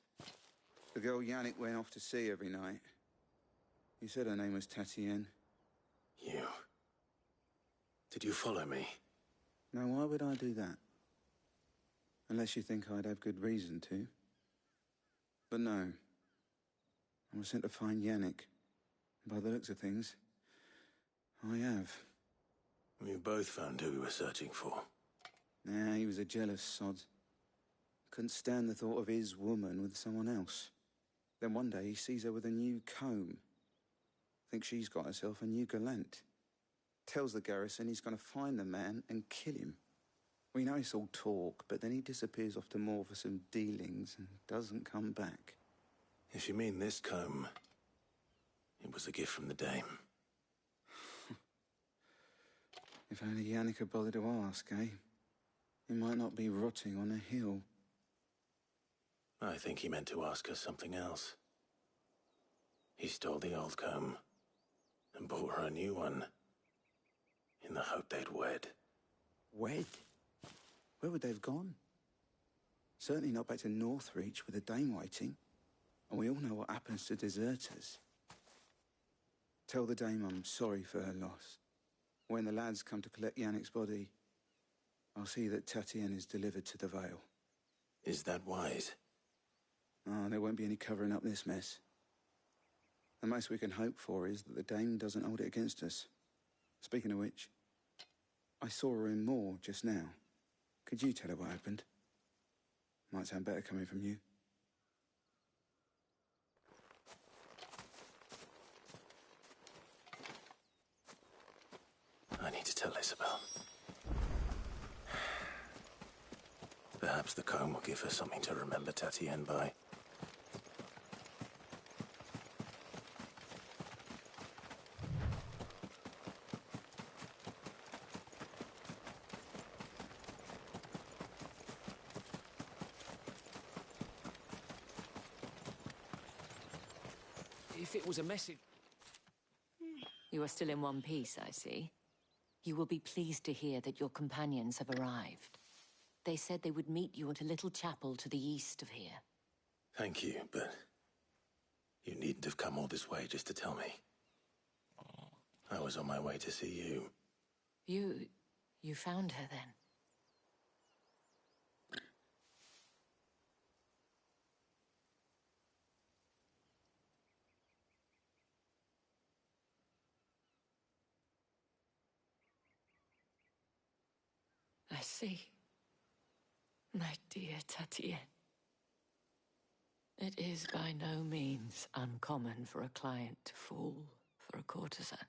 The girl Yannick went off to sea every night. You said her name was Tatien. You... Did you follow me? Now, why would I do that? Unless you think I'd have good reason to. But no. I was sent to find Yannick. By the looks of things, I have. We both found who we were searching for. Nah, he was a jealous sod. Couldn't stand the thought of his woman with someone else. Then one day he sees her with a new comb. Thinks she's got herself a new gallant. Tells the garrison he's going to find the man and kill him. We know it's all talk, but then he disappears off to Moor for some dealings and doesn't come back. If you mean this comb, it was a gift from the Dame. If only Yannick had bothered to ask, eh? He might not be rotting on a hill. I think he meant to ask her something else. He stole the old comb and bought her a new one in the hope they'd wed. Wed? Where would they have gone? Certainly not back to Northreach with the Dame waiting. And we all know what happens to deserters. Tell the Dame I'm sorry for her loss. When the lads come to collect Yannick's body, I'll see that Tatien is delivered to the Vale. Is that wise? Oh, there won't be any covering up this mess. The most we can hope for is that the Dame doesn't hold it against us. Speaking of which, I saw her in Moor just now. Could you tell her what happened? Might sound better coming from you. I need to tell Isabel. Perhaps the comb will give her something to remember Tatien by. If it was a message... You are still in one piece, I see. You will be pleased to hear that your companions have arrived. They said they would meet you at a little chapel to the east of here. Thank you, but you needn't have come all this way just to tell me. I was on my way to see you. You found her then? I see. My dear Tatien. It is by no means uncommon for a client to fall for a courtesan.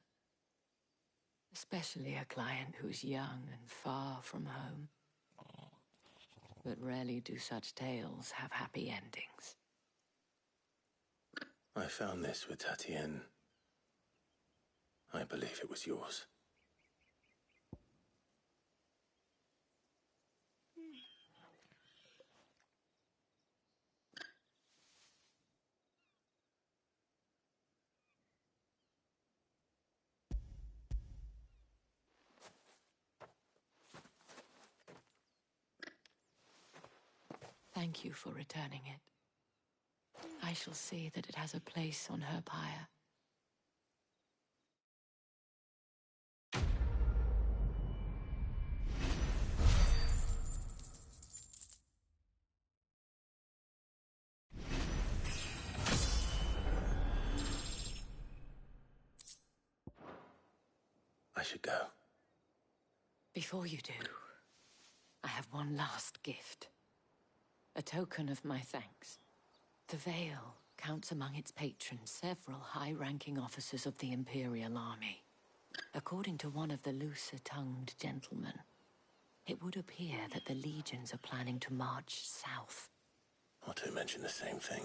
Especially a client who's young and far from home. But rarely do such tales have happy endings. I found this with Tatien. I believe it was yours. Thank you for returning it. I shall see that it has a place on her pyre. I should go. Before you do, I have one last gift. A token of my thanks. The Vale counts among its patrons several high-ranking officers of the Imperial Army. According to one of the looser-tongued gentlemen, it would appear that the legions are planning to march south. Otto mentioned the same thing.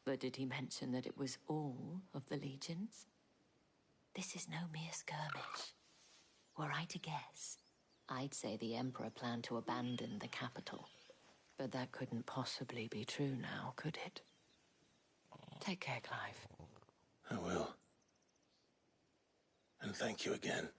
But did he mention that it was all of the legions? This is no mere skirmish. Were I to guess, I'd say the Emperor planned to abandon the capital. But that couldn't possibly be true now, could it? Take care, Clive. I will. And thank you again.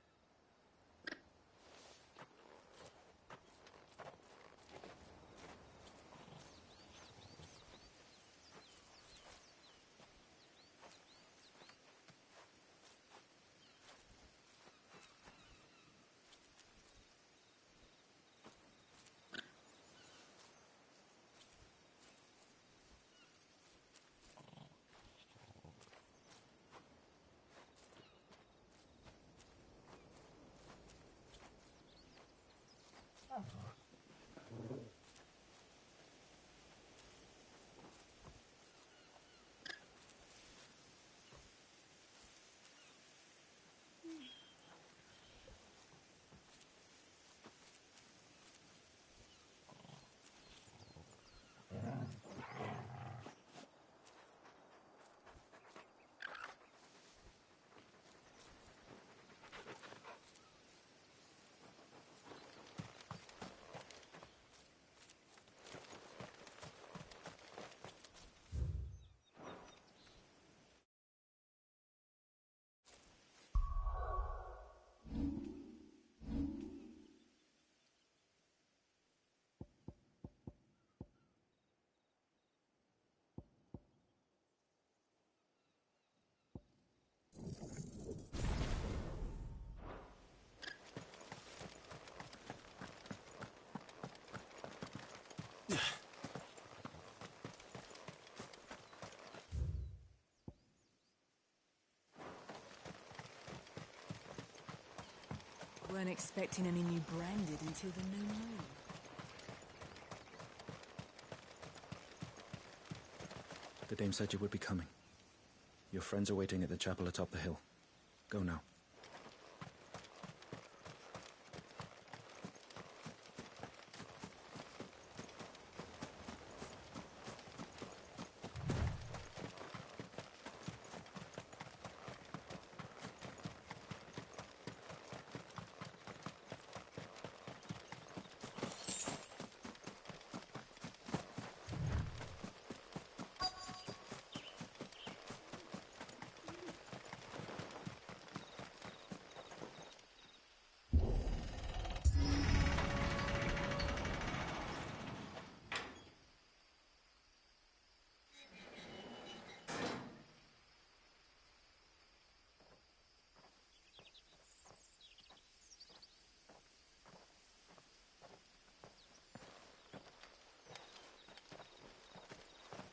Weren't expecting any new branded until the new moon. The dame said you would be coming. Your friends are waiting at the chapel atop the hill. Go now.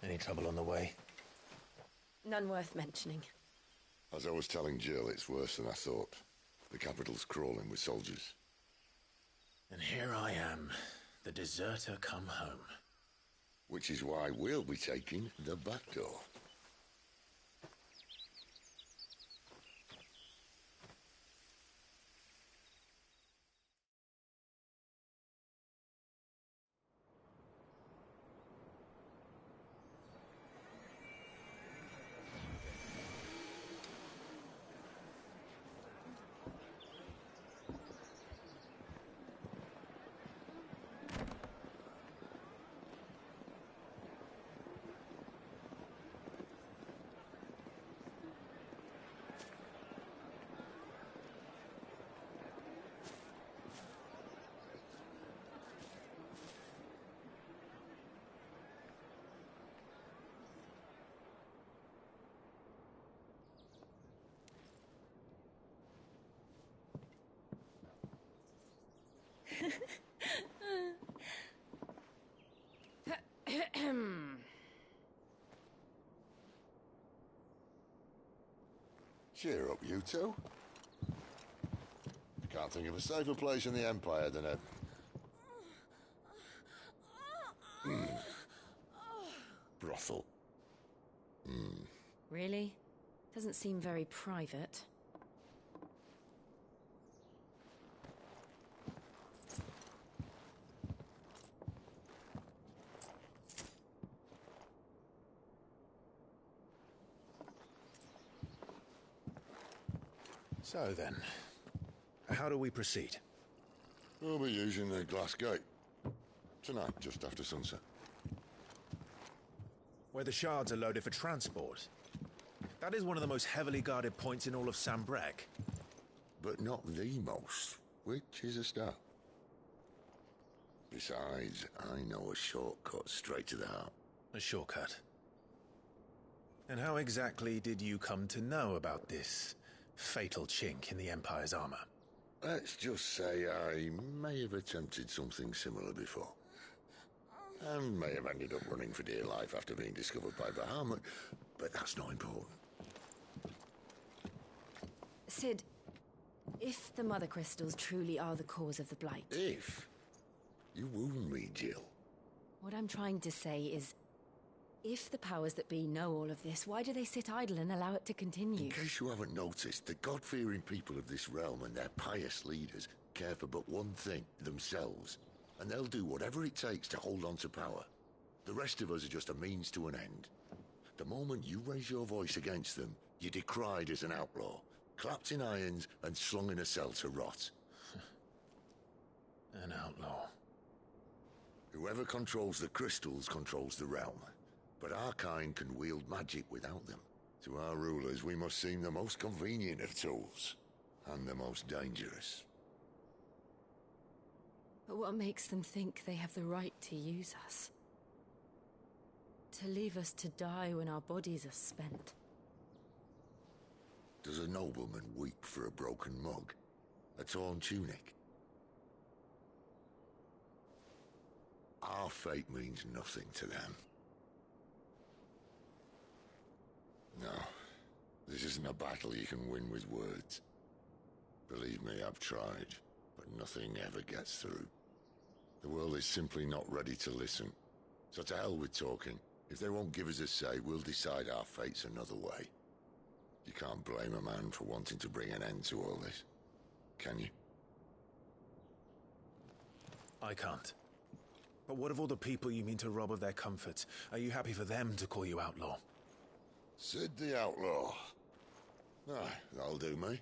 Any trouble on the way? None worth mentioning. As I was telling Jill, it's worse than I thought. The capital's crawling with soldiers. And here I am, the deserter come home. Which is why we'll be taking the back door. Cheer up, you two. I can't think of a safer place in the Empire than a... brothel. Really? Doesn't seem very private. So then, how do we proceed? We'll be using the Glass Gate. Tonight, just after sunset. Where the shards are loaded for transport. That is one of the most heavily guarded points in all of Sambrec. But not the most, which is a start. Besides, I know a shortcut straight to the heart. A shortcut? And how exactly did you come to know about this fatal chink in the Empire's armor? Let's just say I may have attempted something similar before. And may have ended up running for dear life after being discovered by Bahamut, but that's not important. Cid, if the Mother Crystals truly are the cause of the Blight... If? You wound me, Jill. What I'm trying to say is, if the powers that be know all of this, why do they sit idle and allow it to continue? In case you haven't noticed, the God-fearing people of this realm and their pious leaders care for but one thing, themselves. And they'll do whatever it takes to hold on to power. The rest of us are just a means to an end. The moment you raise your voice against them, you're decried as an outlaw, clapped in irons and slung in a cell to rot. An outlaw. Whoever controls the crystals controls the realm. But our kind can wield magic without them. To our rulers, we must seem the most convenient of tools. And the most dangerous. But what makes them think they have the right to use us? To leave us to die when our bodies are spent? Does a nobleman weep for a broken mug? A torn tunic? Our fate means nothing to them. No, this isn't a battle you can win with words. Believe me, I've tried, but nothing ever gets through. The world is simply not ready to listen. So to hell with talking. If they won't give us a say, we'll decide our fates another way. You can't blame a man for wanting to bring an end to all this, can you? I can't. But what of all the people you mean to rob of their comforts? Are you happy for them to call you outlaw? Cid the Outlaw. Ah, that'll do me.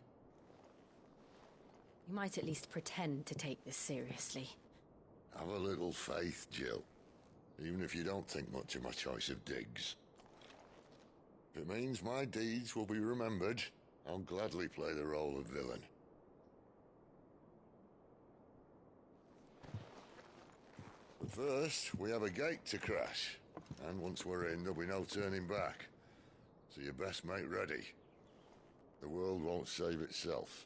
You might at least pretend to take this seriously. Have a little faith, Jill. Even if you don't think much of my choice of digs. If it means my deeds will be remembered, I'll gladly play the role of villain. But first, we have a gate to crash. And once we're in, there'll be no turning back. So you best make ready. The world won't save itself.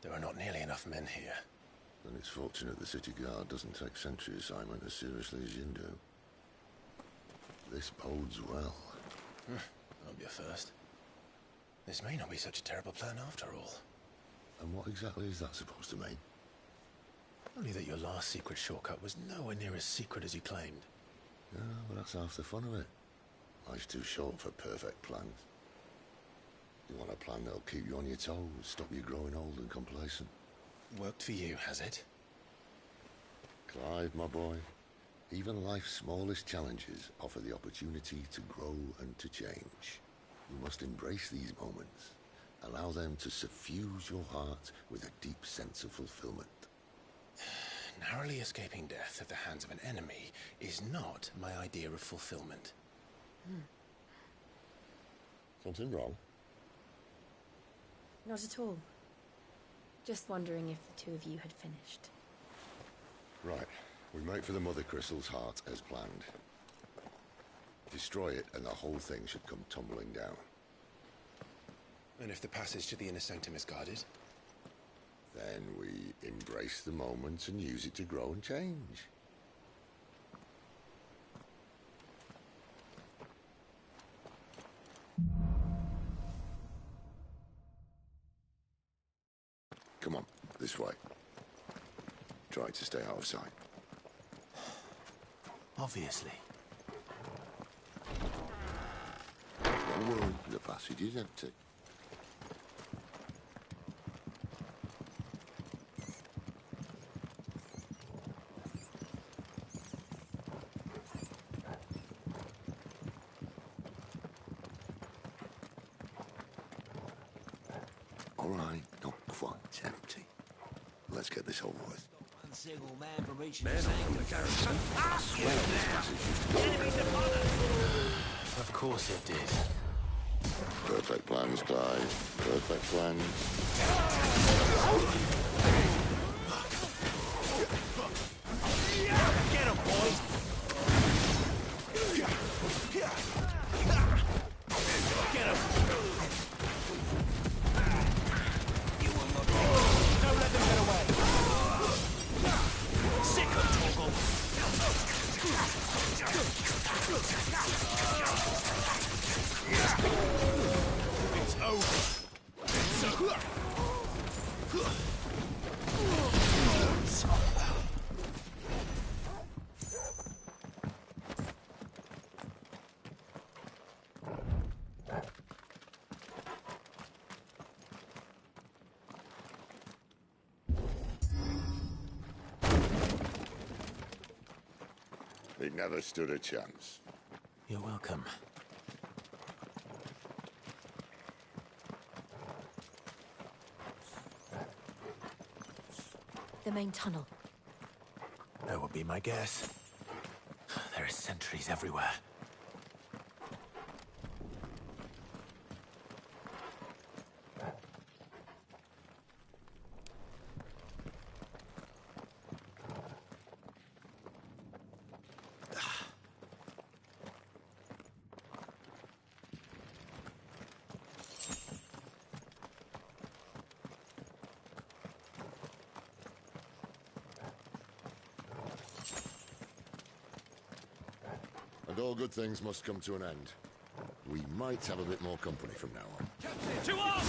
There are not nearly enough men here. Then it's fortunate the city guard doesn't take sentry assignment as seriously as you do. This bodes well. That'll be a first. This may not be such a terrible plan after all. And what exactly is that supposed to mean? Only that your last secret shortcut was nowhere near as secret as you claimed. Yeah, but that's half the fun of it. Life's too short for perfect plans. You want a plan that'll keep you on your toes, stop you growing old and complacent. Worked for you, has it? Clive, my boy, even life's smallest challenges offer the opportunity to grow and to change. You must embrace these moments. Allow them to suffuse your heart with a deep sense of fulfillment. Narrowly escaping death at the hands of an enemy is not my idea of fulfillment. Something wrong? Not at all. Just wondering if the two of you had finished. Right. We make for the Mother Crystal's heart as planned. Destroy it and the whole thing should come tumbling down. And if the passage to the inner sanctum is guarded? Then we embrace the moment and use it to grow and change. Come on, this way. Try to stay out of sight. Obviously. Don't worry, the passage is empty. All right, not quite empty. Let's get this over with. One single man from reaching the sanctum. Ask you now! Enemies upon us! Of course it did. Perfect plans, Clive. Perfect plans. Get him, boys! Get him! Don't let them get away! Sick of Torgal! It's over! It's over! He never stood a chance. You're welcome. The main tunnel. That would be my guess. There are sentries everywhere. And all good things must come to an end. We might have a bit more company from now on. To arms!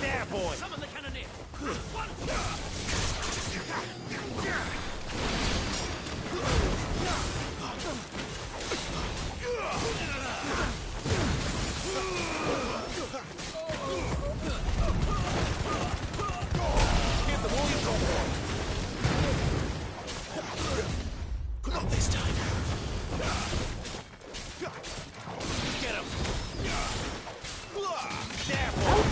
There, boy! Summon the cannoneer! One! Give them all you've got, boy! Not this time! Get him! There, boy!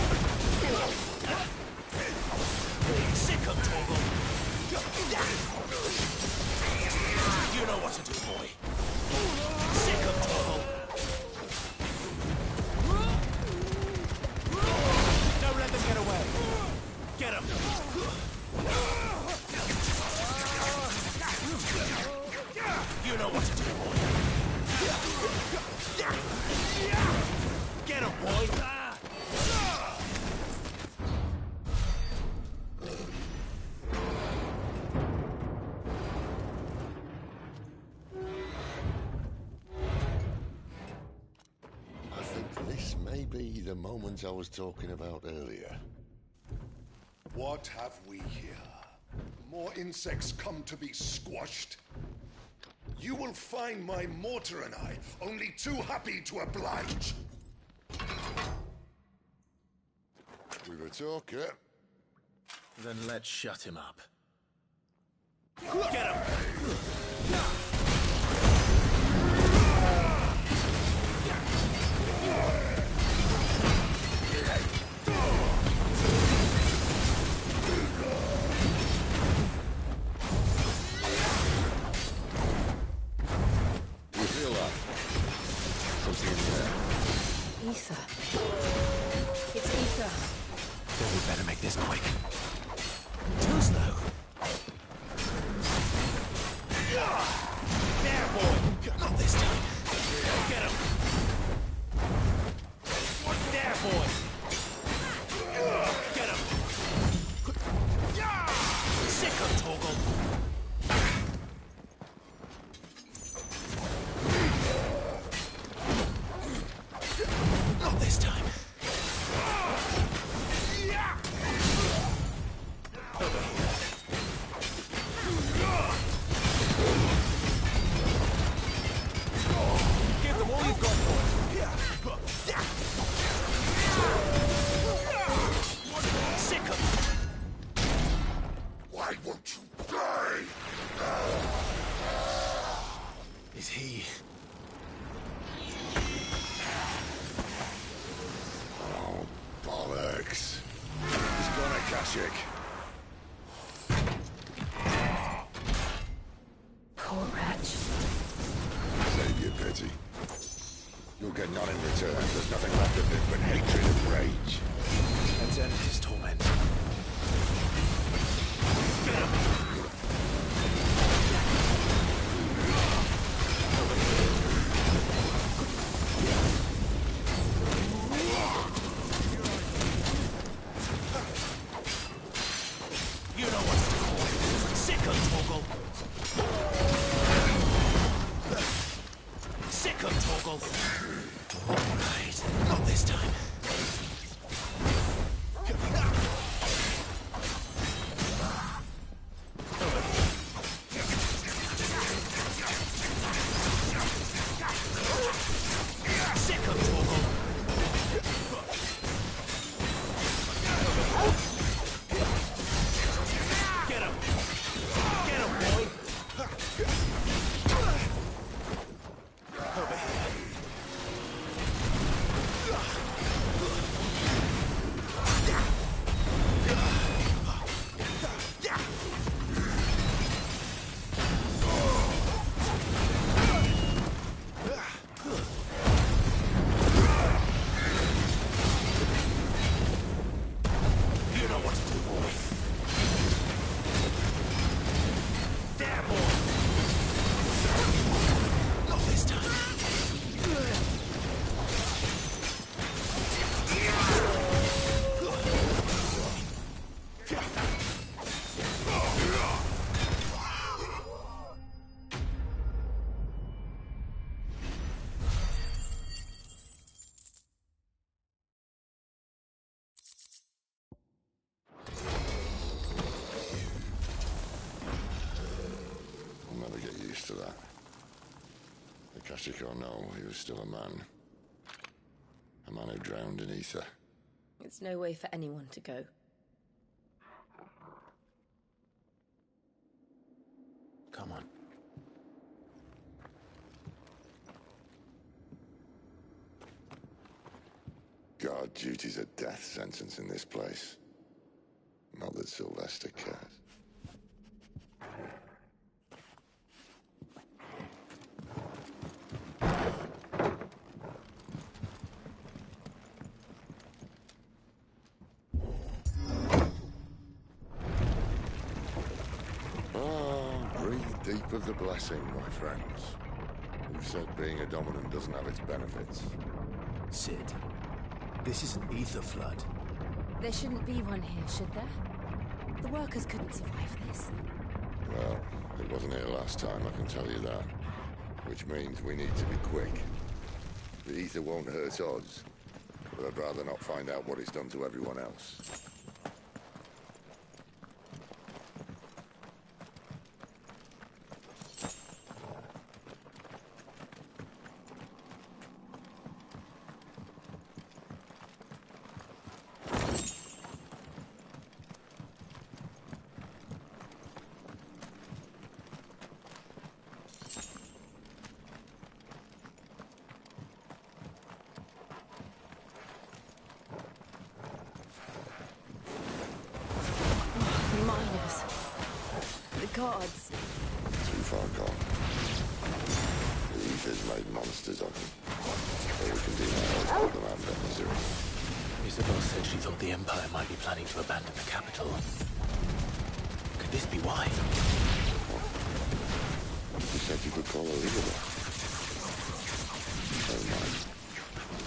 Sick of Torgal! You know what to do, boy! Sick of Torgal! Don't let them get away! Get him! You know what to do, boy! Get him, boy! I think this may be the moment I was talking about earlier. What have we here? More insects come to be squashed? You will find my mortar and I only too happy to oblige. We've a talker. Then let's shut him up. Get him! You feel that? Something in there. Ether. It's ether. Then we better make this quick. Too slow. There, boy! Not this time. Get him! There, boy! Get him! Sick of Torgal! Not this time. Over here. Give them all you've got, boy. Sick of them. Why won't you die? Is he... Oh, bollocks. He's gone, Akashic. Poor wretch. Save your pity. You'll get none in return. There's nothing left of him but hatred and rage. Let's end his torment. You know what to do. Sick of Torgal. Sick of Torgal. All right. Not this time. Sick of Torgal. Get him! Get him, boy! Over here. You know what to do, boy. There, boy! Not this time. I'll never get used to that. Akashic or no, he was still a man. A man who drowned in ether. It's no way for anyone to go. Come on. Guard duty's a death sentence in this place. Not that Sylvester cares. Breathe deep of the blessing, my friends. Who said being a dominant doesn't have its benefits? Sid, this is an ether flood. There shouldn't be one here, should there? The workers couldn't survive this. Well, it wasn't here last time, I can tell you that. Which means we need to be quick. The ether won't hurt us, but I'd rather not find out what it's done to everyone else. gods. Too far gone. The Ether's made monsters of them. All we can do now is hold them under misery. Isabel said she thought the Empire might be planning to abandon the capital. Could this be why? She said you could call her Elizabeth. Never mind.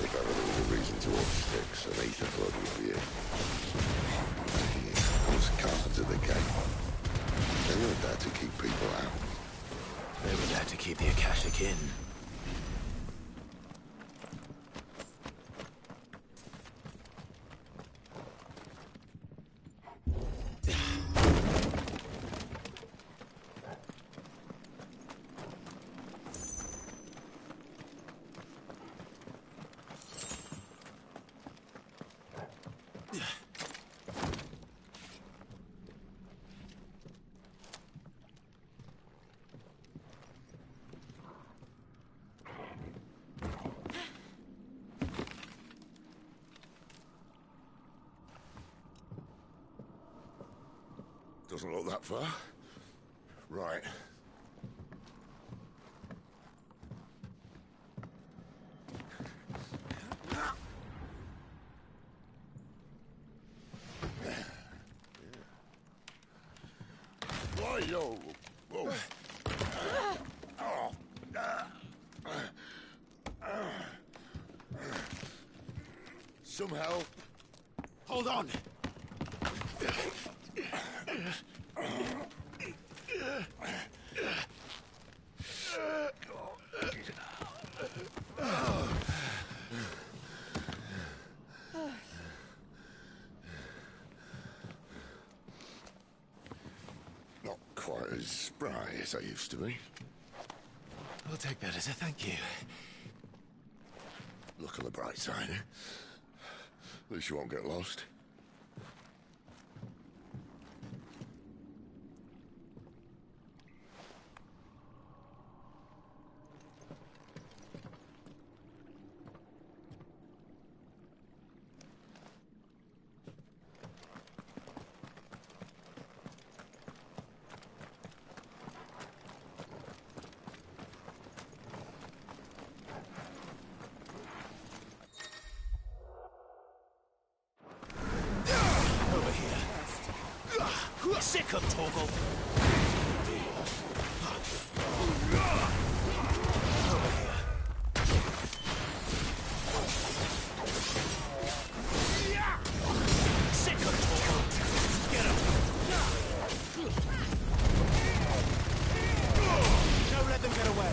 If ever there was a reason to watch sticks, an Ether flood would be it. Those cards at the gate. They were there to keep people out. They were there to keep the Akashic in. Doesn't look that far. Right. Why, yo? Whoa. Some help. Hold on! Not quite as spry as I used to be. I'll take that as a thank you. Look on the bright side, eh? At least you won't get lost. Sick of Torgal. Sick of Torgal. Get him. Don't let them get away.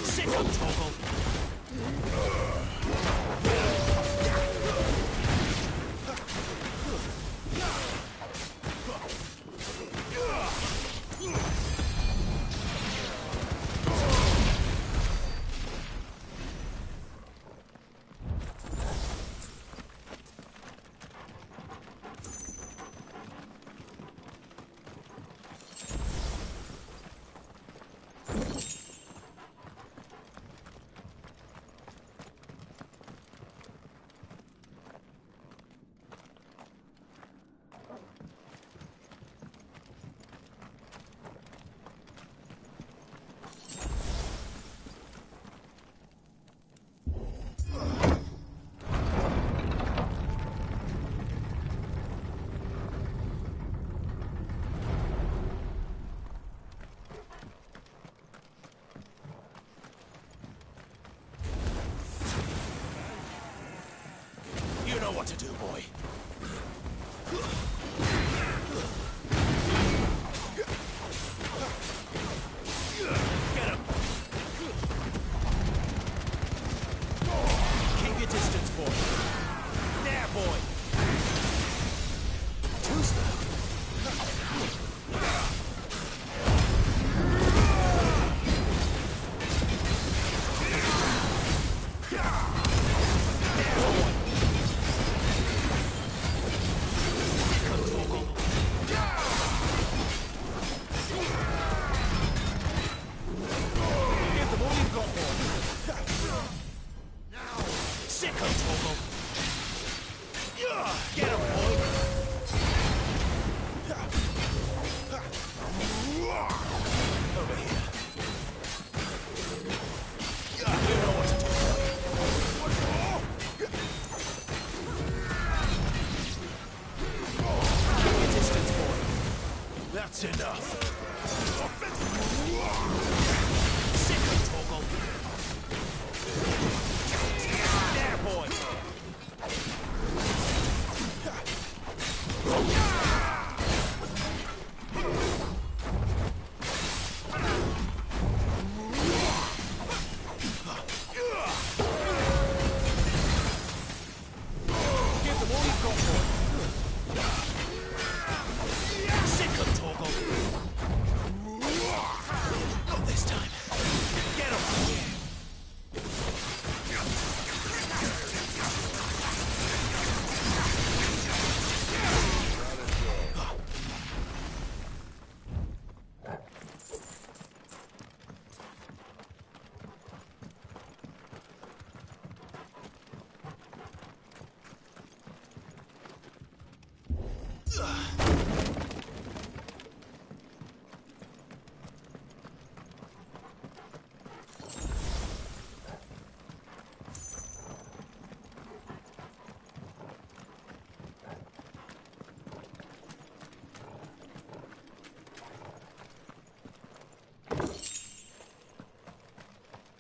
Sick of Torgal. There, boy! Give them all you've got, boy! Sick of Torgal! Not this time. Get him!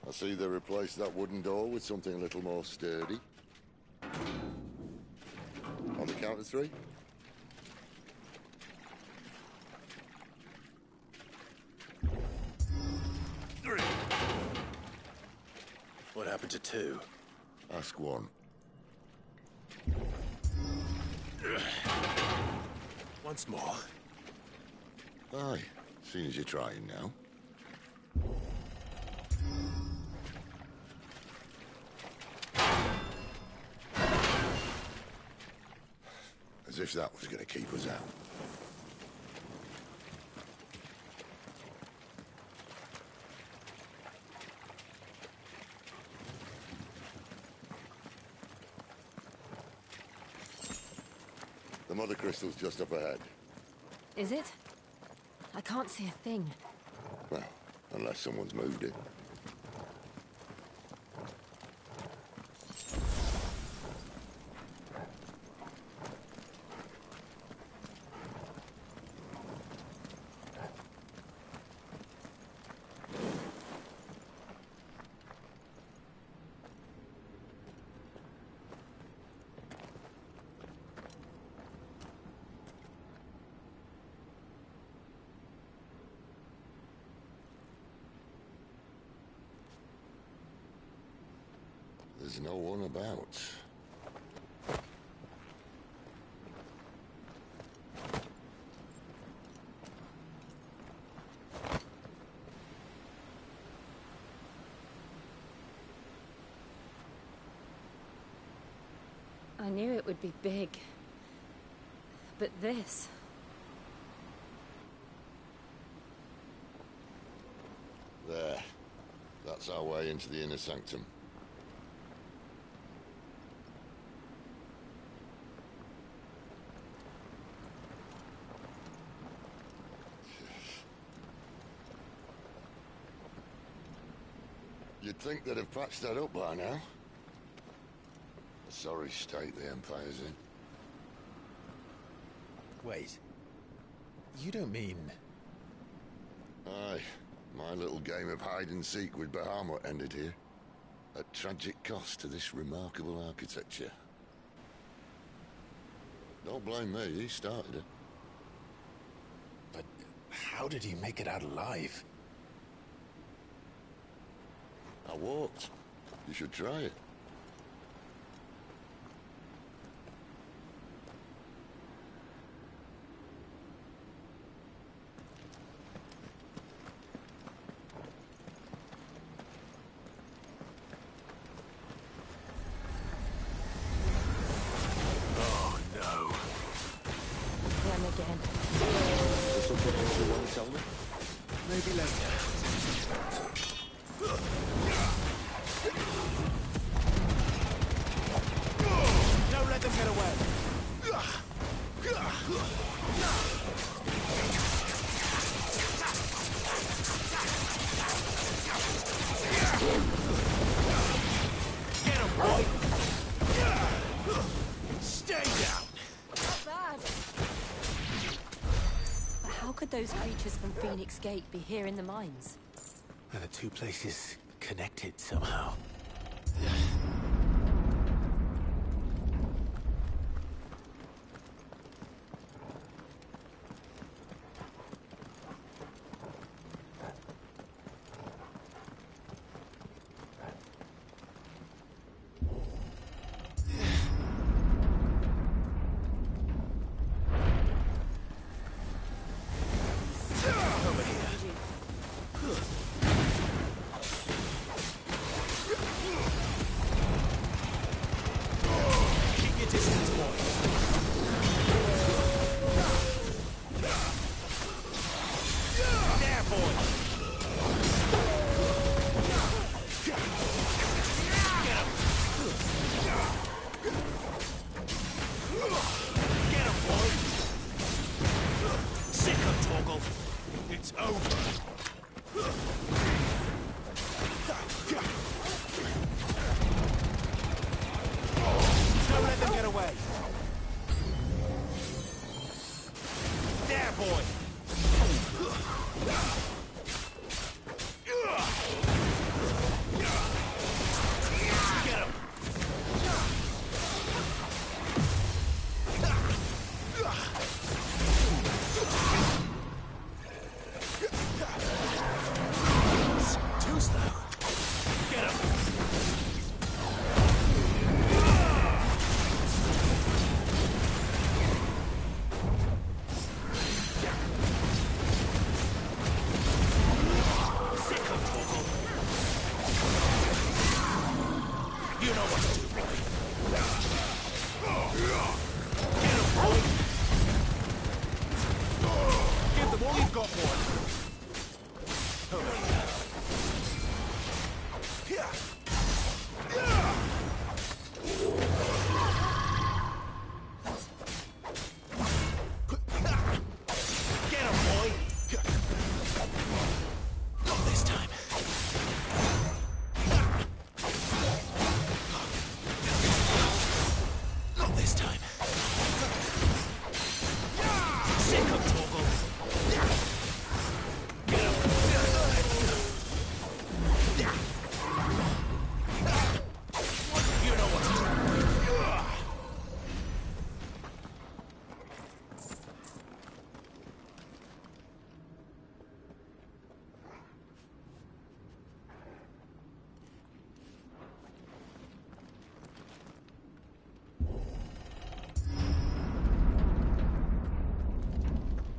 I see they replaced that wooden door with something a little more sturdy. On the count of 3? What happened to 2? Ask 1. Once more. Aye, seeing as you're trying now. As if that was going to keep us out. The mother crystal's just up ahead. Is it? I can't see a thing. Well, unless someone's moved it. There's no one about. I knew it would be big. But this... There. That's our way into the inner sanctum. You'd think they'd have patched that up by now. A sorry state the Empire's in. Wait. You don't mean... Aye. My little game of hide-and-seek with Bahamut ended here. At tragic cost to this remarkable architecture. Don't blame me, he started it. But how did he make it out alive? I walked. You should try it. Oh, no. Them again. Is there something else you want to tell me? Maybe later. Don't let them get away. Get him, boy. Stay down. Not bad. But how could those creatures creatures from Phoenix Gate be here in the mines? Are the two places connected somehow?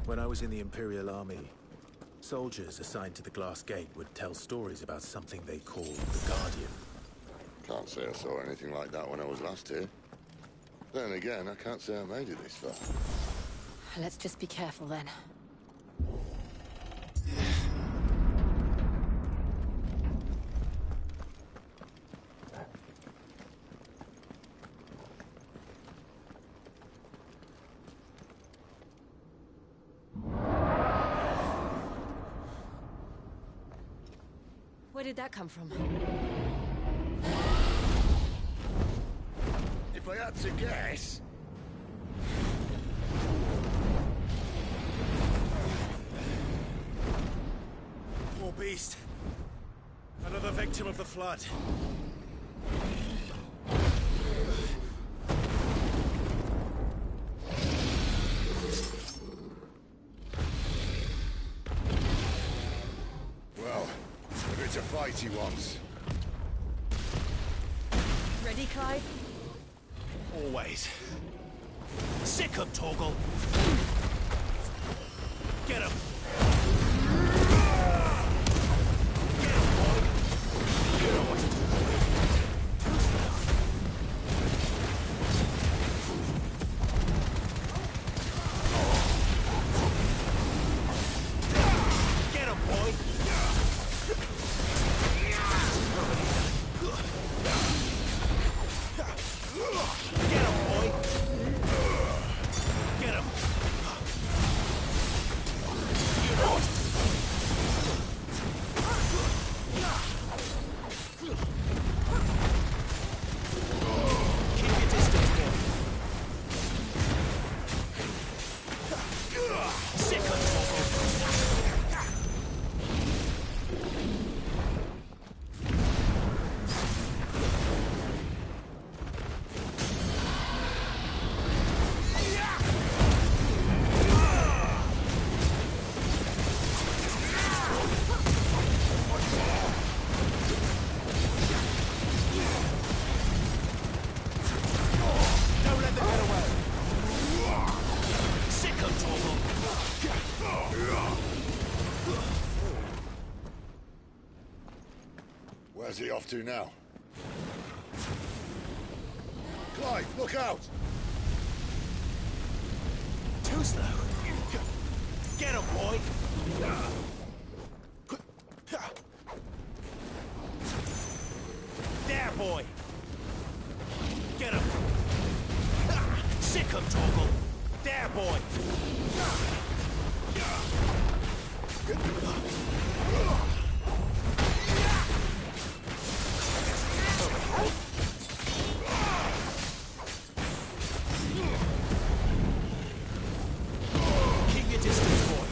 When I was in the Imperial Army, soldiers assigned to the Glass Gate would tell stories about something they called the Guardian. Can't say I saw anything like that when I was last here. Then again, I can't say I made it this far. Let's just be careful then. Where did that come from? If I had to guess... More beast. Another victim of the flood. Well, if it's a fight he wants. Ready, Clive? Always. Sick him, Torgal! Get him! Where's he off to now? Clive, look out! Too slow. Get him, boy! There, boy! Get him! Sick him, Torgal! There, boy! Keep your distance, boy!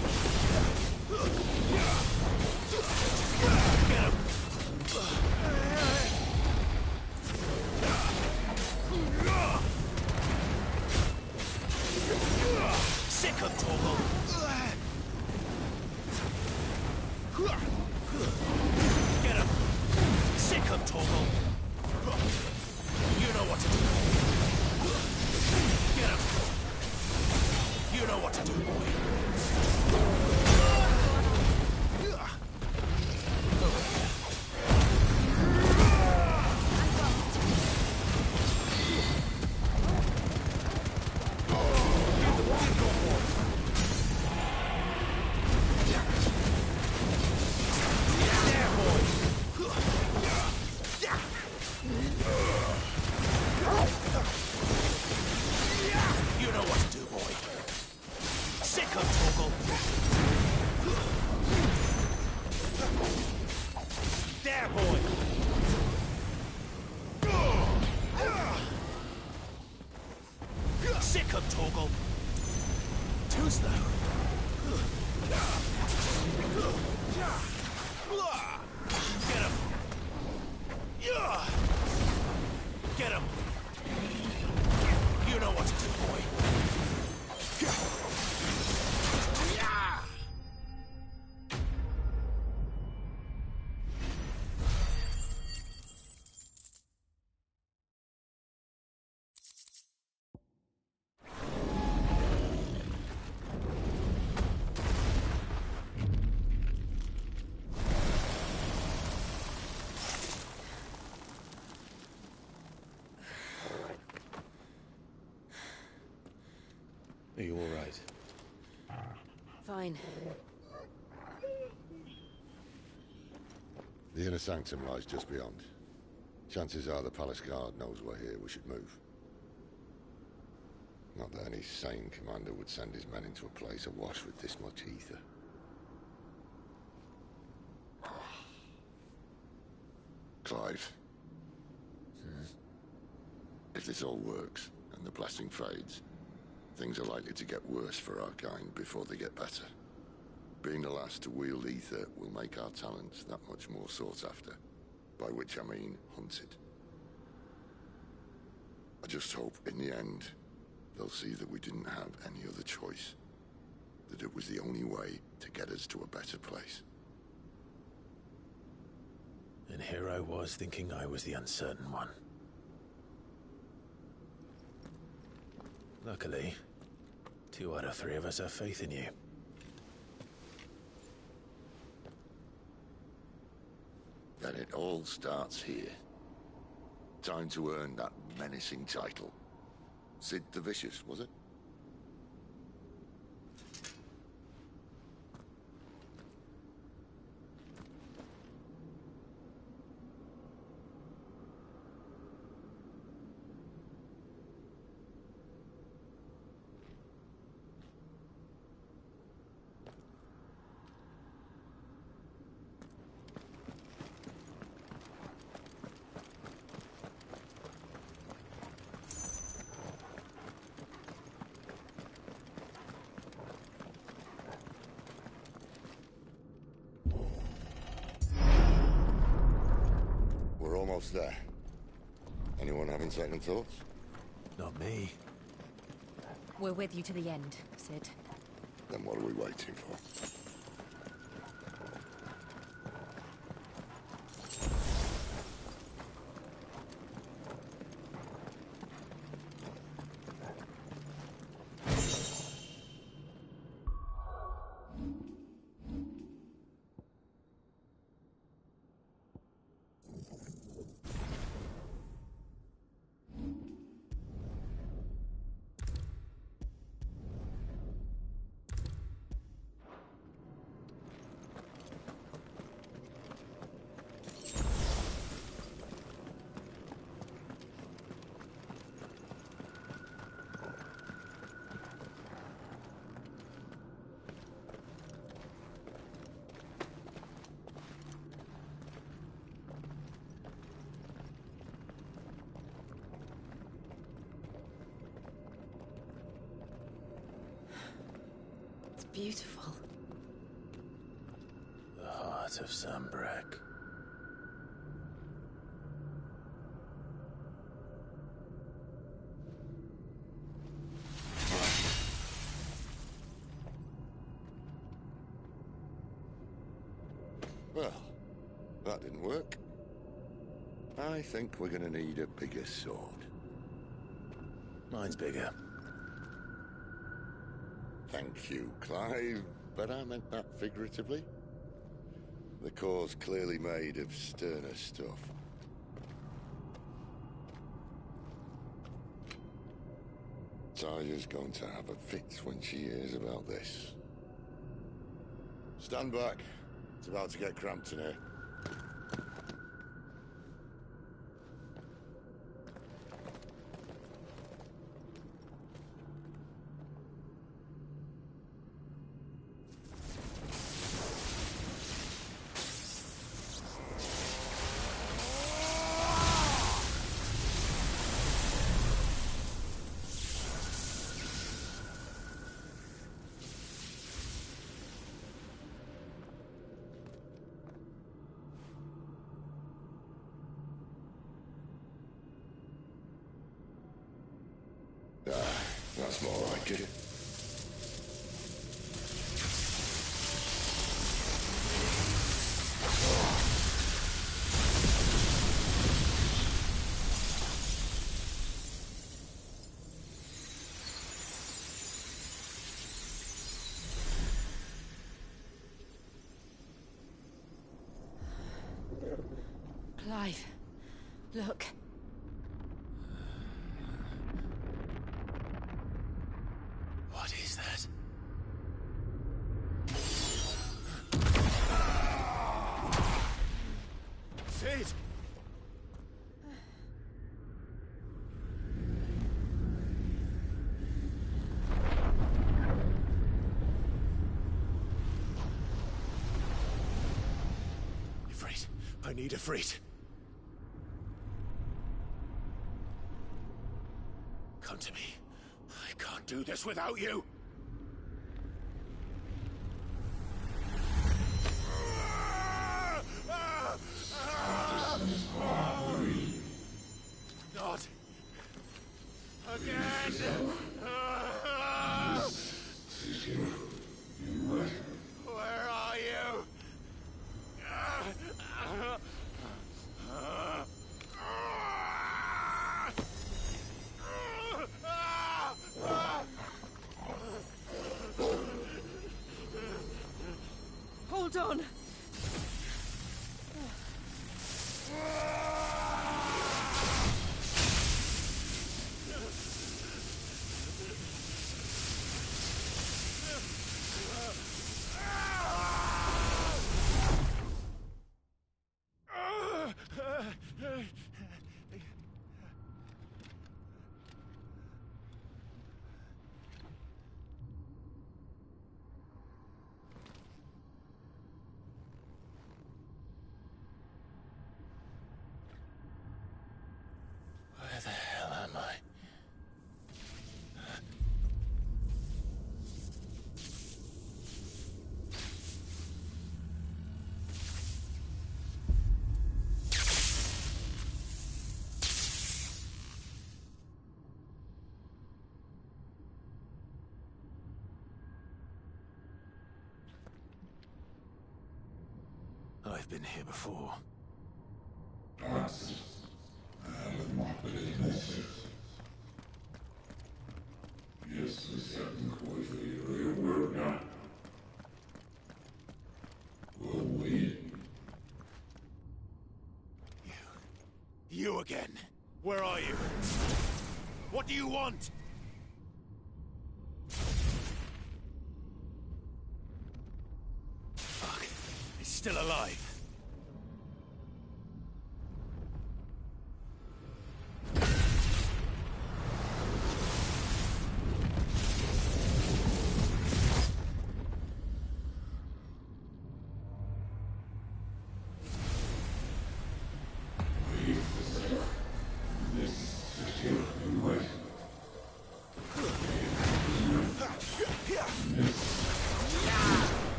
Get him! Sick him, Torgal! Get him! Sick him, Torgal! You know what to do. Get him! You know what to do, boy. You know what to do, boy. Sick him, Torgal. There, boy. Sick him, Torgal. Too slow. Get him. Get him. You know what to do, boy. Are you all right? Fine. The inner sanctum lies just beyond. Chances are the palace guard knows we're here. We should move. Not that any sane commander would send his men into a place awash with this much ether. Clive. If this all works, and the blessing fades, things are likely to get worse for our kind before they get better. Being the last to wield ether will make our talents that much more sought after. By which I mean hunted. I just hope, in the end, they'll see that we didn't have any other choice. That it was the only way to get us to a better place. And here I was thinking I was the uncertain one. Luckily, 2 out of 3 of us have faith in you. Then it all starts here. Time to earn that menacing title. Sid the Vicious, was it? Almost there. Anyone having second thoughts? Not me. We're with you to the end, Sid. Then what are we waiting for? beautiful. The heart of Zambrak. Well, that didn't work. I think we're gonna need a bigger sword. Mine's bigger. Thank you, Clive, but I meant that figuratively. The core's clearly made of sterner stuff. Taya's going to have a fit when she hears about this. Stand back. It's about to get cramped in here. That's more like it. Clive, look. What is that? Cid! Ifrit, I need Ifrit. Come to me. I can't do this without you. Not again. Where are you? Hold on. Where the hell am I? I've been here before. You again. Where are you? What do you want? Fuck. He's still alive.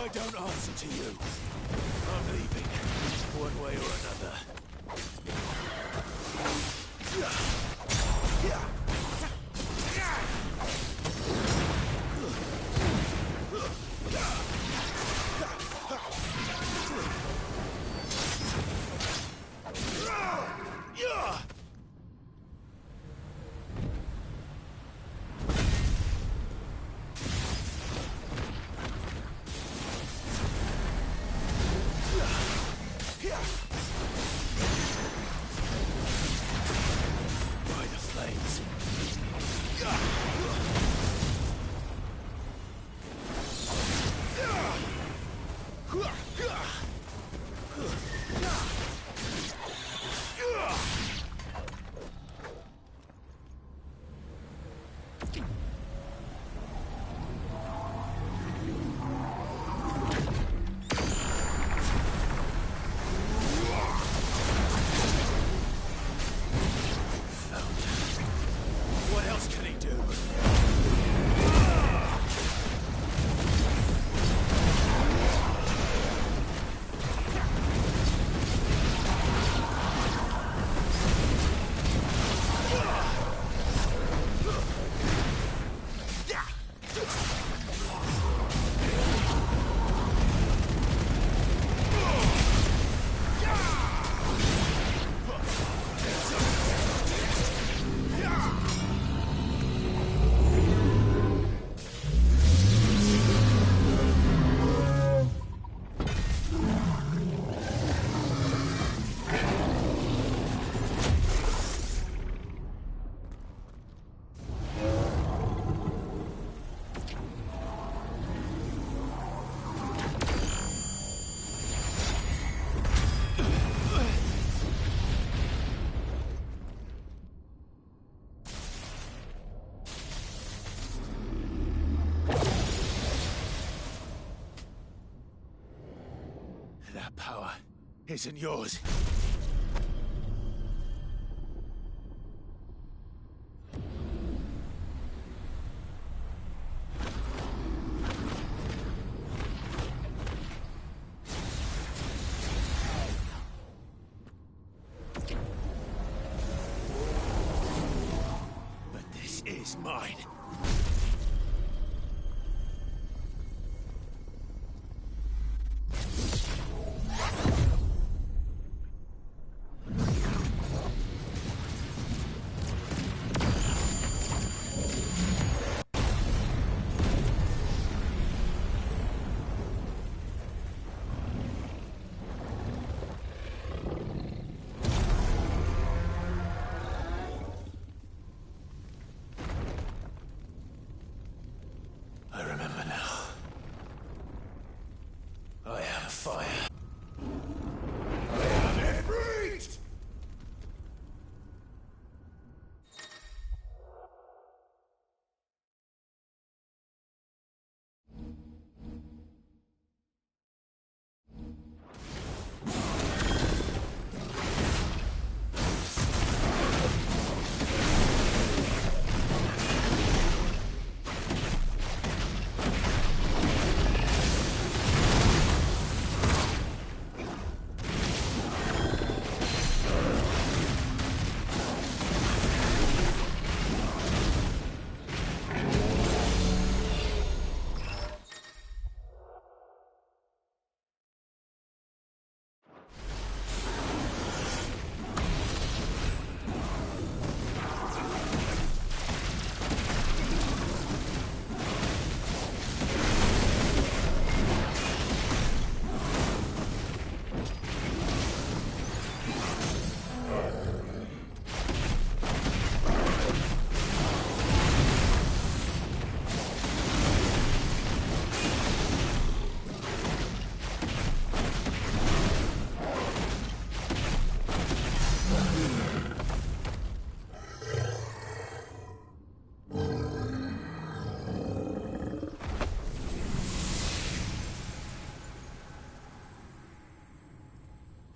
I don't answer to you. I'm leaving, one way or another. That power isn't yours. But this is mine. I remember now. I am fire. I am Ifrit!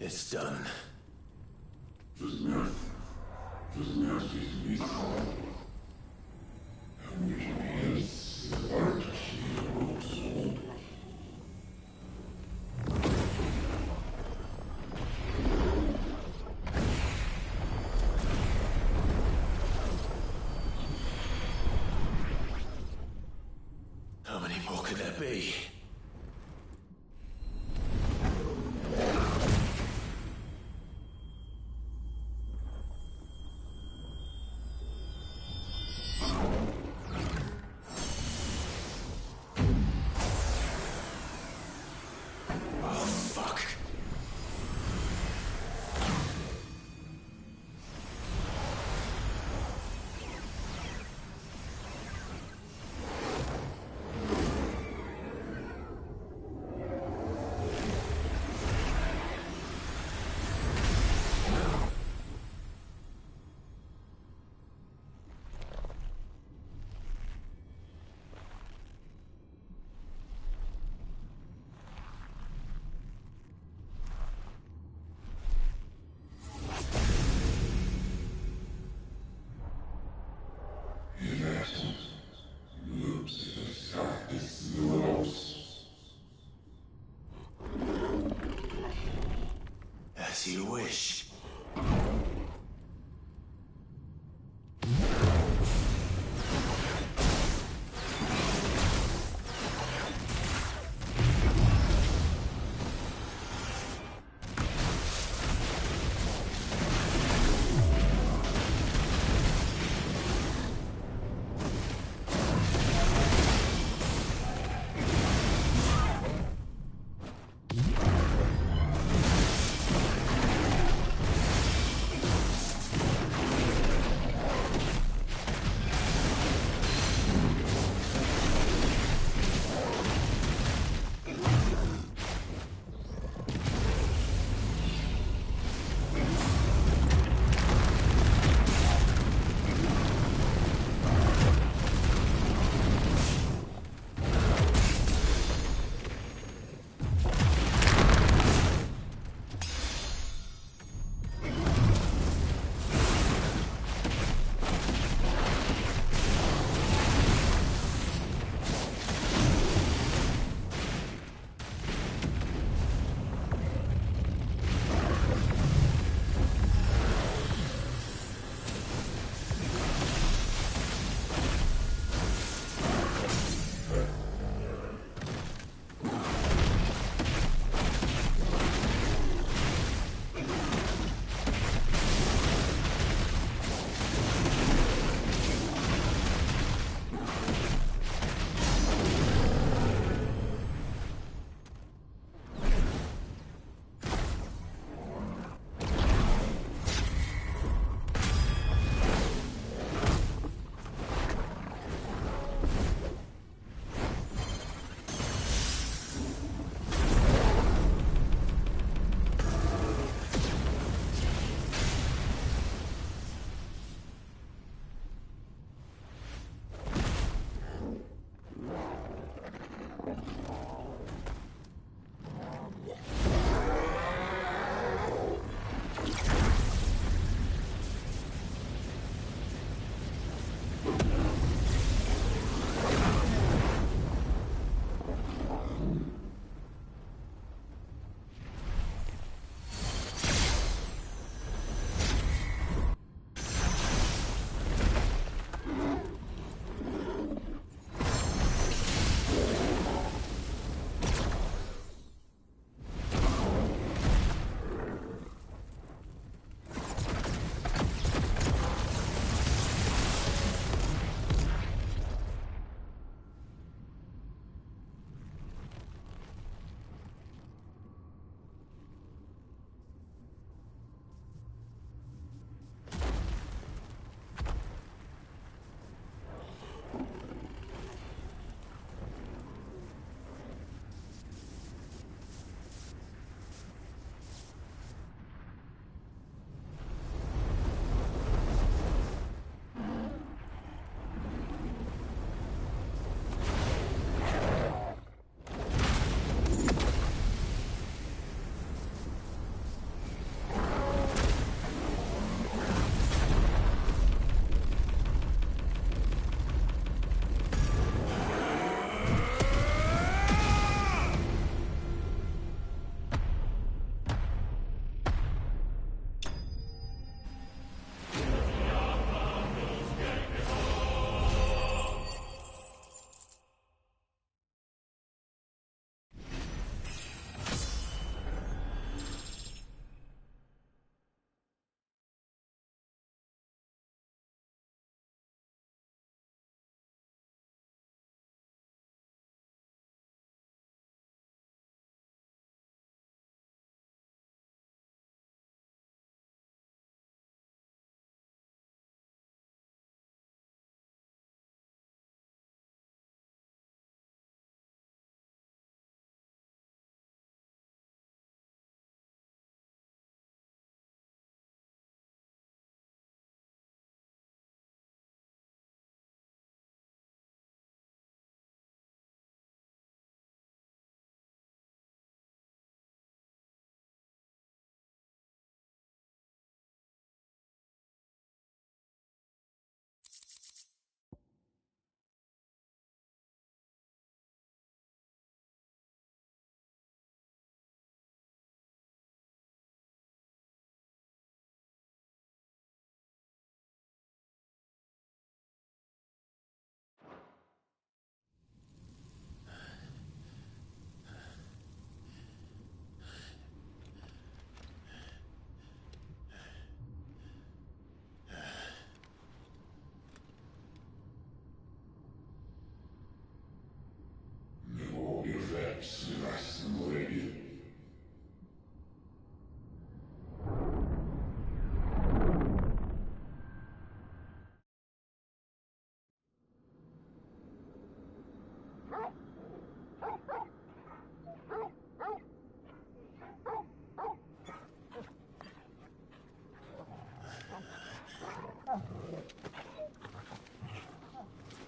It's done. many more could there be? As you wish.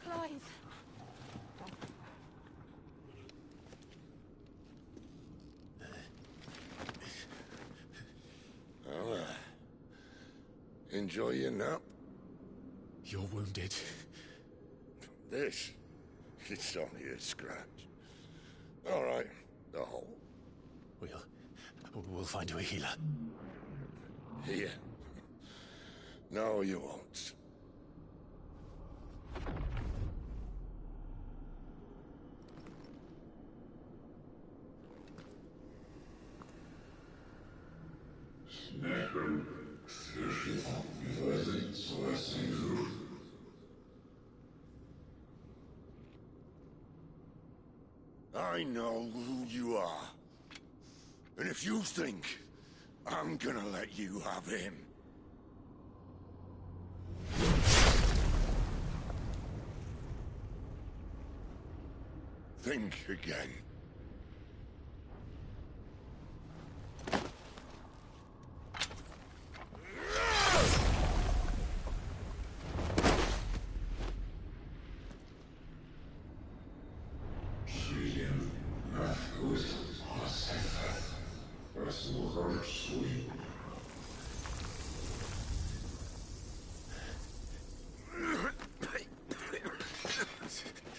Clive. Well, enjoy your nap. You're wounded. This? It's only a scratch. All right, the hole. We'll find you a healer. Here. No, you won't. I know who you are. And if you think I'm gonna let you have him... think again.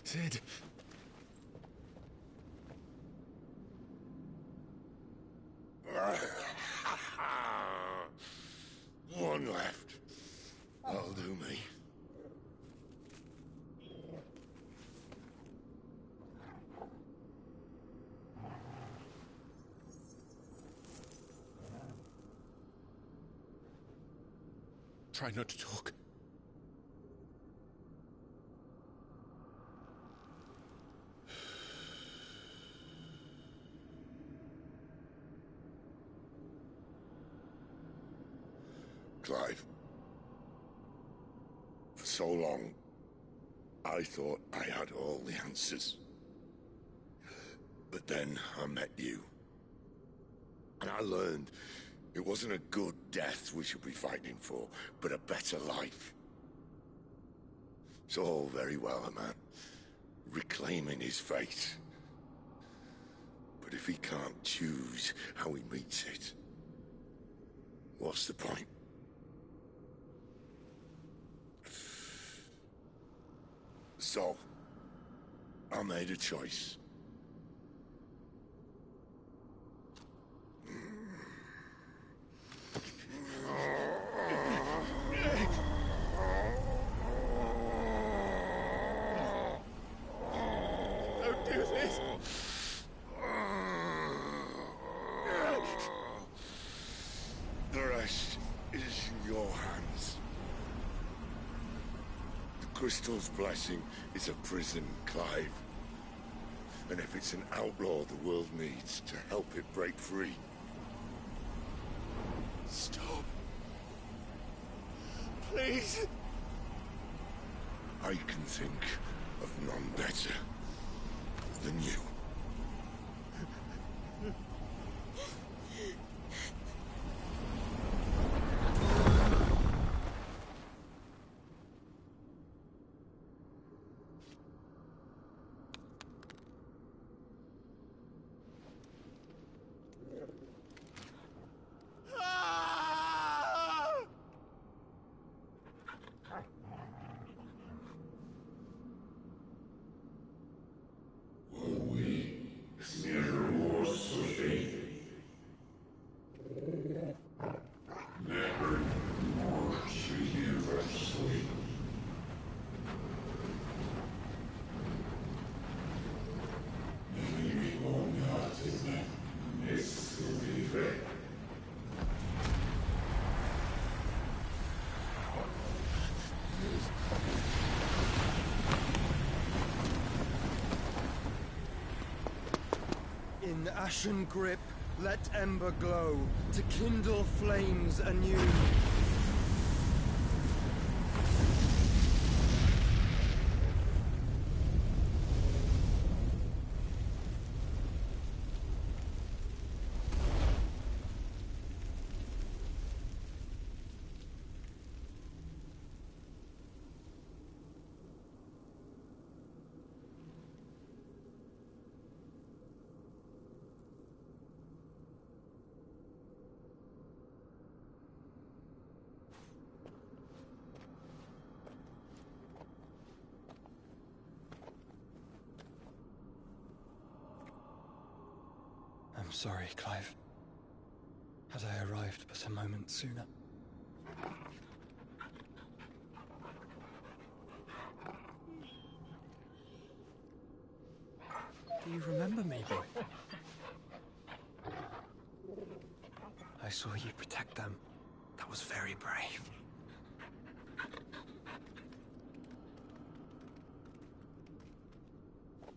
Cid. One left. That'll do me. Try not to talk. Clive. For so long, I thought I had all the answers. But then I met you. And I learned it wasn't a good death we should be fighting for, but a better life. It's all very well, a man reclaiming his fate. But if he can't choose how he meets it, what's the point? So, I made a choice. Don't do this! The rest is in your hands. The Crystal's blessing is a prison, Clive. And if it's an outlaw the world needs to help it break free... Stop. Please. I can think of none better than you. We In ashen grip, let ember glow, to kindle flames anew. I'm sorry, Clive. Had I arrived but a moment sooner. Do you remember me, boy? I saw you protect them. That was very brave.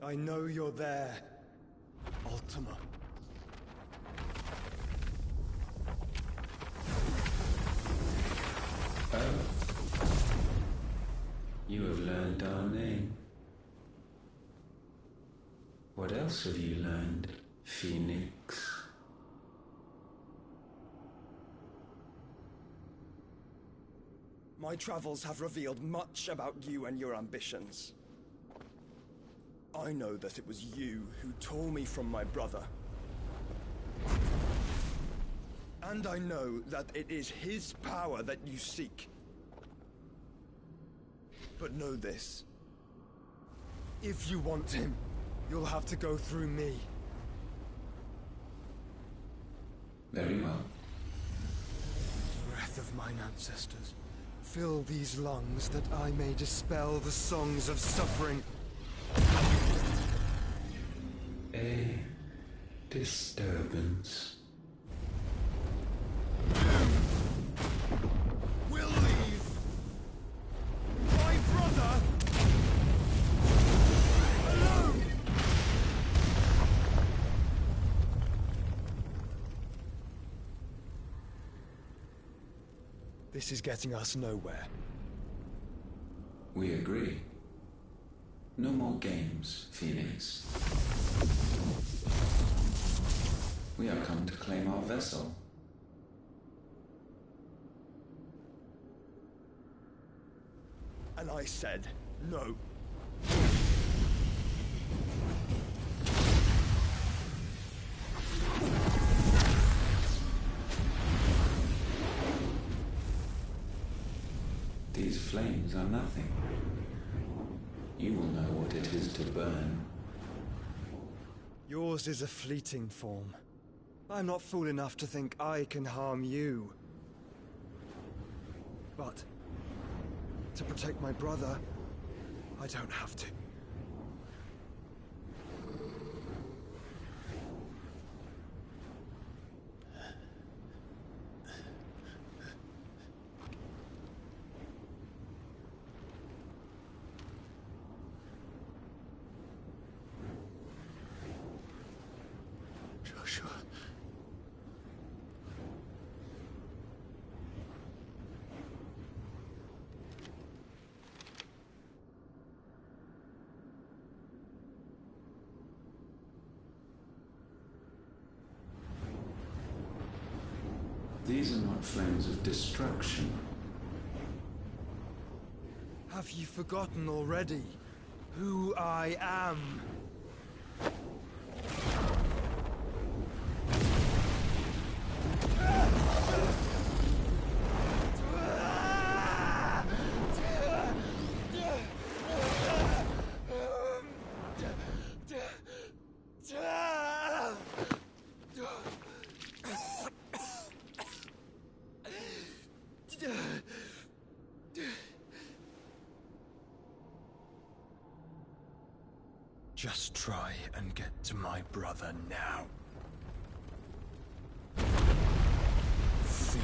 I know you're there, Ultima. You have learned our name. What else have you learned, Phoenix? My travels have revealed much about you and your ambitions. I know that it was you who tore me from my brother. And I know that it is his power that you seek. But know this. If you want him, you'll have to go through me. Very well. Breath of mine ancestors, fill these lungs that I may dispel the songs of suffering. A disturbance. We'll leave. My brother alone. This is getting us nowhere. We agree. No more games, Phoenix. We are come to claim our vessel. And I said no. These flames are nothing. You will know what it is to burn. Yours is a fleeting form. I'm not fool enough to think I can harm you. But to protect my brother, I don't have to. Joshua. These are not flames of destruction. Have you forgotten already who I am? Just try and get to my brother now. Fiend.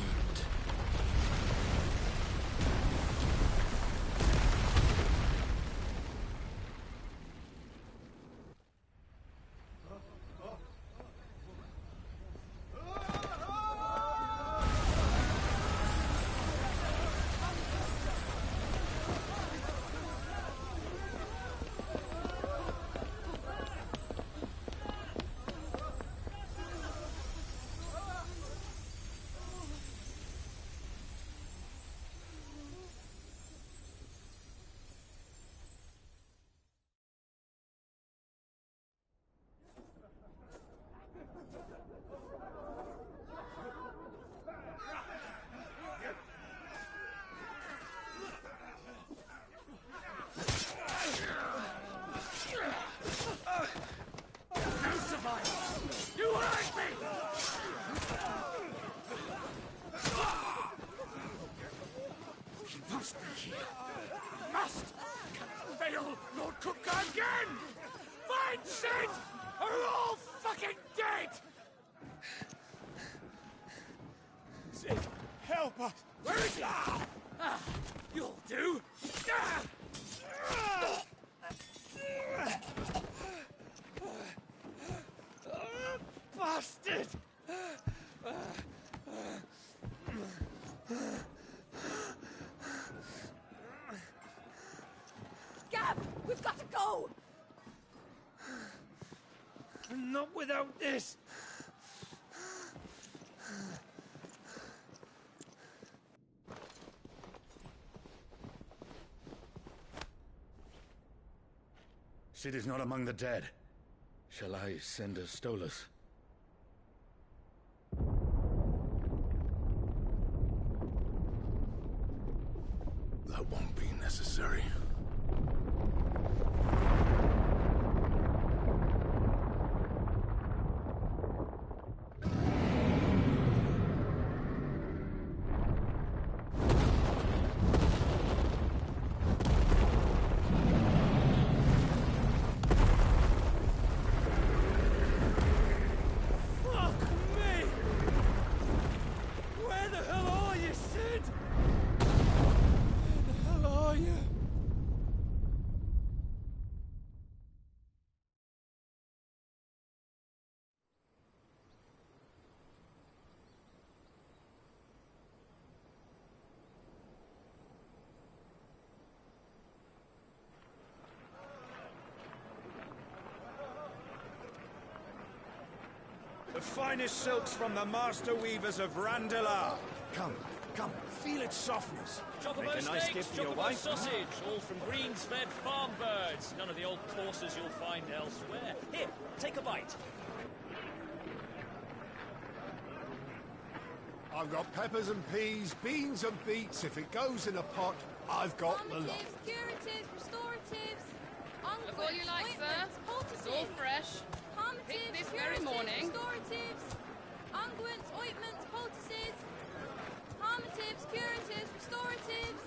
Find Sid! Or we're all fucking dead! Sid, help us! Where is he? You'll do! Bastard! Gab, we've got to go! Not without this! Sid is not among the dead. Shall I send a Stolas? That won't be necessary. The finest silks from the master weavers of Randalar. Come, feel its softness. Chocobo Make a nice steaks, gift for your chocobo wife. sausage, all from greens-fed farm birds. None of the old courses you'll find elsewhere. Here, take a bite. I've got peppers and peas, beans and beets. If it goes in a pot, I've got the lot. Curatives, restoratives, Look all you like, sir. It's all fresh. Picked this very morning. Restoratives, unguents, ointments, poultices, harmatives, curatives, restoratives,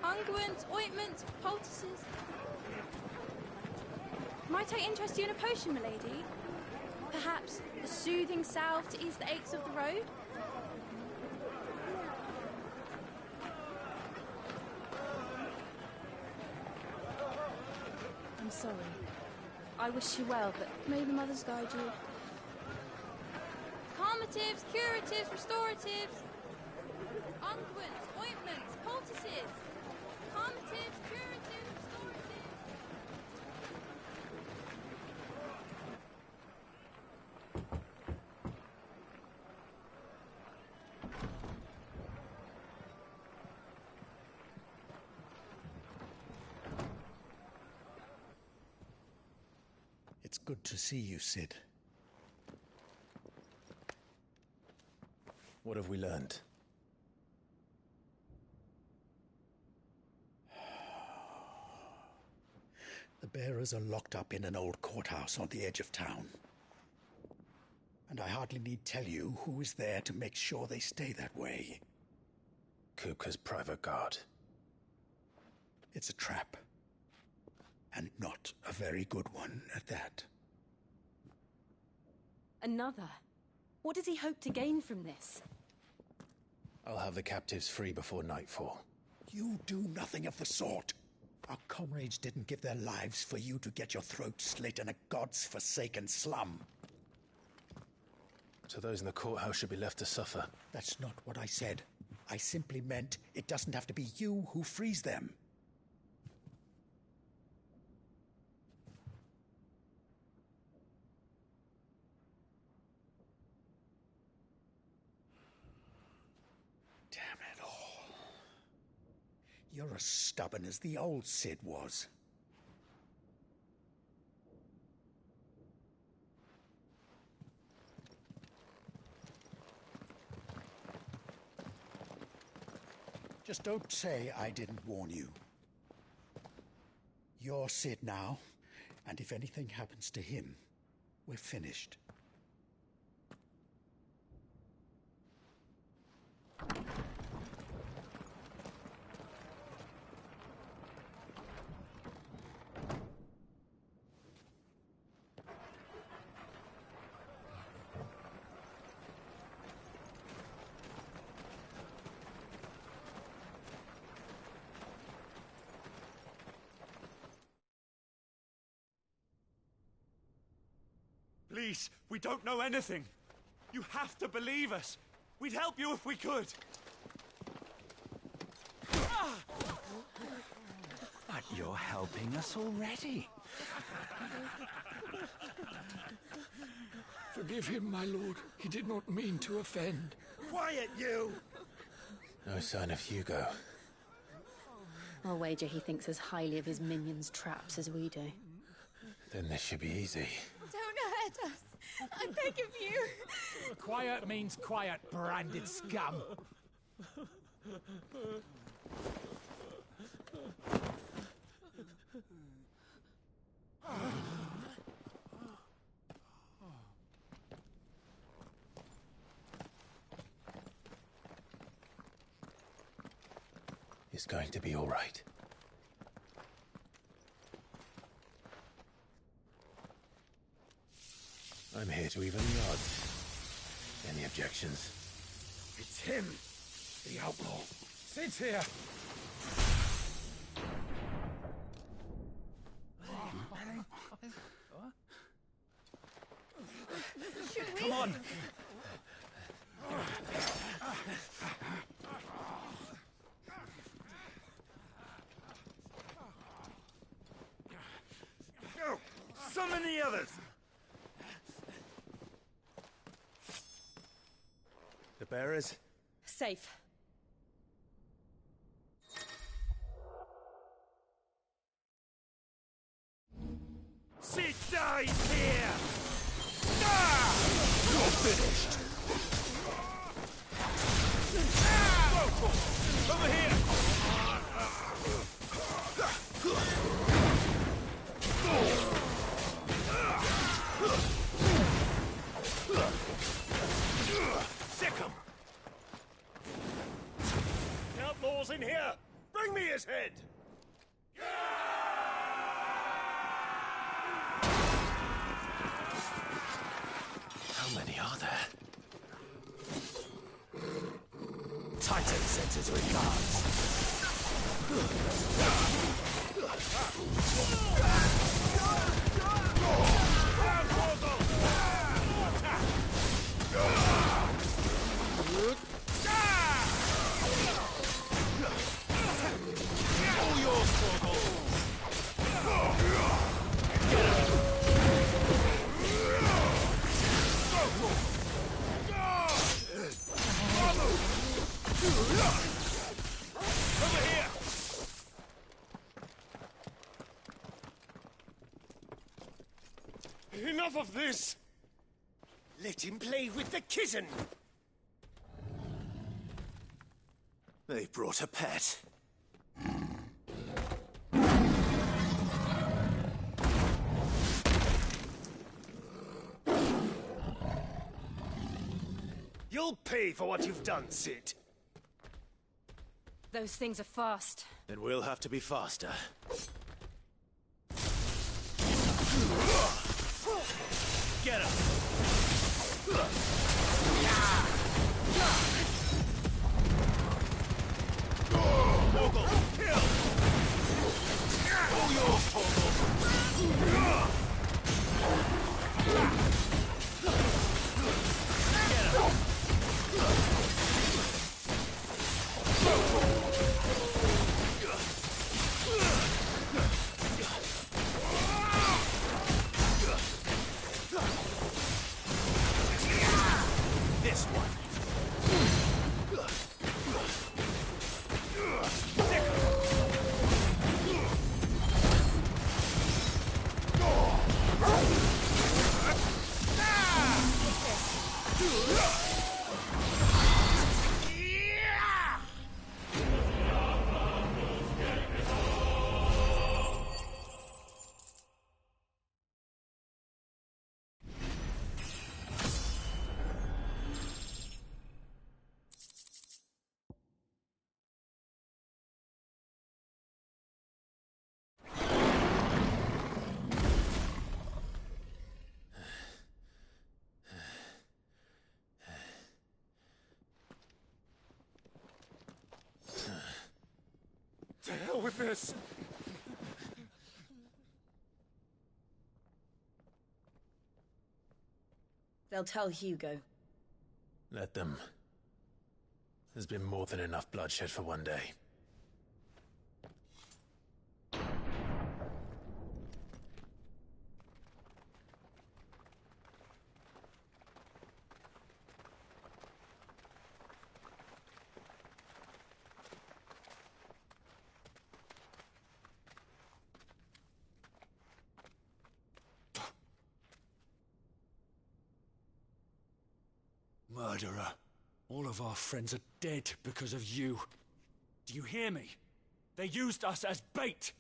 unguents, ointments, poultices. Might I interest you in a potion, milady? Perhaps a soothing salve to ease the aches of the road? I'm sorry. I wish you well, but may the mothers guide you. Calmatives, curatives, restoratives, unguents, ointments, poultices. Calmatives, curatives, restoratives. It's good to see you, Sid. What have we learned? The bearers are locked up in an old courthouse on the edge of town. And I hardly need tell you who is there to make sure they stay that way. Kupka's private guard. It's a trap. And not a very good one at that. Another? What does he hope to gain from this? I'll have the captives free before nightfall. You do nothing of the sort. Our comrades didn't give their lives for you to get your throat slit in a god's-forsaken slum. So those in the courthouse should be left to suffer. That's not what I said. I simply meant it doesn't have to be you who frees them. Damn it all. You're as stubborn as the old Sid was. Just don't say I didn't warn you. You're Sid now, and if anything happens to him, we're finished. Please, we don't know anything. You have to believe us. We'd help you if we could. But you're helping us already. Forgive him, my lord. He did not mean to offend. Quiet, you! No sign of Hugo. I'll wager he thinks as highly of his minions' traps as we do. Then this should be easy. Don't hurt us. I beg of you. Quiet means quiet, branded scum. It's going to be all right. I'm here to even the odds. Any objections? It's him, the outlaw. Sit here. Come on. Go! Summon the others! The bearers? Safe. Sid dies here! Ah! You're finished! Ah! Over here! Sick 'em! The outlaw's in here! Bring me his head! How many are there? Titan sends his regards. All yours, Torgal. Over here! Enough of this! Let him play with the kitten! They've brought a pet. You'll pay for what you've done, Sid. Those things are fast. Then we'll have to be faster. Get him! Torgal, kill! All yours, Torgal! This one. To hell with this! They'll tell Hugo. Let them. There's been more than enough bloodshed for one day. Murderer. All of our friends are dead because of you. Do you hear me? They used us as bait.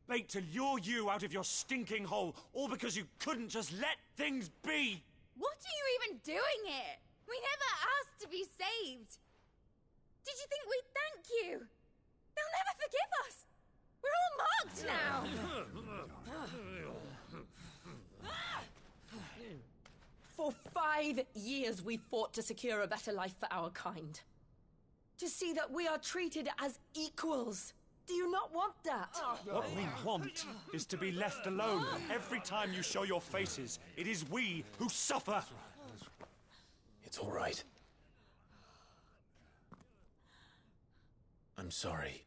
Bait to lure you out of your stinking hole, all because you couldn't just let things be. What are you even doing here? We never asked to be saved. Did you think we'd thank you? They'll never forgive us. We're all marked now. For 5 years we fought to secure a better life for our kind. To see that we are treated as equals. Do you not want that? What we want is to be left alone. Every time you show your faces, it is we who suffer. It's all right. I'm sorry.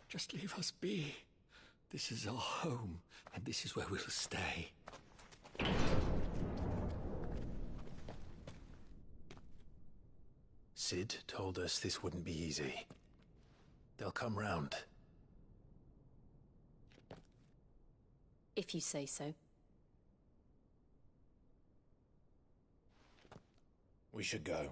Just leave us be. This is our home, and this is where we'll stay. Cid told us this wouldn't be easy. They'll come round. If you say so. We should go.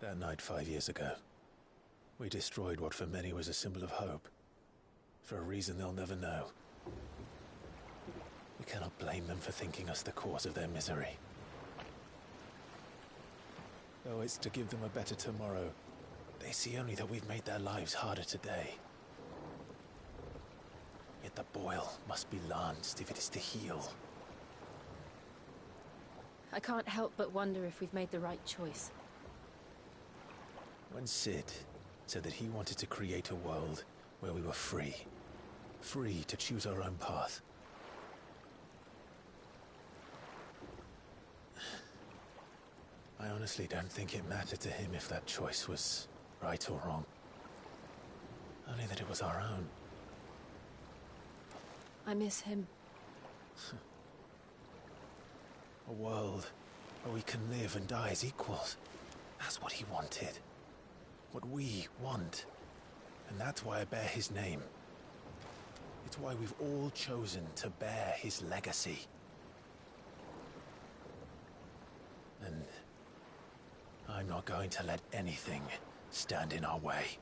That night 5 years ago, we destroyed what for many was a symbol of hope. For a reason they'll never know. We cannot blame them for thinking us the cause of their misery. Though it's to give them a better tomorrow, they see only that we've made their lives harder today. Yet the boil must be lanced if it is to heal. I can't help but wonder if we've made the right choice. When Cid said that he wanted to create a world where we were free. Free to choose our own path. I honestly don't think it mattered to him if that choice was right or wrong. Only that it was our own. I miss him. A world where we can live and die as equals. That's what he wanted. What we want. And that's why I bear his name. It's why we've all chosen to bear his legacy. And I'm not going to let anything stand in our way.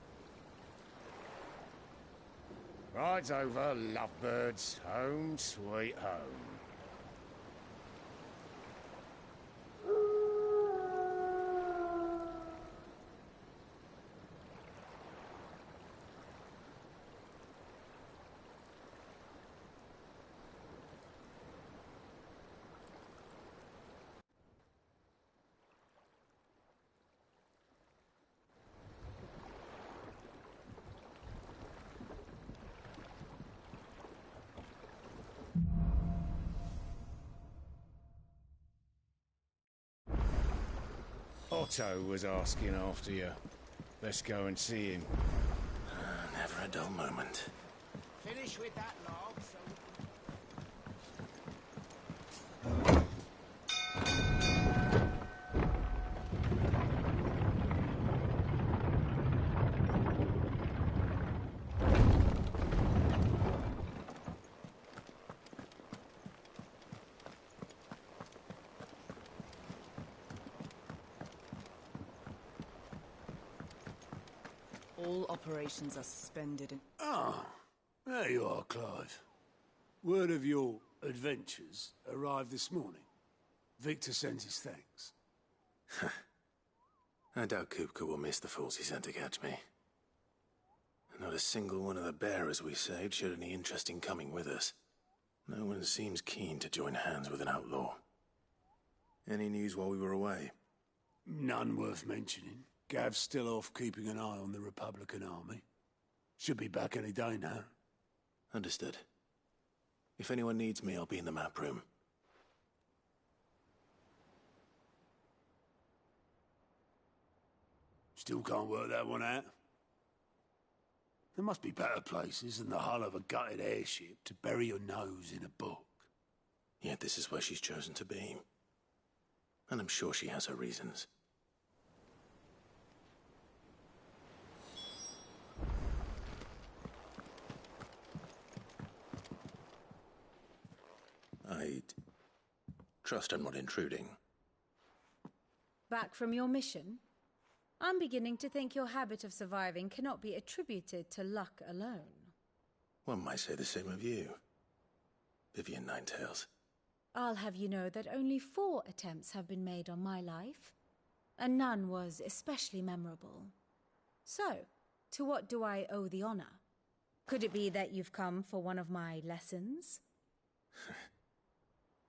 Ride's over, lovebirds. Home sweet home. Otto was asking after you. Let's go and see him. Never a dull moment. Finish with that log, All operations are suspended and... Ah, there you are, Clive. Word of your adventures arrived this morning. Victor sends his thanks. I doubt Kupka will miss the fools he sent to catch me. Not a single one of the bearers we saved showed any interest in coming with us. No one seems keen to join hands with an outlaw. Any news while we were away? None worth mentioning. Gav's still off keeping an eye on the Republican army. Should be back any day now. Understood. If anyone needs me, I'll be in the map room. Still can't work that one out. There must be better places than the hull of a gutted airship to bury your nose in a book. Yet this is where she's chosen to be. And I'm sure she has her reasons. I trust I'm not intruding. Back from your mission? I'm beginning to think your habit of surviving cannot be attributed to luck alone. One might say the same of you, Vivian Ninetails. I'll have you know that only 4 attempts have been made on my life, and none was especially memorable. So, to what do I owe the honor? Could it be that you've come for one of my lessons?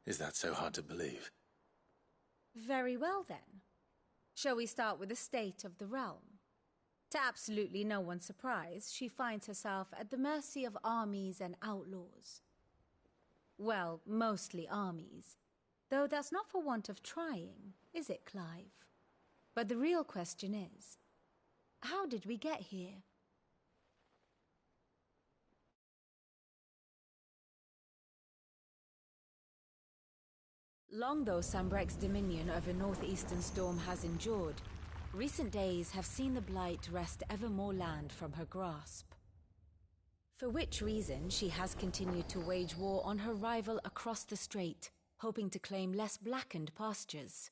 Is that so hard to believe? Very well then. Shall we start with the state of the realm? To absolutely no one's surprise, she finds herself at the mercy of armies and outlaws. Well, mostly armies. Though that's not for want of trying, is it, Clive? But the real question is, how did we get here? Long though Sanbreque's dominion over northeastern Storm has endured, recent days have seen the Blight wrest ever more land from her grasp. For which reason she has continued to wage war on her rival across the strait, hoping to claim less blackened pastures.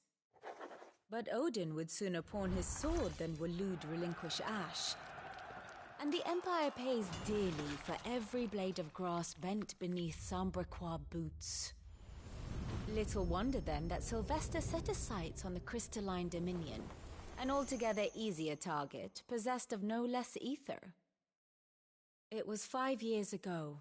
But Odin would sooner pawn his sword than Waloed relinquish Ash. And the Empire pays dearly for every blade of grass bent beneath Sanbrequois boots. Little wonder then that Sylvester set his sights on the crystalline dominion, an altogether easier target, possessed of no less ether. It was 5 years ago,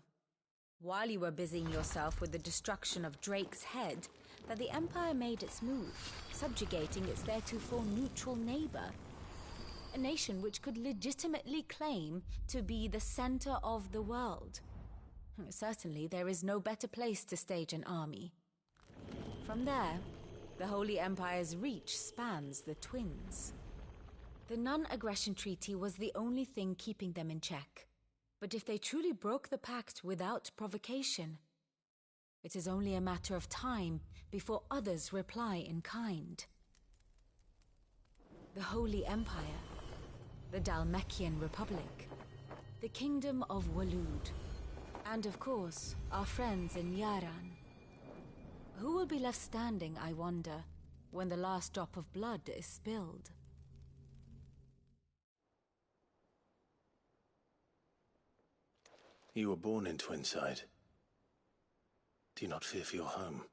while you were busying yourself with the destruction of Drake's head, that the Empire made its move, subjugating its theretofore neutral neighbor, a nation which could legitimately claim to be the center of the world. Certainly there is no better place to stage an army. From there, the Holy Empire's reach spans the Twins. The non-aggression treaty was the only thing keeping them in check. But if they truly broke the pact without provocation, it is only a matter of time before others reply in kind. The Holy Empire, the Dhalmekian Republic, the Kingdom of Waloed, and of course, our friends in Yaran. Who will be left standing, I wonder, when the last drop of blood is spilled? You were born in Twinside. Do you not fear for your home?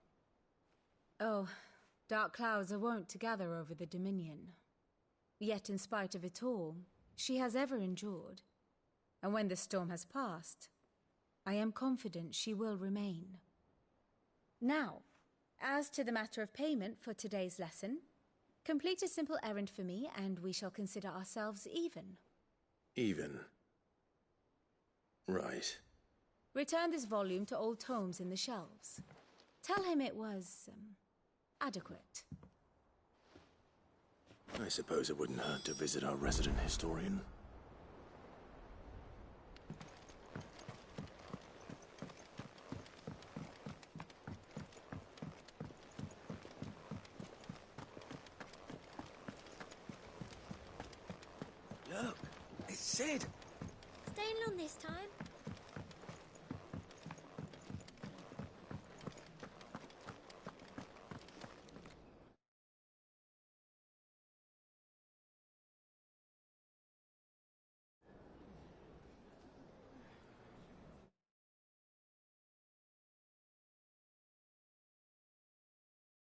Oh, dark clouds are wont to gather over the Dominion. Yet in spite of it all, she has ever endured. And when the storm has passed, I am confident she will remain. Now, as to the matter of payment for today's lesson, complete a simple errand for me and we shall consider ourselves even. Even? Right. Return this volume to old tomes in the shelves. Tell him it was, adequate. I suppose it wouldn't hurt to visit our resident historian. Look, it's Sid. Staying long this time?